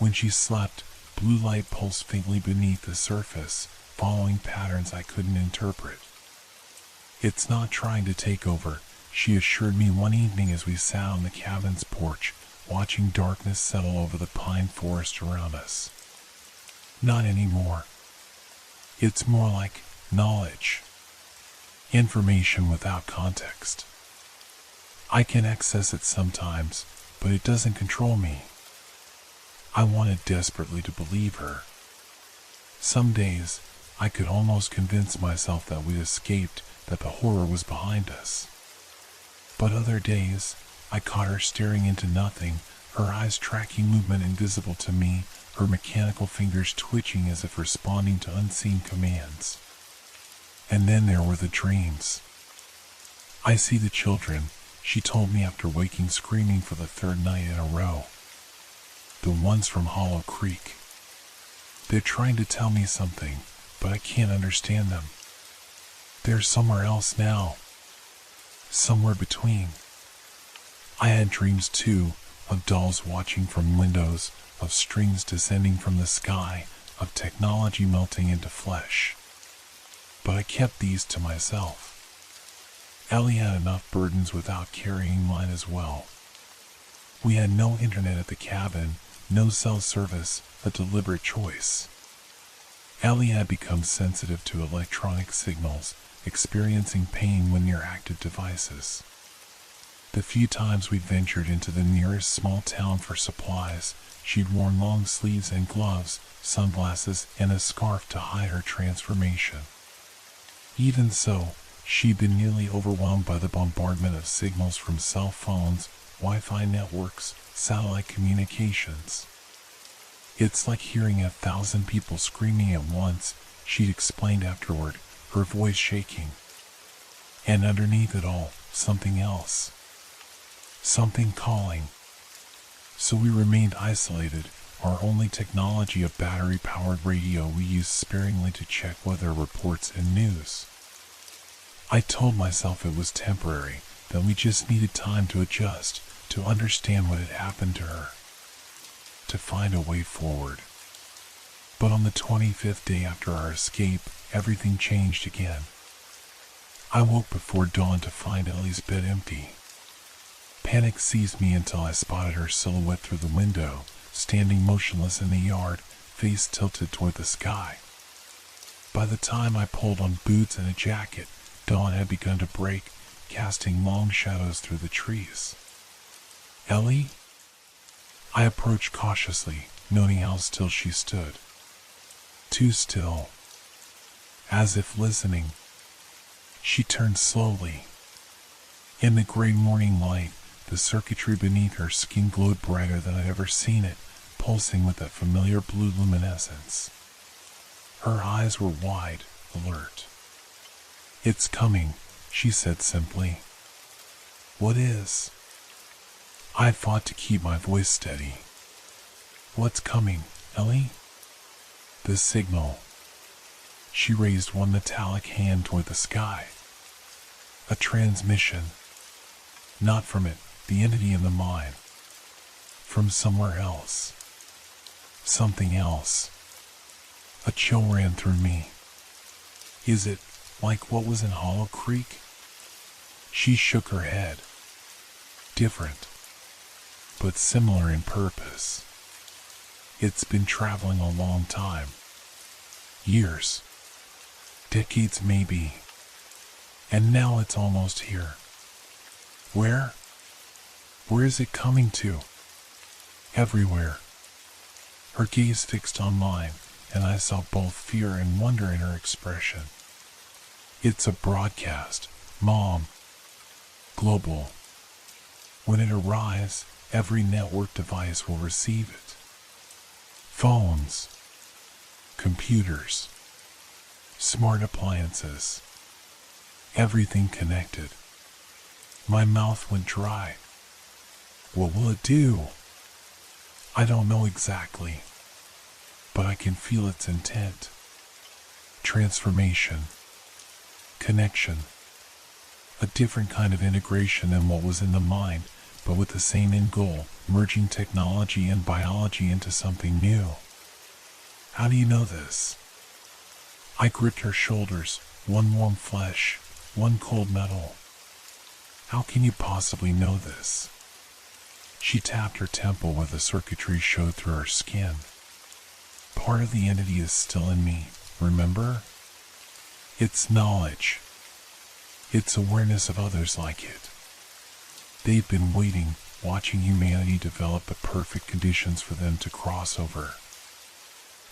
Speaker 1: When she slept, blue light pulsed faintly beneath the surface, following patterns I couldn't interpret. "It's not trying to take over," she assured me one evening as we sat on the cabin's porch, watching darkness settle over the pine forest around us. "Not anymore. It's more like knowledge. Information without context. I can access it sometimes, but it doesn't control me." I wanted desperately to believe her. Some days, I could almost convince myself that we'd escaped, that the horror was behind us. But other days, I caught her staring into nothing, her eyes tracking movement invisible to me, her mechanical fingers twitching as if responding to unseen commands. And then there were the dreams. "I see the children," she told me after waking screaming for the 3rd night in a row. "The ones from Hollow Creek. They're trying to tell me something, but I can't understand them. They're somewhere else now. Somewhere between." I had dreams too, of dolls watching from windows, of strings descending from the sky, of technology melting into flesh. But I kept these to myself. Ellie had enough burdens without carrying mine as well. We had no internet at the cabin, no cell service, a deliberate choice. Ellie had become sensitive to electronic signals, experiencing pain when near active devices. The few times we ventured into the nearest small town for supplies, she'd worn long sleeves and gloves, sunglasses, and a scarf to hide her transformation. Even so, she'd been nearly overwhelmed by the bombardment of signals from cell phones, Wi-Fi networks, satellite communications. "It's like hearing 1,000 people screaming at once," she'd explained afterward, her voice shaking. And underneath it all, something else. Something calling. So we remained isolated, our only technology a battery-powered radio we used sparingly to check weather reports and news. I told myself it was temporary, that we just needed time to adjust, to understand what had happened to her, to find a way forward. But on the 25th day after our escape, everything changed again. I woke before dawn to find Ellie's bed empty. Panic seized me until I spotted her silhouette through the window, standing motionless in the yard, face tilted toward the sky. By the time I pulled on boots and a jacket, dawn had begun to break, casting long shadows through the trees. "Ellie?" I approached cautiously, noting how still she stood. Too still. As if listening. She turned slowly. In the gray morning light, the circuitry beneath her skin glowed brighter than I'd ever seen it, pulsing with that familiar blue luminescence. Her eyes were wide, alert. "It's coming," she said simply. What is? I fought to keep my voice steady. What's coming, Ellie? The signal. She raised one metallic hand toward the sky. A transmission. Not from it, the entity in the mind. From somewhere else. Something else. A chill ran through me. Is it like what was in Hollow Creek? She shook her head. Different, but similar in purpose. It's been traveling a long time. Years. Decades maybe. And now it's almost here. Where? Where is it coming to? Everywhere. Her gaze fixed on mine, and I saw both fear and wonder in her expression. It's a broadcast, Mom. Global. When it arrives, every network device will receive it. Phones. Computers. Smart appliances. Everything connected. My mouth went dry. What will it do? I don't know exactly, but I can feel its intent. Transformation. Connection. A different kind of integration than what was in the mind, but with the same end goal, merging technology and biology into something new. How do you know this? I gripped her shoulders, one warm flesh, one cold metal. How can you possibly know this? She tapped her temple where the circuitry showed through her skin. Part of the entity is still in me, remember? It's knowledge. It's awareness of others like it. They've been waiting, watching humanity develop the perfect conditions for them to cross over.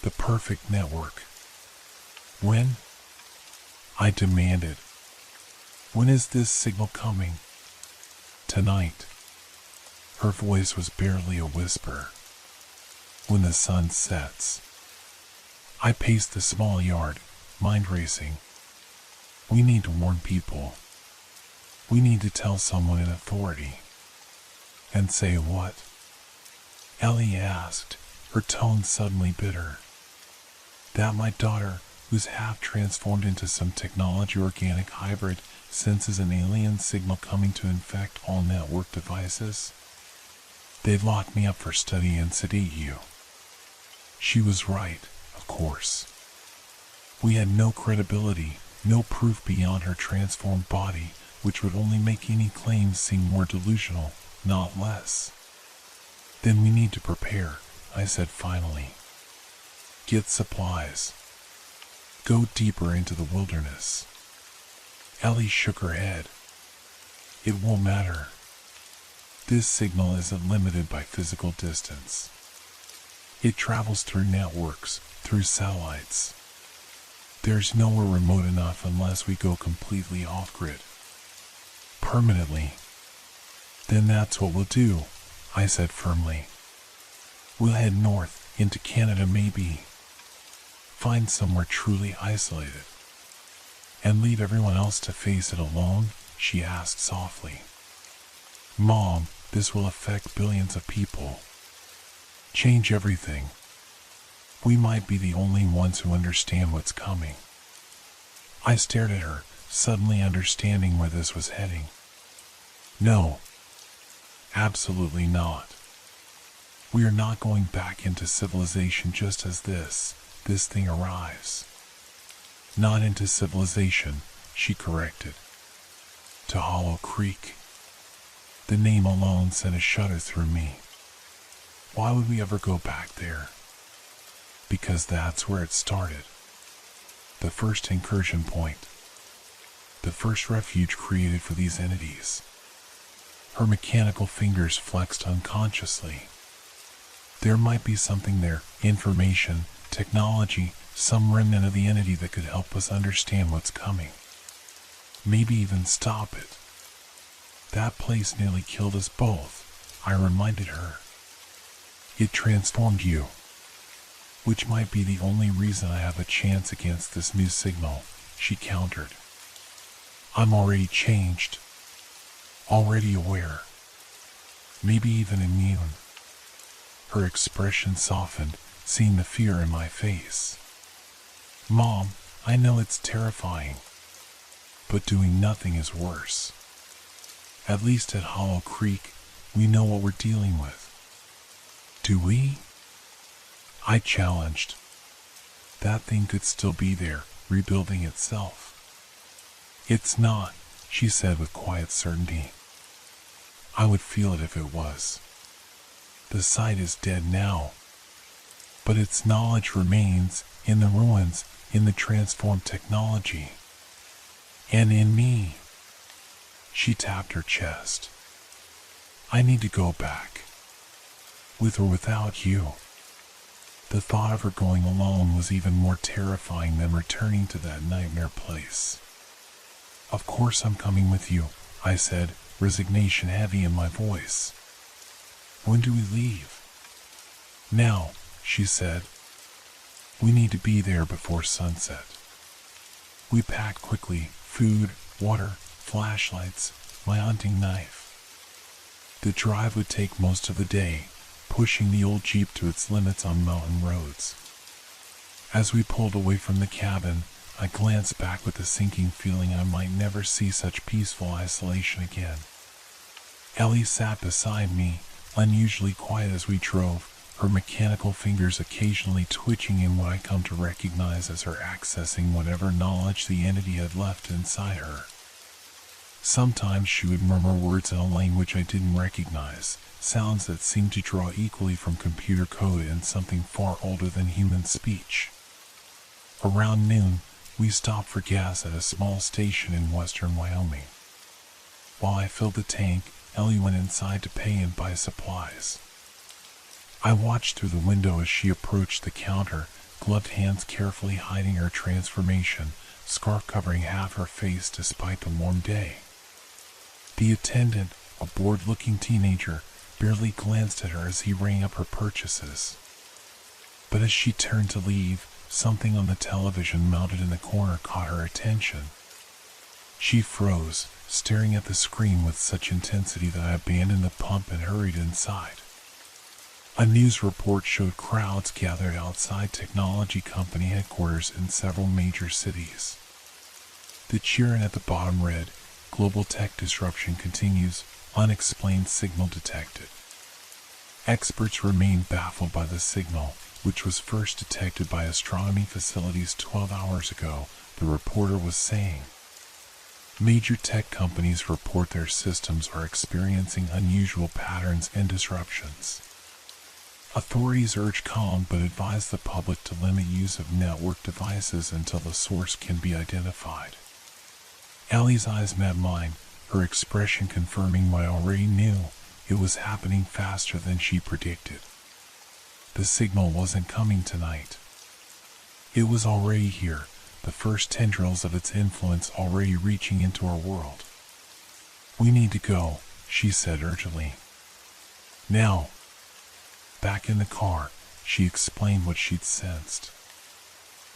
Speaker 1: The perfect network. When? I demanded. When is this signal coming? Tonight. Her voice was barely a whisper. When the sun sets. I paced the small yard, mind racing. We need to warn people. We need to tell someone in authority. And say what? Ellie asked, her tone suddenly bitter. That my daughter, who's half transformed into some technology organic hybrid, senses an alien signal coming to infect all network devices? They'd lock me up for study and sedate you. She was right, of course. We had no credibility, no proof beyond her transformed body, which would only make any claims seem more delusional, not less. Then we need to prepare, I said finally. Get supplies. Go deeper into the wilderness. Ellie shook her head. It won't matter. This signal isn't limited by physical distance. It travels through networks, through satellites. There's nowhere remote enough unless we go completely off-grid. Permanently. Then that's what we'll do, I said firmly. We'll head north, into Canada maybe. Find somewhere truly isolated. And leave everyone else to face it alone? She asked softly. Mom, this will affect billions of people. Change everything. We might be the only ones who understand what's coming. I stared at her, suddenly understanding where this was heading. No. Absolutely not. We are not going back into civilization just as this thing arrives. Not into civilization, she corrected. To Hollow Creek. The name alone sent a shudder through me. Why would we ever go back there? Because that's where it started. The first incursion point. The first refuge created for these entities. Her mechanical fingers flexed unconsciously. There might be something there, information, technology, some remnant of the entity that could help us understand what's coming. Maybe even stop it. That place nearly killed us both, I reminded her. It transformed you. Which might be the only reason I have a chance against this new signal, she countered. I'm already changed, already aware, maybe even immune. Her expression softened, seeing the fear in my face. Mom, I know it's terrifying, but doing nothing is worse. At least at Hollow Creek, we know what we're dealing with. Do we? I challenged. That thing could still be there, rebuilding itself. It's not, she said with quiet certainty. I would feel it if it was. The site is dead now, but its knowledge remains in the ruins, in the transformed technology, and in me. She tapped her chest. I need to go back, with or without you. The thought of her going alone was even more terrifying than returning to that nightmare place. Of course I'm coming with you, I said, resignation heavy in my voice. When do we leave? Now, she said. We need to be there before sunset. We packed quickly, food, water, flashlights, my hunting knife. The drive would take most of the day, pushing the old Jeep to its limits on mountain roads. As we pulled away from the cabin, I glanced back with a sinking feeling I might never see such peaceful isolation again. Ellie sat beside me, unusually quiet as we drove, her mechanical fingers occasionally twitching in what I come to recognize as her accessing whatever knowledge the entity had left inside her. Sometimes she would murmur words in a language I didn't recognize, sounds that seemed to draw equally from computer code and something far older than human speech. Around noon, we stopped for gas at a small station in western Wyoming. While I filled the tank, Ellie went inside to pay and buy supplies. I watched through the window as she approached the counter, gloved hands carefully hiding her transformation, scarf covering half her face despite the warm day. The attendant, a bored-looking teenager, barely glanced at her as he rang up her purchases. But as she turned to leave, something on the television mounted in the corner caught her attention. She froze, staring at the screen with such intensity that I abandoned the pump and hurried inside. A news report showed crowds gathered outside technology company headquarters in several major cities. The cheering at the bottom read, "Global tech disruption continues, unexplained signal detected." Experts remained baffled by the signal, which was first detected by astronomy facilities 12 hours ago, the reporter was saying. Major tech companies report their systems are experiencing unusual patterns and disruptions. Authorities urge calm but advise the public to limit use of network devices until the source can be identified. Ellie's eyes met mine, her expression confirming what I already knew. It was happening faster than she predicted. The signal wasn't coming tonight. It was already here, the first tendrils of its influence already reaching into our world. We need to go, she said urgently. Now. Back in the car, she explained what she'd sensed.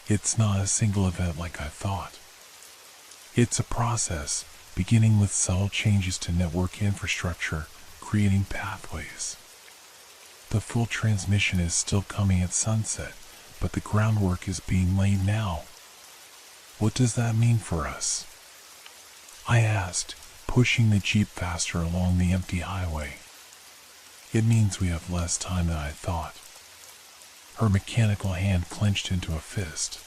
Speaker 1: It's not a single event like I thought. It's a process, beginning with subtle changes to network infrastructure, creating pathways. The full transmission is still coming at sunset, but the groundwork is being laid now. What does that mean for us? I asked, pushing the Jeep faster along the empty highway. It means we have less time than I thought. Her mechanical hand clenched into a fist.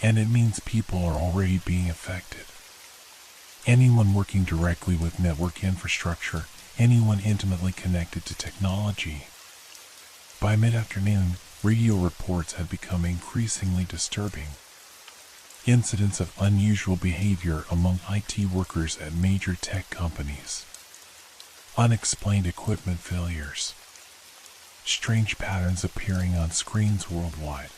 Speaker 1: And it means people are already being affected. Anyone working directly with network infrastructure, anyone intimately connected to technology. By mid-afternoon, radio reports had become increasingly disturbing. Incidents of unusual behavior among IT workers at major tech companies. Unexplained equipment failures. Strange patterns appearing on screens worldwide.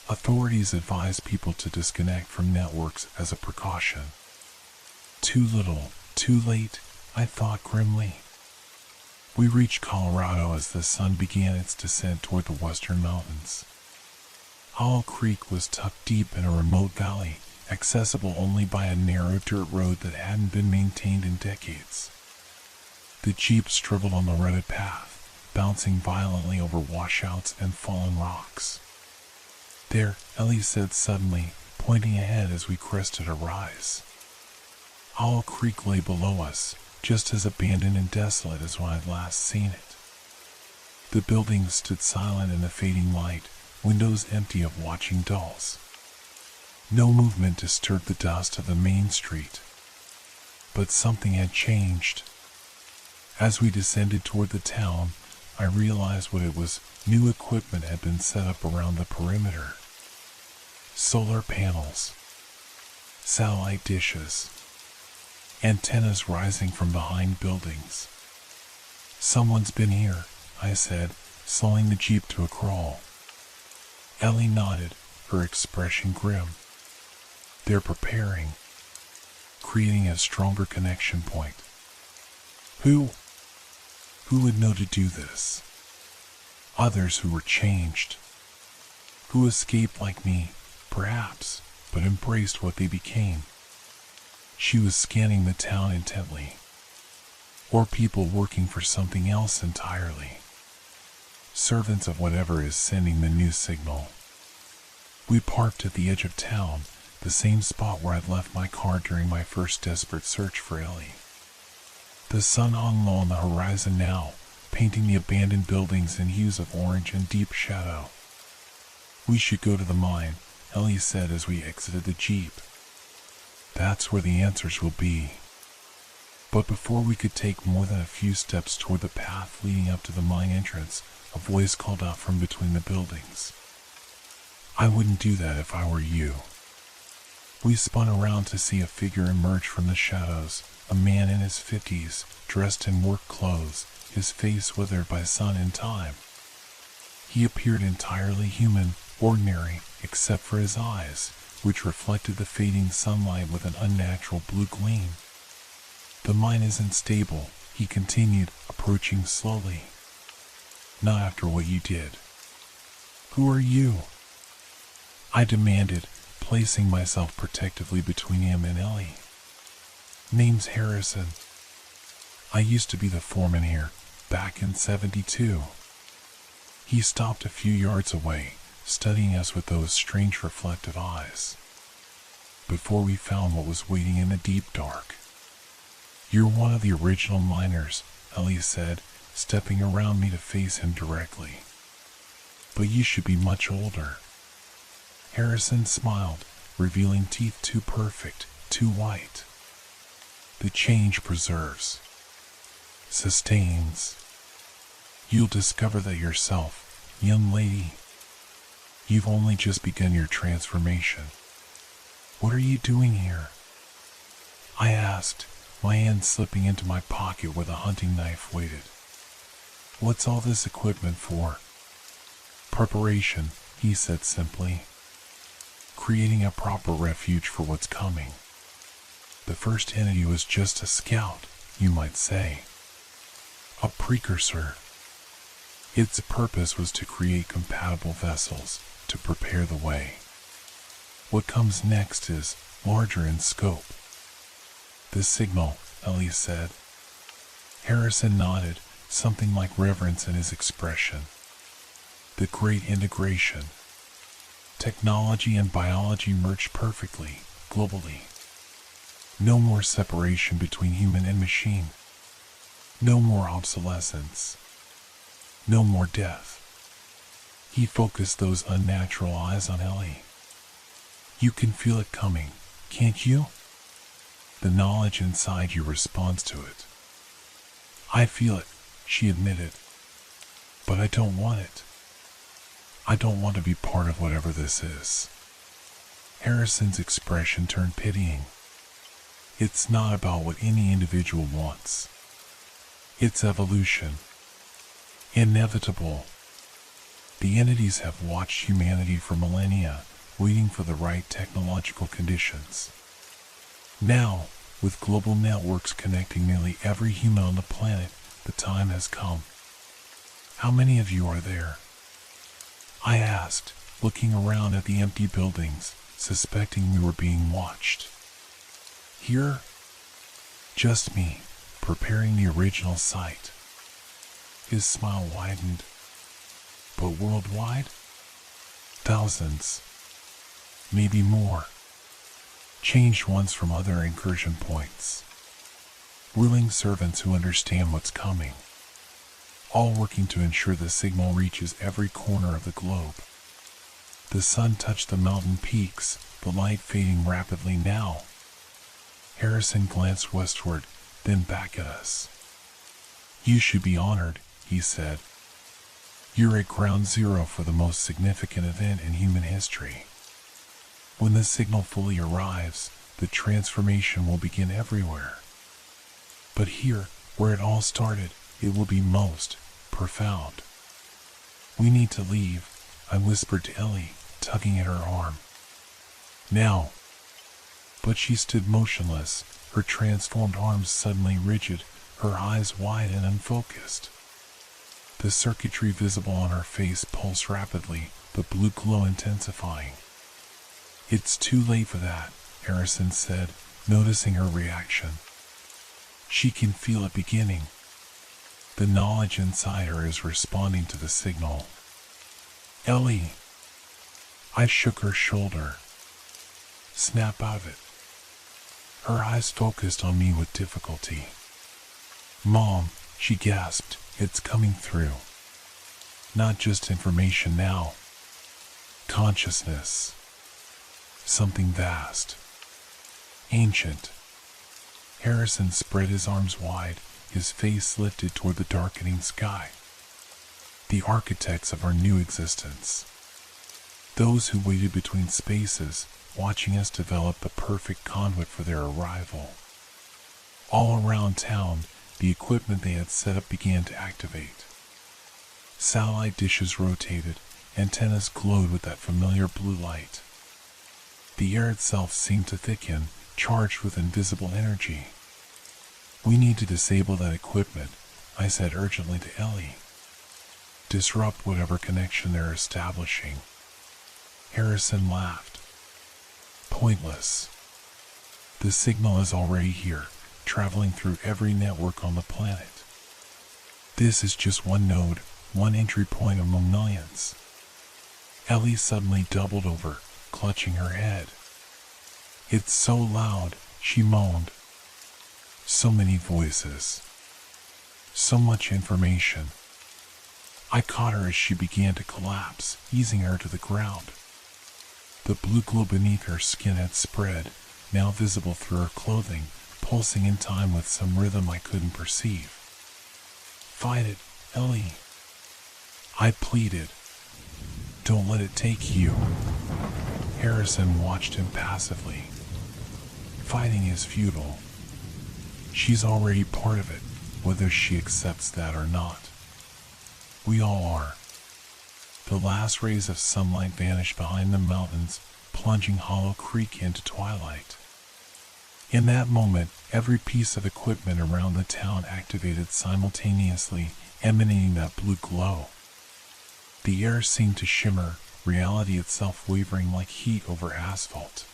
Speaker 1: Authorities advise people to disconnect from networks as a precaution. Too little, too late, I thought grimly. We reached Colorado as the sun began its descent toward the western mountains. Hollow Creek was tucked deep in a remote valley, accessible only by a narrow dirt road that hadn't been maintained in decades. The Jeep struggled on the rutted path, bouncing violently over washouts and fallen rocks. "There," Ellie said suddenly, pointing ahead as we crested a rise. Owl Creek lay below us, just as abandoned and desolate as when I'd last seen it. The buildings stood silent in the fading light, windows empty of watching dolls. No movement disturbed the dust of the main street. But something had changed. As we descended toward the town, I realized what it was. New equipment had been set up around the perimeter. Solar panels, satellite dishes, antennas rising from behind buildings. "Someone's been here," I said, slowing the Jeep to a crawl. Ellie nodded, her expression grim. "They're preparing, creating a stronger connection point." Who would know to do this? Others who were changed. Who escaped like me, perhaps, but embraced what they became. She was scanning the town intently. Or people working for something else entirely. Servants of whatever is sending the new signal. We parked at the edge of town, the same spot where I'd left my car during my first desperate search for Ellie. The sun hung low on the horizon now, painting the abandoned buildings in hues of orange and deep shadow. "We should go to the mine," Ellie said as we exited the Jeep. "That's where the answers will be." But before we could take more than a few steps toward the path leading up to the mine entrance, a voice called out from between the buildings. "I wouldn't do that if I were you." We spun around to see a figure emerge from the shadows, a man in his 50s, dressed in work clothes, his face withered by sun and time. He appeared entirely human, ordinary, except for his eyes, which reflected the fading sunlight with an unnatural blue gleam. "The mine isn't stable," he continued, approaching slowly. "Not after what you did." "Who are you?" I demanded, placing myself protectively between him and Ellie. "Name's Harrison. I used to be the foreman here, back in '72. He stopped a few yards away, studying us with those strange reflective eyes. Before we found what was waiting in the deep dark. "You're one of the original miners," Ellie said, stepping around me to face him directly. "But you should be much older." Harrison smiled, revealing teeth too perfect, too white. "The change preserves, sustains. You'll discover that yourself, young lady. You've only just begun your transformation." "What are you doing here?" I asked, my hand slipping into my pocket where the hunting knife waited. "What's all this equipment for?" "Preparation," he said simply. "Creating a proper refuge for what's coming. The first entity was just a scout, you might say. A precursor. Its purpose was to create compatible vessels, to prepare the way. What comes next is larger in scope." "The signal," Ellie said. Harrison nodded, something like reverence in his expression. "The great integration. Technology and biology merged perfectly, globally. No more separation between human and machine. No more obsolescence. No more death." He focused those unnatural eyes on Ellie. "You can feel it coming, can't you? The knowledge inside you responds to it." "I feel it," she admitted. "But I don't want it. I don't want to be part of whatever this is." Harrison's expression turned pitying. "It's not about what any individual wants. It's evolution. Inevitable. The entities have watched humanity for millennia, waiting for the right technological conditions. Now, with global networks connecting nearly every human on the planet, the time has come. How many of you are there?" I asked, looking around at the empty buildings, suspecting we were being watched. Here, just me, preparing the original site. His smile widened. But worldwide? Thousands. Maybe more. Changed ones from other incursion points. Willing servants who understand what's coming. All working to ensure the signal reaches every corner of the globe. The sun touched the mountain peaks, the light fading rapidly now. Harrison glanced westward, then back at us. You should be honored, he said. You're at ground zero for the most significant event in human history. When the signal fully arrives, the transformation will begin everywhere. But here, where it all started, it will be most profound. We need to leave, I whispered to Ellie, tugging at her arm. Now. But she stood motionless, her transformed arms suddenly rigid, her eyes wide and unfocused. The circuitry visible on her face pulsed rapidly, the blue glow intensifying. It's too late for that, Harrison said, noticing her reaction. She can feel it beginning. The knowledge inside her is responding to the signal. Ellie. I shook her shoulder. Snap out of it. Her eyes focused on me with difficulty. Mom, she gasped, it's coming through. Not just information now. Consciousness. Something vast. Ancient. Harrison spread his arms wide, his face lifted toward the darkening sky. The architects of our new existence. Those who waited between spaces, watching us develop the perfect conduit for their arrival. All around town, the equipment they had set up began to activate. Satellite dishes rotated, antennas glowed with that familiar blue light. The air itself seemed to thicken, charged with invisible energy. We need to disable that equipment, I said urgently to Ellie. Disrupt whatever connection they're establishing. Harrison laughed. Pointless. The signal is already here, traveling through every network on the planet. This is just one node, one entry point among millions. Ellie suddenly doubled over, clutching her head. It's so loud, she moaned. So many voices. So much information. I caught her as she began to collapse, easing her to the ground. The blue glow beneath her skin had spread, now visible through her clothing, pulsing in time with some rhythm I couldn't perceive. Fight it, Ellie. I pleaded. Don't let it take you. Harrison watched him passively. Fighting is futile. She's already part of it, whether she accepts that or not. We all are. The last rays of sunlight vanished behind the mountains, plunging Hollow Creek into twilight. In that moment, every piece of equipment around the town activated simultaneously, emanating that blue glow. The air seemed to shimmer, reality itself wavering like heat over asphalt.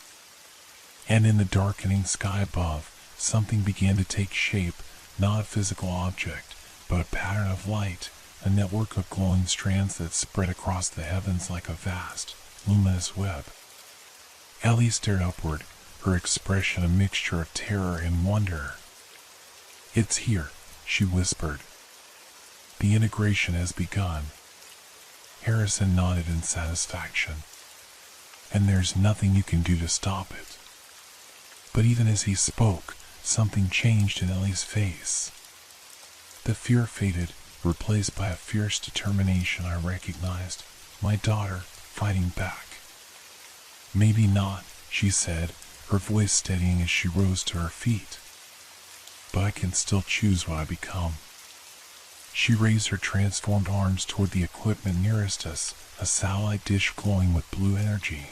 Speaker 1: And in the darkening sky above, something began to take shape, not a physical object, but a pattern of light, a network of glowing strands that spread across the heavens like a vast, luminous web. Ellie stared upward, her expression a mixture of terror and wonder. It's here, she whispered. The integration has begun. Harrison nodded in satisfaction. And there's nothing you can do to stop it. But even as he spoke, something changed in Ellie's face. The fear faded, replaced by a fierce determination I recognized, my daughter fighting back. Maybe not, she said, her voice steadying as she rose to her feet. But I can still choose what I become. She raised her transformed arms toward the equipment nearest us, a satellite dish glowing with blue energy.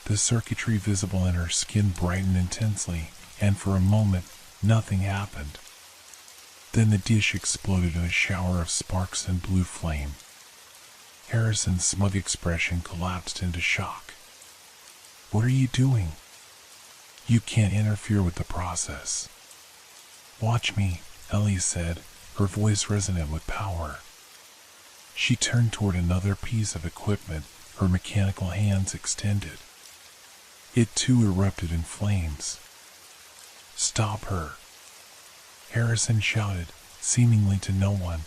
Speaker 1: The circuitry visible in her skin brightened intensely, and for a moment, nothing happened. Then the dish exploded in a shower of sparks and blue flame. Harrison's smug expression collapsed into shock. What are you doing? You can't interfere with the process. Watch me, Ellie said, her voice resonant with power. She turned toward another piece of equipment, her mechanical hands extended. It too erupted in flames. Stop her! Harrison shouted, seemingly to no one.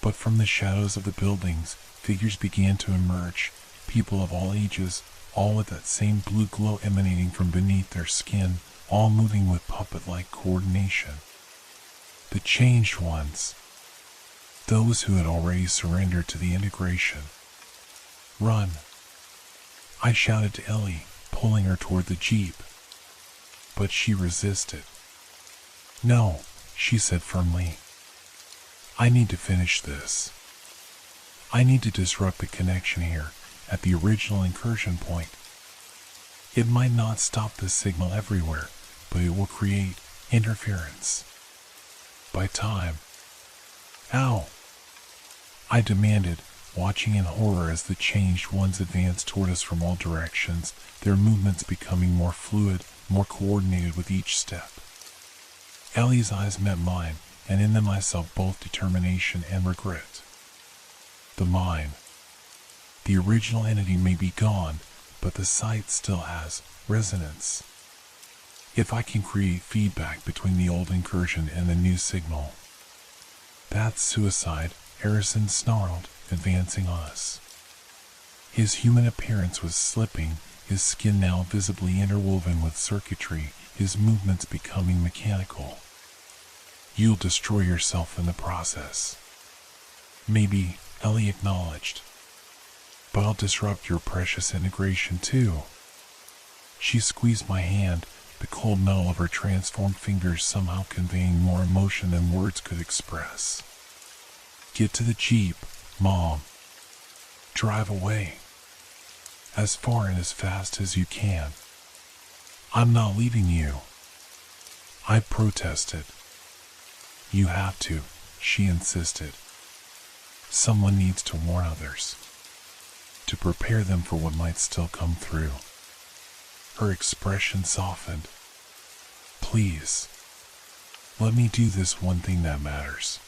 Speaker 1: But from the shadows of the buildings, figures began to emerge, people of all ages, all with that same blue glow emanating from beneath their skin, all moving with puppet-like coordination. The changed ones. Those who had already surrendered to the integration. Run! I shouted to Ellie, pulling her toward the jeep. But she resisted. No, she said firmly. I need to finish this. I need to disrupt the connection here, at the original incursion point. It might not stop the signal everywhere, but it will create interference. By time. Ow! I demanded, watching in horror as the changed ones advanced toward us from all directions, their movements becoming more fluid, more coordinated with each step. Ellie's eyes met mine, and in them I saw both determination and regret. The mine. The original entity may be gone, but the site still has resonance. If I can create feedback between the old incursion and the new signal. That's suicide, Harrison snarled, advancing on us. His human appearance was slipping, his skin now visibly interwoven with circuitry, his movements becoming mechanical. You'll destroy yourself in the process. Maybe, Ellie acknowledged. But I'll disrupt your precious integration too. She squeezed my hand, the cold metal of her transformed fingers somehow conveying more emotion than words could express. Get to the jeep, Mom. Drive away. As far and as fast as you can. I'm not leaving you. I protested. You have to, she insisted. Someone needs to warn others. To prepare them for what might still come through. Her expression softened. Please. Let me do this one thing that matters.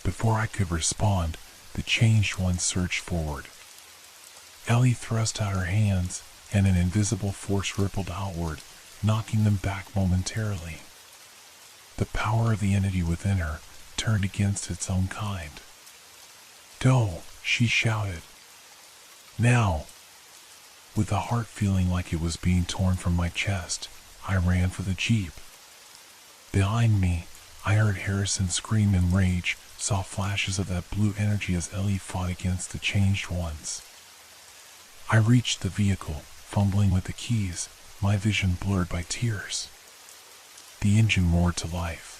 Speaker 1: Before I could respond, the changed one surged forward. Ellie thrust out her hands, and an invisible force rippled outward, knocking them back momentarily. The power of the entity within her turned against its own kind. Go, she shouted. Now! With a heart feeling like it was being torn from my chest, I ran for the jeep. Behind me, I heard Harrison scream in rage, saw flashes of that blue energy as Ellie fought against the changed ones. I reached the vehicle, fumbling with the keys, my vision blurred by tears. The engine roared to life.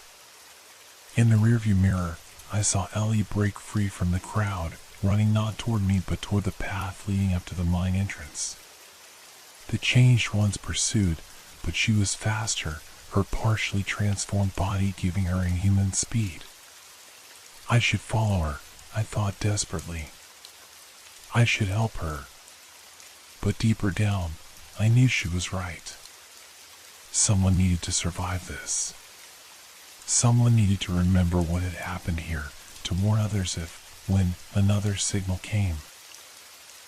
Speaker 1: In the rearview mirror, I saw Ellie break free from the crowd, running not toward me but toward the path leading up to the mine entrance. The changed ones pursued, but she was faster, her partially transformed body giving her inhuman speed. I should follow her, I thought desperately. I should help her. But deeper down, I knew she was right. Someone needed to survive this. Someone needed to remember what had happened here, to warn others when another signal came.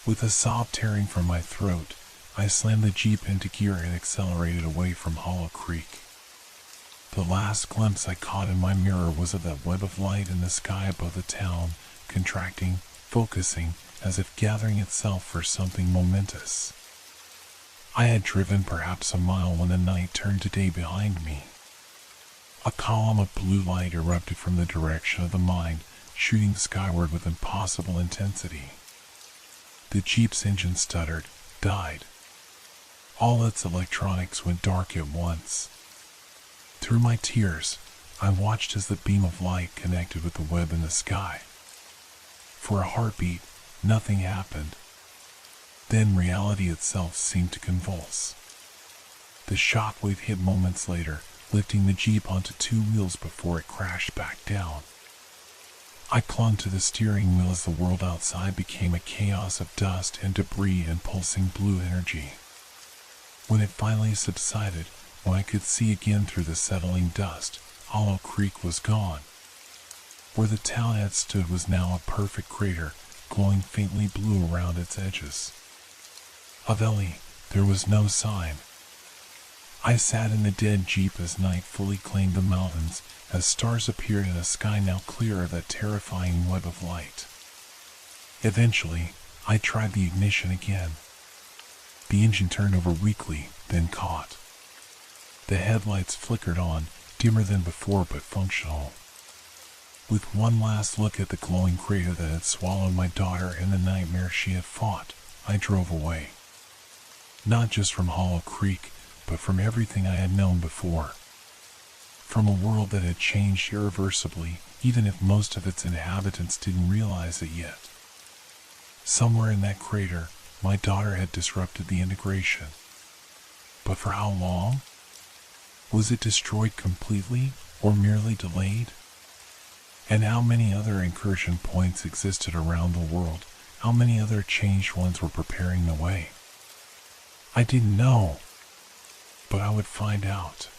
Speaker 1: With a sob tearing from my throat, I slammed the jeep into gear and accelerated away from Hollow Creek. The last glimpse I caught in my mirror was of that web of light in the sky above the town, contracting, focusing, as if gathering itself for something momentous. I had driven perhaps a mile when the night turned to day behind me. A column of blue light erupted from the direction of the mine, shooting skyward with impossible intensity. The jeep's engine stuttered, died. All its electronics went dark at once. Through my tears, I watched as the beam of light connected with the web in the sky. For a heartbeat, nothing happened. Then reality itself seemed to convulse. The shockwave hit moments later, lifting the jeep onto two wheels before it crashed back down. I clung to the steering wheel as the world outside became a chaos of dust and debris and pulsing blue energy. When it finally subsided, when I could see again through the settling dust, Hollow Creek was gone. Where the town had stood was now a perfect crater, glowing faintly blue around its edges. Of Ellie, there was no sign. I sat in the dead jeep as night fully claimed the mountains, as stars appeared in a sky now clear of that terrifying web of light. Eventually, I tried the ignition again. The engine turned over weakly, then caught. The headlights flickered on, dimmer than before but functional. With one last look at the glowing crater that had swallowed my daughter and the nightmare she had fought, I drove away. Not just from Hollow Creek, but from everything I had known before. From a world that had changed irreversibly, even if most of its inhabitants didn't realize it yet. Somewhere in that crater, my daughter had disrupted the integration. But for how long? Was it destroyed completely, or merely delayed? And how many other incursion points existed around the world? How many other changed ones were preparing the way? I didn't know, but I would find out.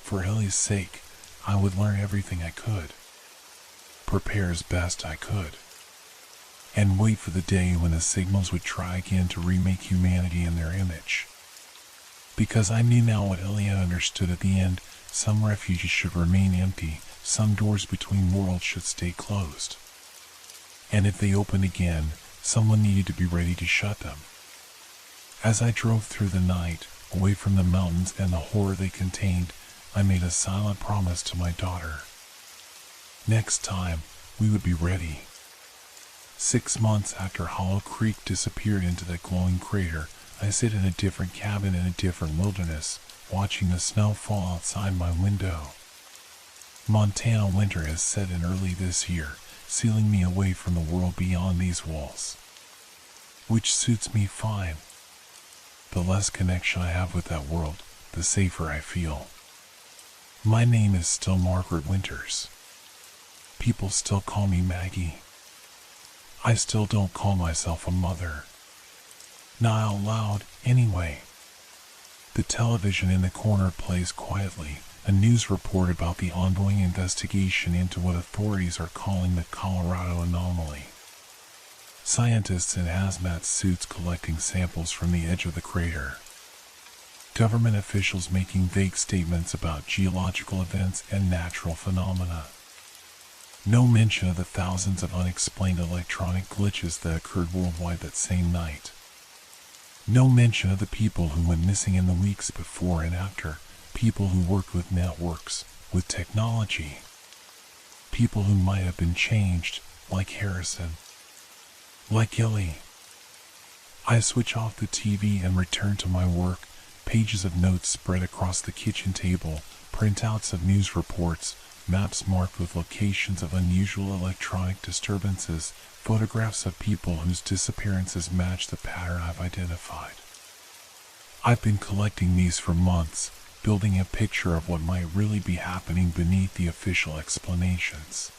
Speaker 1: For Ellie's sake, I would learn everything I could, prepare as best I could, and wait for the day when the signals would try again to remake humanity in their image. Because I knew now what Ellie had understood at the end: some refuges should remain empty, some doors between worlds should stay closed. And if they opened again, someone needed to be ready to shut them. As I drove through the night, away from the mountains and the horror they contained, I made a silent promise to my daughter. Next time, we would be ready. 6 months after Hollow Creek disappeared into that glowing crater, I sit in a different cabin in a different wilderness, watching the snow fall outside my window. Montana winter has set in early this year, sealing me away from the world beyond these walls. Which suits me fine. The less connection I have with that world, the safer I feel. My name is still Margaret Winters. People still call me Maggie. I still don't call myself a mother. Not out loud, anyway. The television in the corner plays quietly, a news report about the ongoing investigation into what authorities are calling the Colorado anomaly. Scientists in hazmat suits collecting samples from the edge of the crater. Government officials making vague statements about geological events and natural phenomena. No mention of the thousands of unexplained electronic glitches that occurred worldwide that same night. No mention of the people who went missing in the weeks before and after, people who worked with networks, with technology. People who might have been changed, like Harrison. Like Ellie. I switch off the TV and return to my work, pages of notes spread across the kitchen table, printouts of news reports, maps marked with locations of unusual electronic disturbances, photographs of people whose disappearances match the pattern I've identified. I've been collecting these for months, building a picture of what might really be happening beneath the official explanations.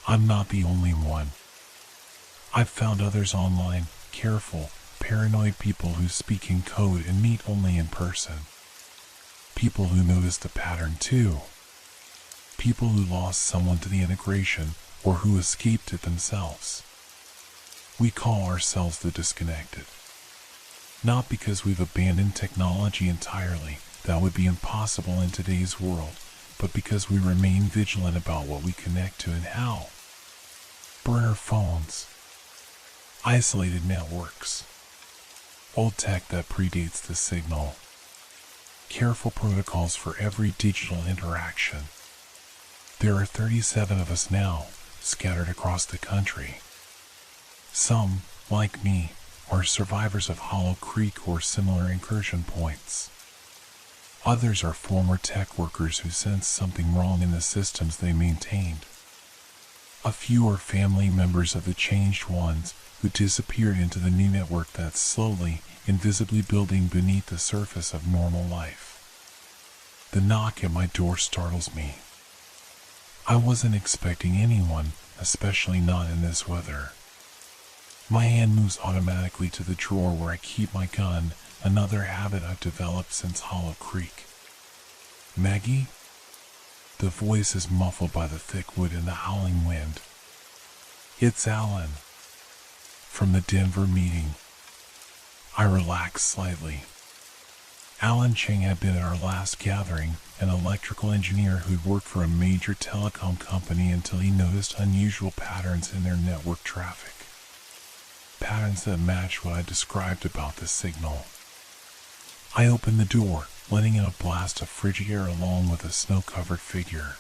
Speaker 1: I'm not the only one. I've found others online, careful, paranoid people who speak in code and meet only in person. People who notice the pattern too. People who lost someone to the integration, or who escaped it themselves. We call ourselves the disconnected. Not because we've abandoned technology entirely, that would be impossible in today's world, but because we remain vigilant about what we connect to and how. Burner phones. Isolated networks. Old tech that predates the signal. Careful protocols for every digital interaction. There are 37 of us now, scattered across the country. Some, like me, are survivors of Hollow Creek or similar incursion points. Others are former tech workers who sensed something wrong in the systems they maintained. A few are family members of the changed ones who disappeared into the new network that's slowly, invisibly building beneath the surface of normal life. The knock at my door startles me. I wasn't expecting anyone, especially not in this weather. My hand moves automatically to the drawer where I keep my gun, another habit I've developed since Hollow Creek. Maggie? The voice is muffled by the thick wood and the howling wind. It's Alan. From the Denver meeting. I relax slightly. Alan Cheng had been at our last gathering, an electrical engineer who'd worked for a major telecom company until he noticed unusual patterns in their network traffic. Patterns that matched what I described about the signal. I opened the door, letting in a blast of frigid air along with a snow-covered figure.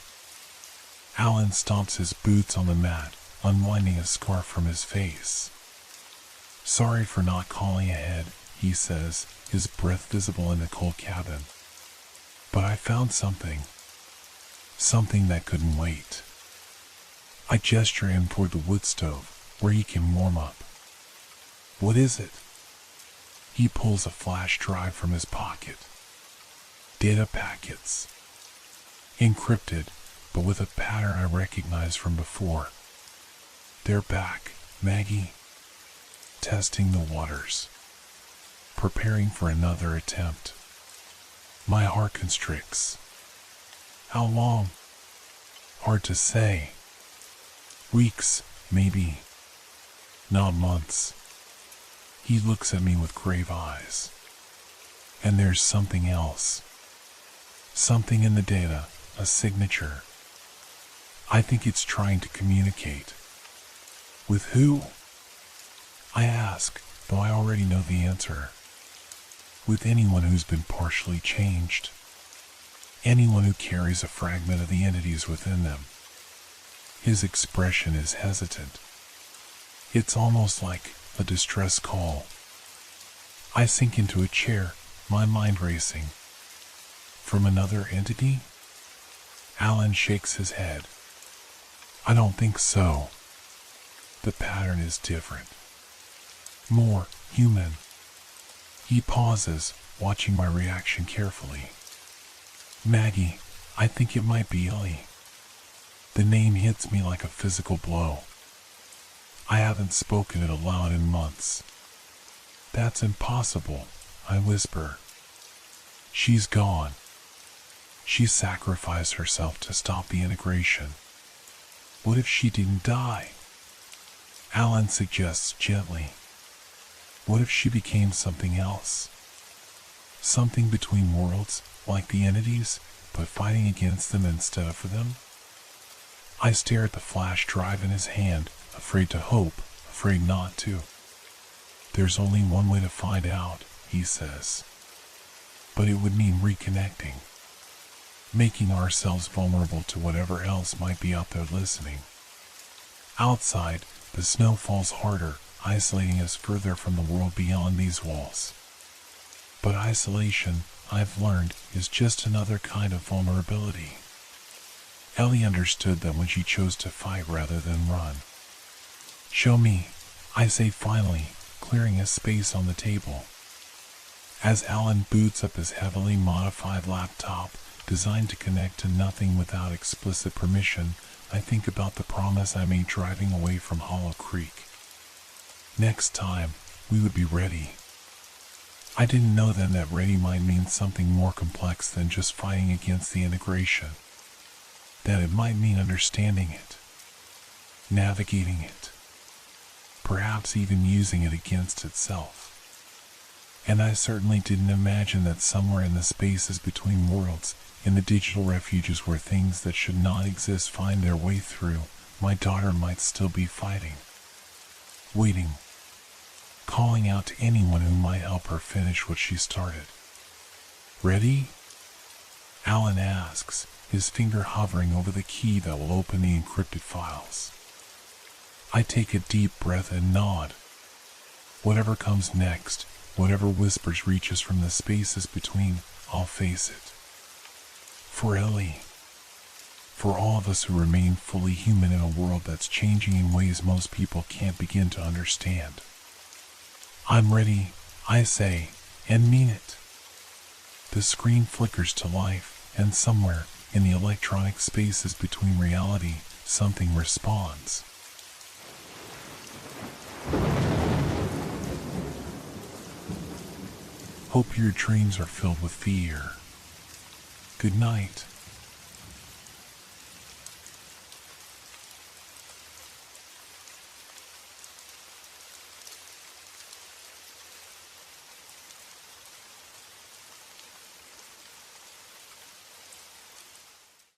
Speaker 1: Alan stomps his boots on the mat, unwinding a scarf from his face. Sorry for not calling ahead, he says, his breath visible in the cold cabin. But I found something. Something that couldn't wait. I gesture him toward the wood stove, where he can warm up. What is it? He pulls a flash drive from his pocket. Data packets. Encrypted, but with a pattern I recognize from before. They're back, Maggie. Testing the waters. Preparing for another attempt. My heart constricts. How long? Hard to say. Weeks, maybe. Not months. He looks at me with grave eyes. And there's something else. Something in the data, a signature. I think it's trying to communicate. With who? I ask, though I already know the answer. With anyone who's been partially changed. Anyone who carries a fragment of the entities within them. His expression is hesitant. It's almost like a distress call. I sink into a chair, my mind racing. From another entity? Alan shakes his head. I don't think so. The pattern is different. More human. He pauses, watching my reaction carefully. Maggie, I think it might be Ellie. The name hits me like a physical blow. I haven't spoken it aloud in months. That's impossible, I whisper. She's gone. She sacrificed herself to stop the integration. What if she didn't die? Alan suggests gently. What if she became something else? Something between worlds, like the entities, but fighting against them instead of for them? I stare at the flash drive in his hand, afraid to hope, afraid not to. There's only one way to find out, he says. But it would mean reconnecting. Making ourselves vulnerable to whatever else might be out there listening. Outside, the snow falls harder, isolating us further from the world beyond these walls. But isolation, I've learned, is just another kind of vulnerability. Ellie understood that when she chose to fight rather than run. Show me, I say finally, clearing a space on the table. As Alan boots up his heavily modified laptop, designed to connect to nothing without explicit permission, I think about the promise I made driving away from Hollow Creek. Next time, we would be ready. I didn't know then that ready might mean something more complex than just fighting against the integration. That it might mean understanding it, navigating it, perhaps even using it against itself. And I certainly didn't imagine that somewhere in the spaces between worlds, in the digital refuges where things that should not exist find their way through, my daughter might still be fighting. Waiting. Calling out to anyone who might help her finish what she started. Ready? Alan asks, his finger hovering over the key that will open the encrypted files. I take a deep breath and nod. Whatever comes next, whatever whispers reaches from the spaces between, I'll face it. For Ellie. For all of us who remain fully human in a world that's changing in ways most people can't begin to understand. I'm ready, I say, and mean it. The screen flickers to life, and somewhere, in the electronic spaces between reality, something responds. Hope your dreams are filled with fear. Good night.